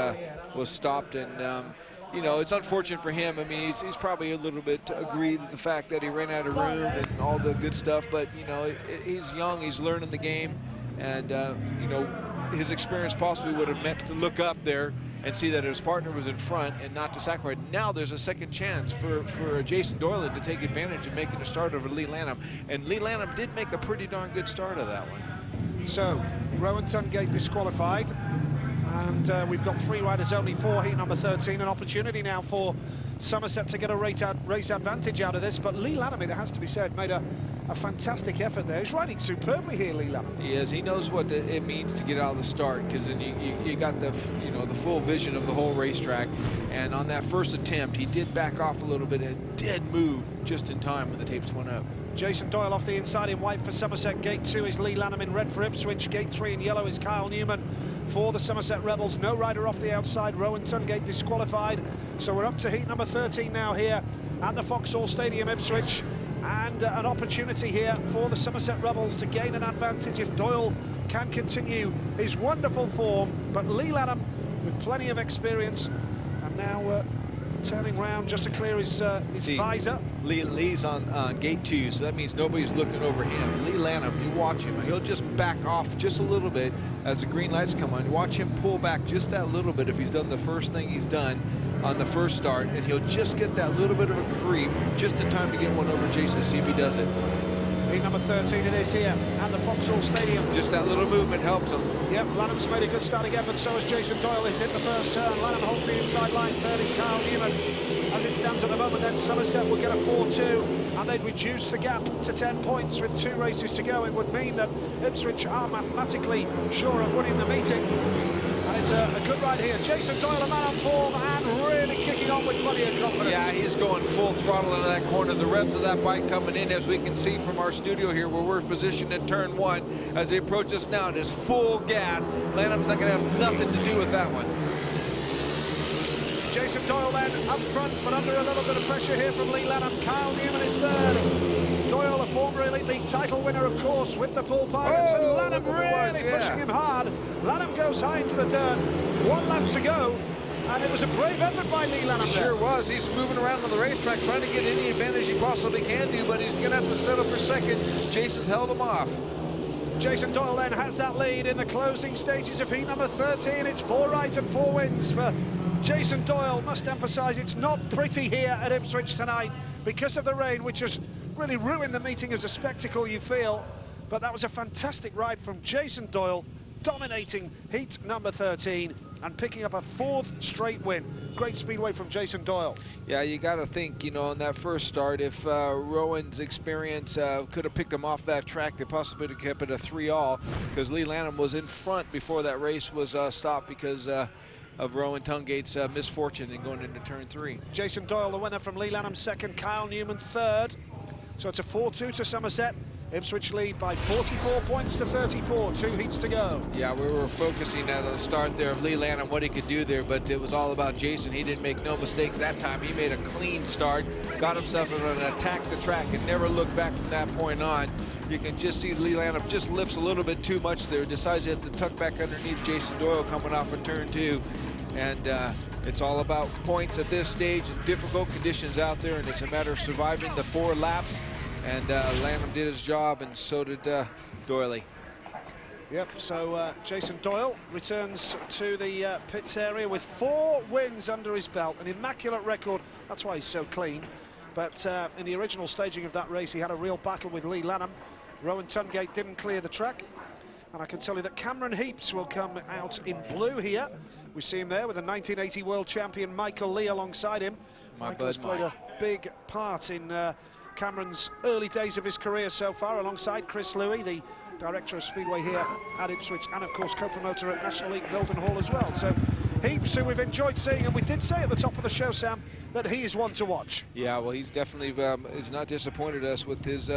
stopped. And you know, it's unfortunate for him. I mean, he's probably a little bit aggrieved with the fact that he ran out of room and all the good stuff, but, you know, he's young, he's learning the game, and, you know, his experience possibly would have meant to look up there and see that his partner was in front and not to sacrifice. Now there's a second chance for Jason Doyle to take advantage of making a start over Lee Lanham, and Lee Lanham did make a pretty darn good start of that one. So, Rowan Tungate disqualified, and we've got 3 riders only for heat number 13. An opportunity now for Somerset to get a race advantage out of this, but Lee Lanham, it has to be said, made a fantastic effort there. He's riding superbly here, Lee Lanham. He is. He knows what it means to get out of the start, because then you got the, you know, the full vision of the whole racetrack. And on that first attempt, he did back off a little bit and did move just in time when the tapes went up. Jason Doyle off the inside in white for Somerset. Gate 2 is Lee Lanham in red for Ipswich. Gate 3 in yellow is Kyle Newman for the Somerset Rebels. No rider off the outside. Rowan Tungate disqualified. So we're up to heat number 13 now here at the Vauxhall Stadium, Ipswich. And an opportunity here for the Somerset Rebels to gain an advantage if Doyle can continue his wonderful form. But Lee Lanham with plenty of experience, and now turning round just to clear his visor. Lee's on gate 2, so that means nobody's looking over him. Lee Lanham, you watch him, he'll just back off just a little bit as the green lights come on. Watch him pull back just that little bit if he's done the first thing he's done on the first start, and he'll just get that little bit of a creep just in time to get one over Jason, see if he does it. Heat number 13 it is here at the Vauxhall Stadium. Just that little movement helps him. Yep, Lanham's made a good start again, but so has Jason Doyle. He's hit the first turn. Lanham holds the inside line. Third is Kyle Newman. As it stands at the moment, then Somerset will get a 4-2, and they'd reduce the gap to 10 points with 2 races to go. It would mean that Ipswich are mathematically sure of winning the meeting. And it's a good ride here. Jason Doyle, a man on form, and really kicking on with plenty of confidence. Yeah, he's going full throttle into that corner. The revs of that bike coming in, as we can see from our studio here, where we're positioned in turn 1. As they approach us now, it is full gas. Lanham's not going to have nothing to do with that one. Jason Doyle then up front, but under a little bit of pressure here from Lee Lanham. Kyle Newman is third. Doyle, a former Elite League title winner, of course, with the Pool Pirates, and Lanham really pushing him hard. Lanham goes high into the dirt. 1 lap to go, and it was a brave effort by Lee Lanham. He sure was. He's moving around on the racetrack, trying to get any advantage he possibly can do, but he's going to have to settle for second. Jason's held him off. Jason Doyle then has that lead in the closing stages of heat number 13. It's 4 right and 4 wins for Jason Doyle. Must emphasise it's not pretty here at Ipswich tonight because of the rain, which has really ruined the meeting as a spectacle, you feel. But that was a fantastic ride from Jason Doyle, dominating heat number 13 and picking up a 4th straight win. Great speedway from Jason Doyle. Yeah, you got to think, you know, on that first start, if Rowan's experience could have picked him off that track, they possibly could have kept it a 3-all, because Lee Lanham was in front before that race was stopped because of Rowan Tungate's misfortune in going into turn 3. Jason Doyle, the winner from Lee Lanham, second. Kyle Newman, third. So it's a 4-2 to Somerset. Ipswich lead by 44 points to 34, 2 heats to go. Yeah, we were focusing at the start there of Lee Lanham, what he could do there, but it was all about Jason. He didn't make no mistakes that time. He made a clean start, got himself in an attack the track, and never looked back from that point on. You can just see Lee Lanham just lifts a little bit too much there, decides he has to tuck back underneath Jason Doyle coming off of turn 2. And it's all about points at this stage and difficult conditions out there, and it's a matter of surviving the 4 laps. And Lanham did his job, and so did Doyle. Yep, so Jason Doyle returns to the pits area with 4 wins under his belt, an immaculate record. That's why he's so clean. But in the original staging of that race, he had a real battle with Lee Lanham. Rowan Tungate didn't clear the track. And I can tell you that Cameron Heaps will come out in blue here. We see him there with the 1980 world champion Michael Lee alongside him. Michael has played a big part in Cameron's early days of his career so far, alongside Chris Louis, the director of Speedway here at Ipswich, and of course co-promoter at National League Milton Hall as well. So Heaps, who we've enjoyed seeing, and we did say at the top of the show, Sam, that he is one to watch. Yeah, well, he's definitely has not disappointed us with his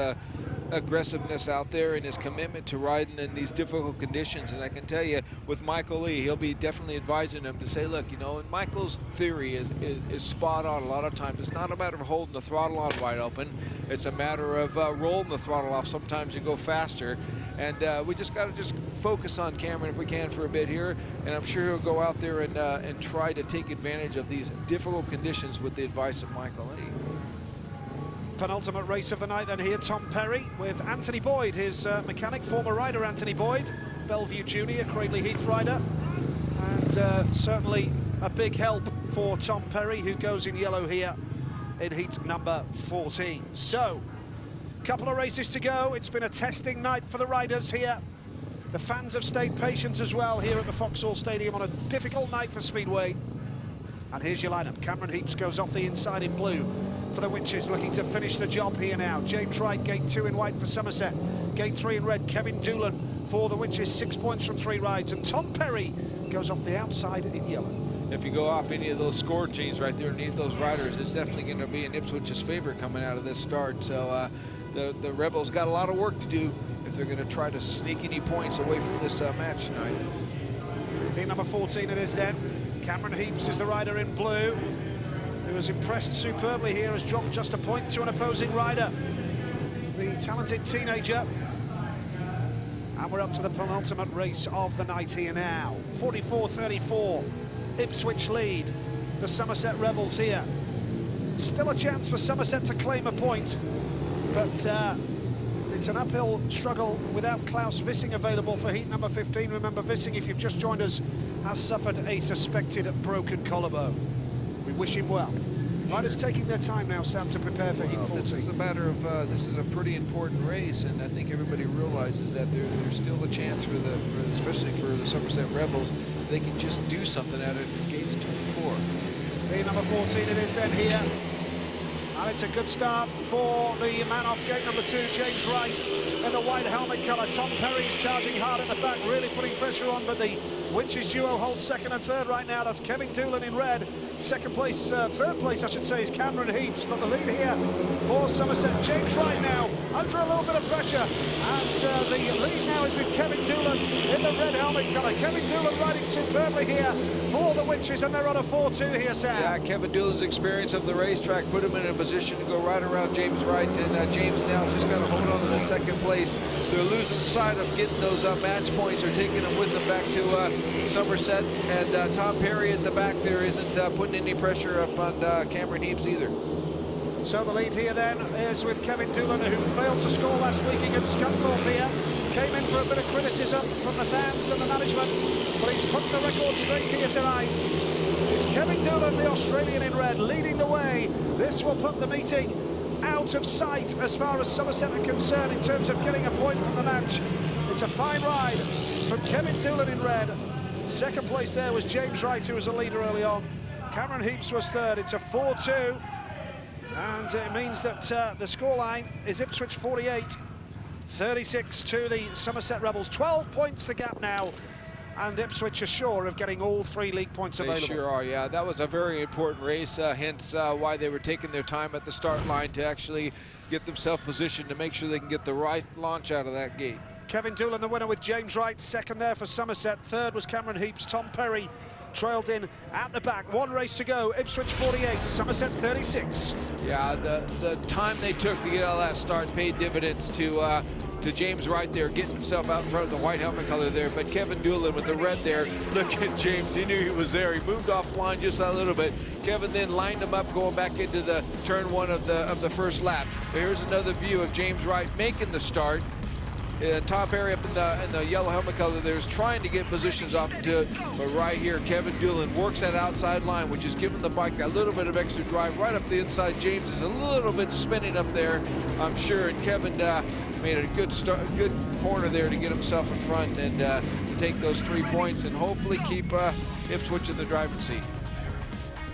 aggressiveness out there and his commitment to riding in these difficult conditions. And I can tell you, with Michael Lee, he'll be definitely advising him to say, look, you know, and Michael's theory is spot on a lot of times. It's not a matter of holding the throttle on wide open. It's a matter of rolling the throttle off. Sometimes you go faster. And we just got to focus on Cameron if we can for a bit here, and I'm sure he'll go out there and try to take advantage of these difficult conditions with the advice of Michael Lee. Penultimate race of the night then here, Tom Perry with Anthony Boyd, his mechanic, former rider Anthony Boyd, Bellevue Junior, Cradley Heath rider, and certainly a big help for Tom Perry, who goes in yellow here in heat number 14. So, couple of races to go. It's been a testing night for the riders here. The fans have stayed patient as well here at the Vauxhall Stadium on a difficult night for Speedway. And here's your lineup. Cameron Heaps goes off the inside in blue for the Witches, looking to finish the job here now. James Wright, gate 2 in white for Somerset. Gate 3 in red, Kevin Doolan for the Witches, 6 points from 3 rides. And Tom Perry goes off the outside in yellow. If you go off any of those score chains right there underneath those riders, it's definitely going to be in Ipswich's favor coming out of this start. So the Rebels got a lot of work to do if they're going to try to sneak any points away from this match tonight. Heat number 14 it is then. Cameron Heaps is the rider in blue, who has impressed superbly here, has dropped just a point to an opposing rider, the talented teenager. And we're up to the penultimate race of the night here now. 44-34, Ipswich lead, the Somerset Rebels here. Still a chance for Somerset to claim a point, but it's an uphill struggle without Klaus Vissing available for heat number 15. Remember, Vissing, if you've just joined us, has suffered a suspected broken collarbone. We wish him well. Riders taking their time now, Sam, to prepare for heat 14. This is a matter of, this is a pretty important race, and I think everybody realizes that there's still a chance for especially for the Somerset Rebels, they can just do something out of gates 2 and 4. Heat number 14 it is then here. And it's a good start for the man off gate number 2, James Wright, in the white helmet colour. Tom Perry's charging hard at the back, really putting pressure on, but the Witches duo holds second and third right now. That's Kevin Doolan in red. Second place, third place, I should say, is Cameron Heaps, but the lead here for Somerset. James Wright now under a little bit of pressure, and the lead now is with Kevin Doolan in the red helmet colour. Kevin Doolan riding superbly here for the Witches, and they're on a 4-2 here, Sam. Yeah, Kevin Doolan's experience of the racetrack put him in a position to go right around James Wright, and James now just got to hold on to the second place. They're losing sight of getting those match points or taking them with them back to Somerset, and Tom Perry at the back there isn't putting any pressure up on Cameron Heaps either. So the lead here then is with Kevin Doolan, who failed to score last week against Scunthorpe here. Came in for a bit of criticism from the fans and the management, but he's put the record straight here tonight. It's Kevin Doolan, the Australian in red, leading the way. This will put the meeting out of sight as far as Somerset are concerned in terms of getting a point from the match. It's a fine ride from Kevin Doolan in red. Second place there was James Wright, who was a leader early on. Cameron Heaps was third. It's a 4-2, and it means that the scoreline is Ipswich 48, 36 to the Somerset Rebels. 12 points the gap now, and Ipswich are sure of getting all 3 league points available. They sure are, yeah. That was a very important race, hence why they were taking their time at the start line to actually get themselves positioned to make sure they can get the right launch out of that gate. Kevin Doolan the winner with James Wright, second there for Somerset. Third was Cameron Heaps. Tom Perry trailed in at the back. One race to go. Ipswich 48, Somerset 36. Yeah, the time they took to get out of that start paid dividends to James Wright there, getting himself out in front of the white helmet color there. But Kevin Doolan with the red there, look at James, he knew he was there. He moved offline just a little bit. Kevin then lined him up going back into the turn 1 of the first lap. But here's another view of James Wright making the start. Tom Perry up in the yellow helmet color there is trying to get positions off into it, but right here Kevin Doolan works that outside line, which is giving the bike a little bit of extra drive right up the inside. James is a little bit spinning up there, I'm sure, and Kevin made a good corner there to get himself in front and to take those 3 points and hopefully keep Ipswich in the driving seat.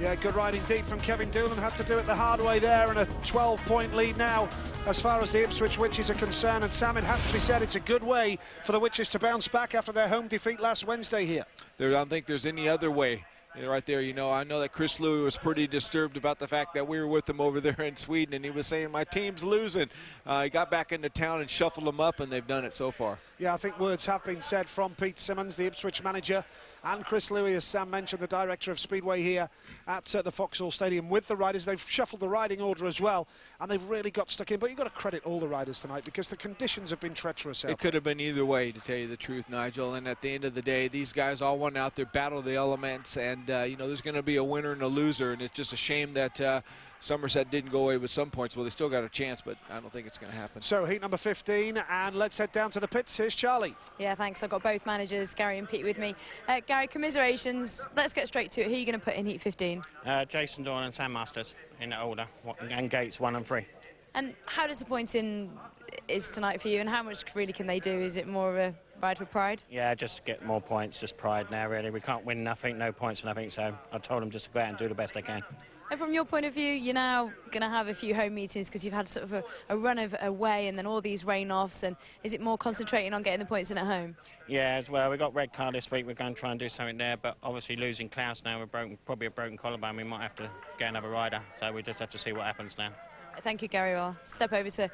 Yeah, good ride indeed from Kevin Doolan. Had to do it the hard way there, and a 12-point lead now as far as the Ipswich Witches are concerned. And Sam, it has to be said, it's a good way for the Witches to bounce back after their home defeat last Wednesday here. I don't think there's any other way. Right there, you know, I know that Chris Louie was pretty disturbed about the fact that we were with him over there in Sweden, and he was saying, my team's losing. He got back into town and shuffled them up, and they've done it so far. Yeah, I think words have been said from Pete Simmons, the Ipswich manager, and Chris Louis, as Sam mentioned, the director of Speedway here at the Vauxhall Stadium with the riders. They've shuffled the riding order as well, and they've really got stuck in. But you've got to credit all the riders tonight because the conditions have been treacherous. It could have been either way, to tell you the truth, Nigel. And at the end of the day, these guys all went out there, battled the elements, and you know, there's going to be a winner and a loser, and it's just a shame that Somerset didn't go away with some points. Well, they still got a chance, but I don't think it's going to happen. So heat number 15, and let's head down to the pits. Here's Charlie. Yeah, thanks. I've got both managers, Gary and Pete, with me. Gary, commiserations. Let's get straight to it. Who are you going to put in heat 15? Jason Doyle and Sam Masters in that order, and Gates 1 and 3. And how disappointing is tonight for you, and how much really can they do? Is it more of a ride for pride? Yeah, just get more points, just pride now, really. We can't win nothing, no points or nothing, so I told them just to go out and do the best they can. And from your point of view, you're now going to have a few home meetings because you've had sort of a run of away and then all these rain-offs, and is it more concentrating on getting the points in at home? Yeah, as well. We got red card this week. We're going to try and do something there, but obviously losing Klaus now, probably a broken collarbone. We might have to get another rider, so we just have to see what happens now. Thank you, Gary. I'll step over to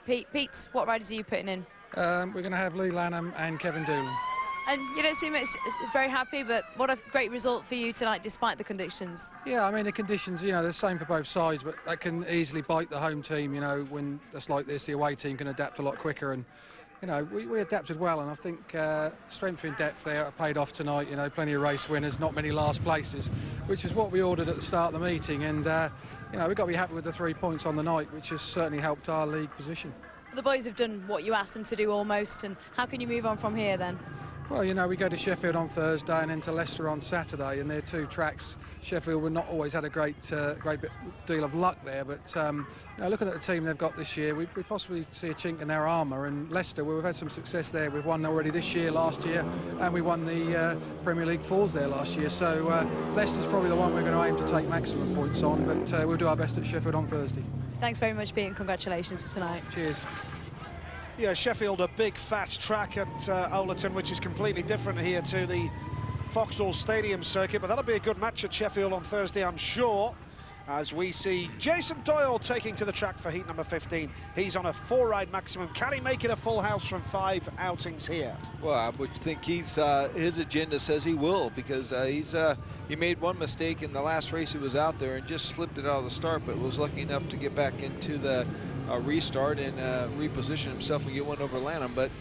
Pete. Pete, what riders are you putting in? We're going to have Lee Lanham and Kevin Doolan. And you don't seem very happy, but what a great result for you tonight, despite the conditions. Yeah, I mean, the conditions, you know, they're the same for both sides, but that can easily bite the home team, you know, when it's like this, the away team can adapt a lot quicker. And, you know, we adapted well, and I think strength in depth there paid off tonight. You know, plenty of race winners, not many last places, which is what we ordered at the start of the meeting. And, you know, we've got to be happy with the 3 points on the night, which has certainly helped our league position. The boys have done what you asked them to do almost, and how can you move on from here then? Well, you know, we go to Sheffield on Thursday and then to Leicester on Saturday, and they're two tracks. Sheffield would not always had a great deal of luck there, but you know, looking at the team they've got this year, we possibly see a chink in their armour. And Leicester, we've had some success there. We've won already this year, last year, and we won the Premier League Fours there last year. So Leicester's probably the one we're going to aim to take maximum points on, but we'll do our best at Sheffield on Thursday. Thanks very much, Pete, and congratulations for tonight. Cheers. Yeah, Sheffield, a big, fast track at Owlerton, which is completely different here to the Vauxhall Stadium circuit. But that'll be a good match at Sheffield on Thursday, I'm sure, as we see Jason Doyle taking to the track for heat number 15. He's on a 4-ride maximum. Can he make it a full house from 5 outings here? Well, I would think his agenda says he will, because he made one mistake in the last race he was out there and just slipped it out of the start, but was lucky enough to get back into the restart and reposition himself and get one over Lanham. But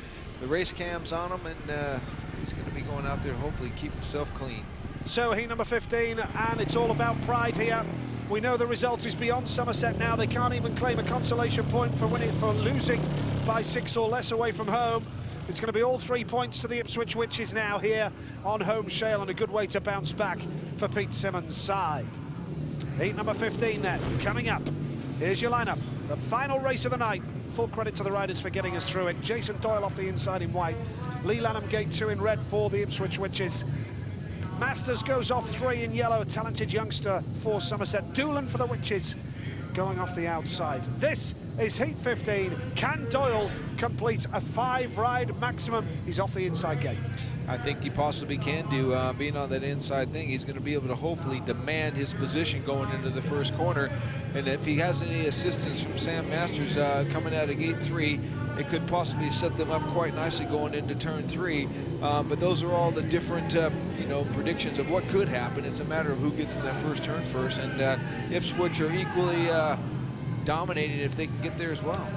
the race cam's on him, and he's going to be going out there to hopefully keep himself clean. So heat number 15, and it's all about pride here. We know the result is beyond Somerset now. They can't even claim a consolation point for losing by 6 or less away from home. It's going to be all 3 points to the Ipswich Witches now here on home shale, and a good way to bounce back for Pete Simmons' side. Heat number 15 then, coming up. Here's your lineup. The final race of the night. Full credit to the riders for getting us through it. Jason Doyle off the inside in white. Lee Lanham gate 2 in red for the Ipswich Witches. Masters goes off 3 in yellow, a talented youngster for Somerset. Doolan for the Witches going off the outside. This is heat 15. Can Doyle complete a 5-ride maximum? He's off the inside gate. I think he possibly can do, being on that inside thing. He's going to be able to hopefully demand his position going into the first corner. And if he has any assistance from Sam Masters coming out of gate 3, it could possibly set them up quite nicely going into turn 3. But those are all the different, you know, predictions of what could happen. It's a matter of who gets in that first turn first. And Ipswich are equally dominating if they can get there as well.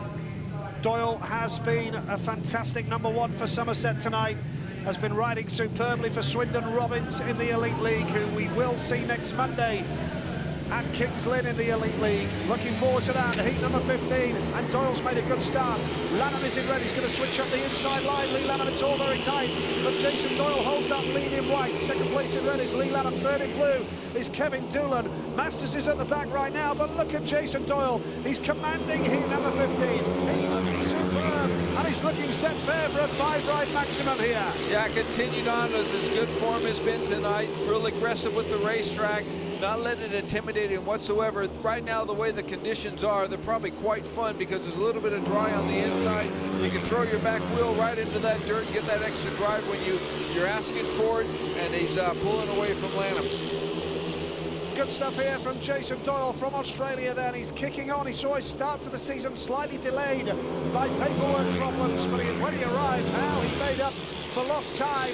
Doyle has been a fantastic number 1 for Somerset tonight. Has been riding superbly for Swindon Robbins in the Elite League, who we will see next Monday at Kings Lynn in the Elite League. Looking forward to that. Heat number 15, and Doyle's made a good start. Lanham is in red. He's going to switch up the inside line. Lee Lanham, it's all very tight, but Jason Doyle holds up, lead in white. Second place in red is Lee Lanham. Third in blue is Kevin Doolan. Masters is at the back right now, but look at Jason Doyle. He's commanding heat number 15. He's looking superb, and he's looking set fair for a 5-ride maximum here. Yeah, continued on as his good form has been tonight. Real aggressive with the racetrack. Not letting it intimidate him whatsoever. Right now, the way the conditions are, they're probably quite fun because there's a little bit of dry on the inside. You can throw your back wheel right into that dirt and get that extra drive when you're asking for it, and he's pulling away from Lanham. Good stuff here from Jason Doyle from Australia then. He's kicking on. He saw his start to the season slightly delayed by paperwork problems, but when he arrived now, he made up for lost time.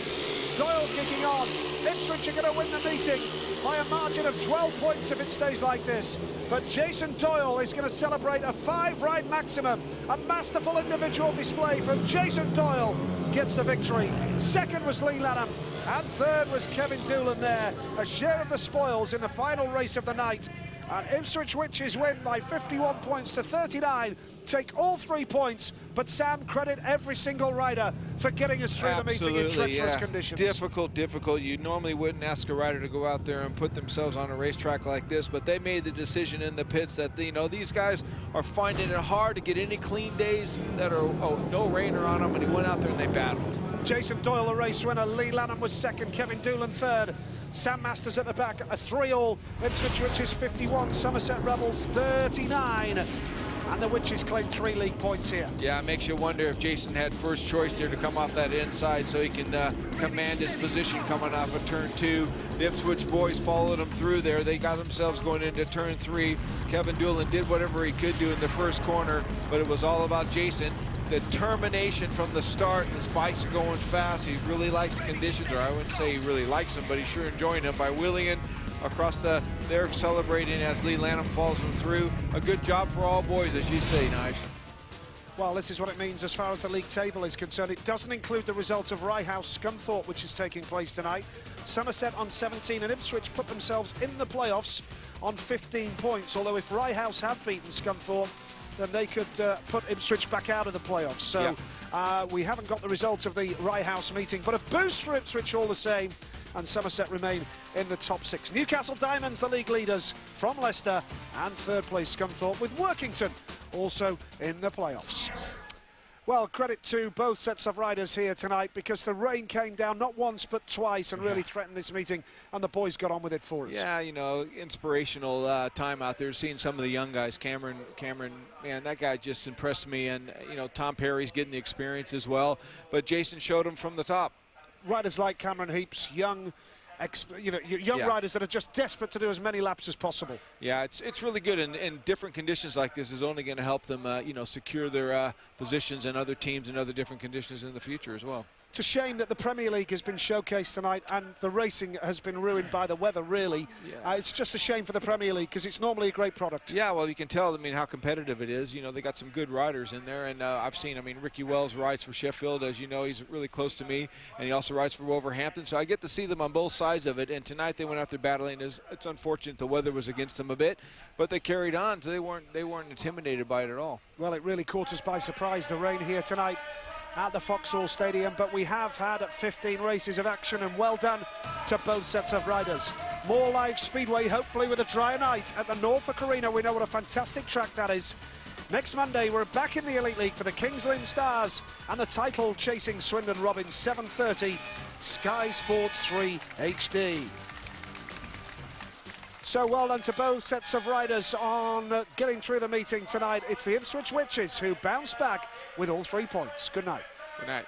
Doyle kicking on. Ipswich are going to win the meeting by a margin of 12 points if it stays like this. But Jason Doyle is going to celebrate a 5-ride maximum. A masterful individual display from Jason Doyle gets the victory. Second was Lee Lanham, and third was Kevin Doolan there. A share of the spoils in the final race of the night. And Ipswich Witches win by 51 points to 39, take all 3 points, but Sam, credit every single rider for getting us through the meeting in treacherous conditions. Difficult. You normally wouldn't ask a rider to go out there and put themselves on a racetrack like this, but they made the decision in the pits that, you know, these guys are finding it hard to get any clean days that are no rainer on them, and he went out there and they battled. Jason Doyle, a race winner. Lee Lanham was second, Kevin Doolan third. Sam Masters at the back, a 3-all. Ipswich Witches 51, Somerset Rebels 39. And the Witches claim 3 league points here. Yeah, it makes you wonder if Jason had first choice there to come off that inside so he can command his position coming off of turn 2. The Ipswich boys followed him through there. They got themselves going into turn 3. Kevin Doolan did whatever he could do in the first corner, but it was all about Jason. Determination from the start. His bike's going fast. He really likes conditions, or I wouldn't say he really likes them, but he's sure enjoying them by wheeling in across they're celebrating as Lee Lanham follows him through. A good job for all boys, as you say, Nige. Well, this is what it means as far as the league table is concerned. It doesn't include the result of Rye House Scunthorpe, which is taking place tonight. Somerset on 17 and Ipswich put themselves in the playoffs on 15 points, although if Rye House have beaten Scunthorpe, then they could put Ipswich back out of the playoffs. So we haven't got the results of the Rye House meeting, but a boost for Ipswich all the same, and Somerset remain in the top 6. Newcastle Diamonds, the league leaders from Leicester, and third place Scunthorpe, with Workington also in the playoffs. Well, credit to both sets of riders here tonight, because the rain came down not once but twice and really threatened this meeting, and the boys got on with it for us. Yeah, you know, inspirational time out there, seeing some of the young guys. Cameron, man, that guy just impressed me, and, you know, Tom Perry's getting the experience as well, but Jason showed him from the top. Riders like Cameron Heaps, young riders that are just desperate to do as many laps as possible. Yeah, it's really good, and in different conditions like this is only going to help them, secure their positions in other teams and other different conditions in the future as well. It's a shame that the Premier League has been showcased tonight and the racing has been ruined by the weather, really. Yeah. It's just a shame for the Premier League, because it's normally a great product. Yeah, well, you can tell, I mean, how competitive it is. You know, they got some good riders in there, and I've seen, I mean, Ricky Wells rides for Sheffield, as you know, he's really close to me, and he also rides for Wolverhampton, so I get to see them on both sides of it, and tonight they went out there battling. It's unfortunate the weather was against them a bit, but they carried on, so they weren't intimidated by it at all. Well, it really caught us by surprise, the rain here tonight at the Vauxhall Stadium, but we have had 15 races of action, and well done to both sets of riders. More live Speedway, hopefully with a drier night at the Norfolk Arena. We know what a fantastic track that is. Next Monday, we're back in the Elite League for the Kings Lynn Stars and the title chasing Swindon Robins, 7:30, Sky Sports 3 HD. So well done to both sets of riders on getting through the meeting tonight. It's the Ipswich Witches who bounce back with all 3 points. Good night. Good night.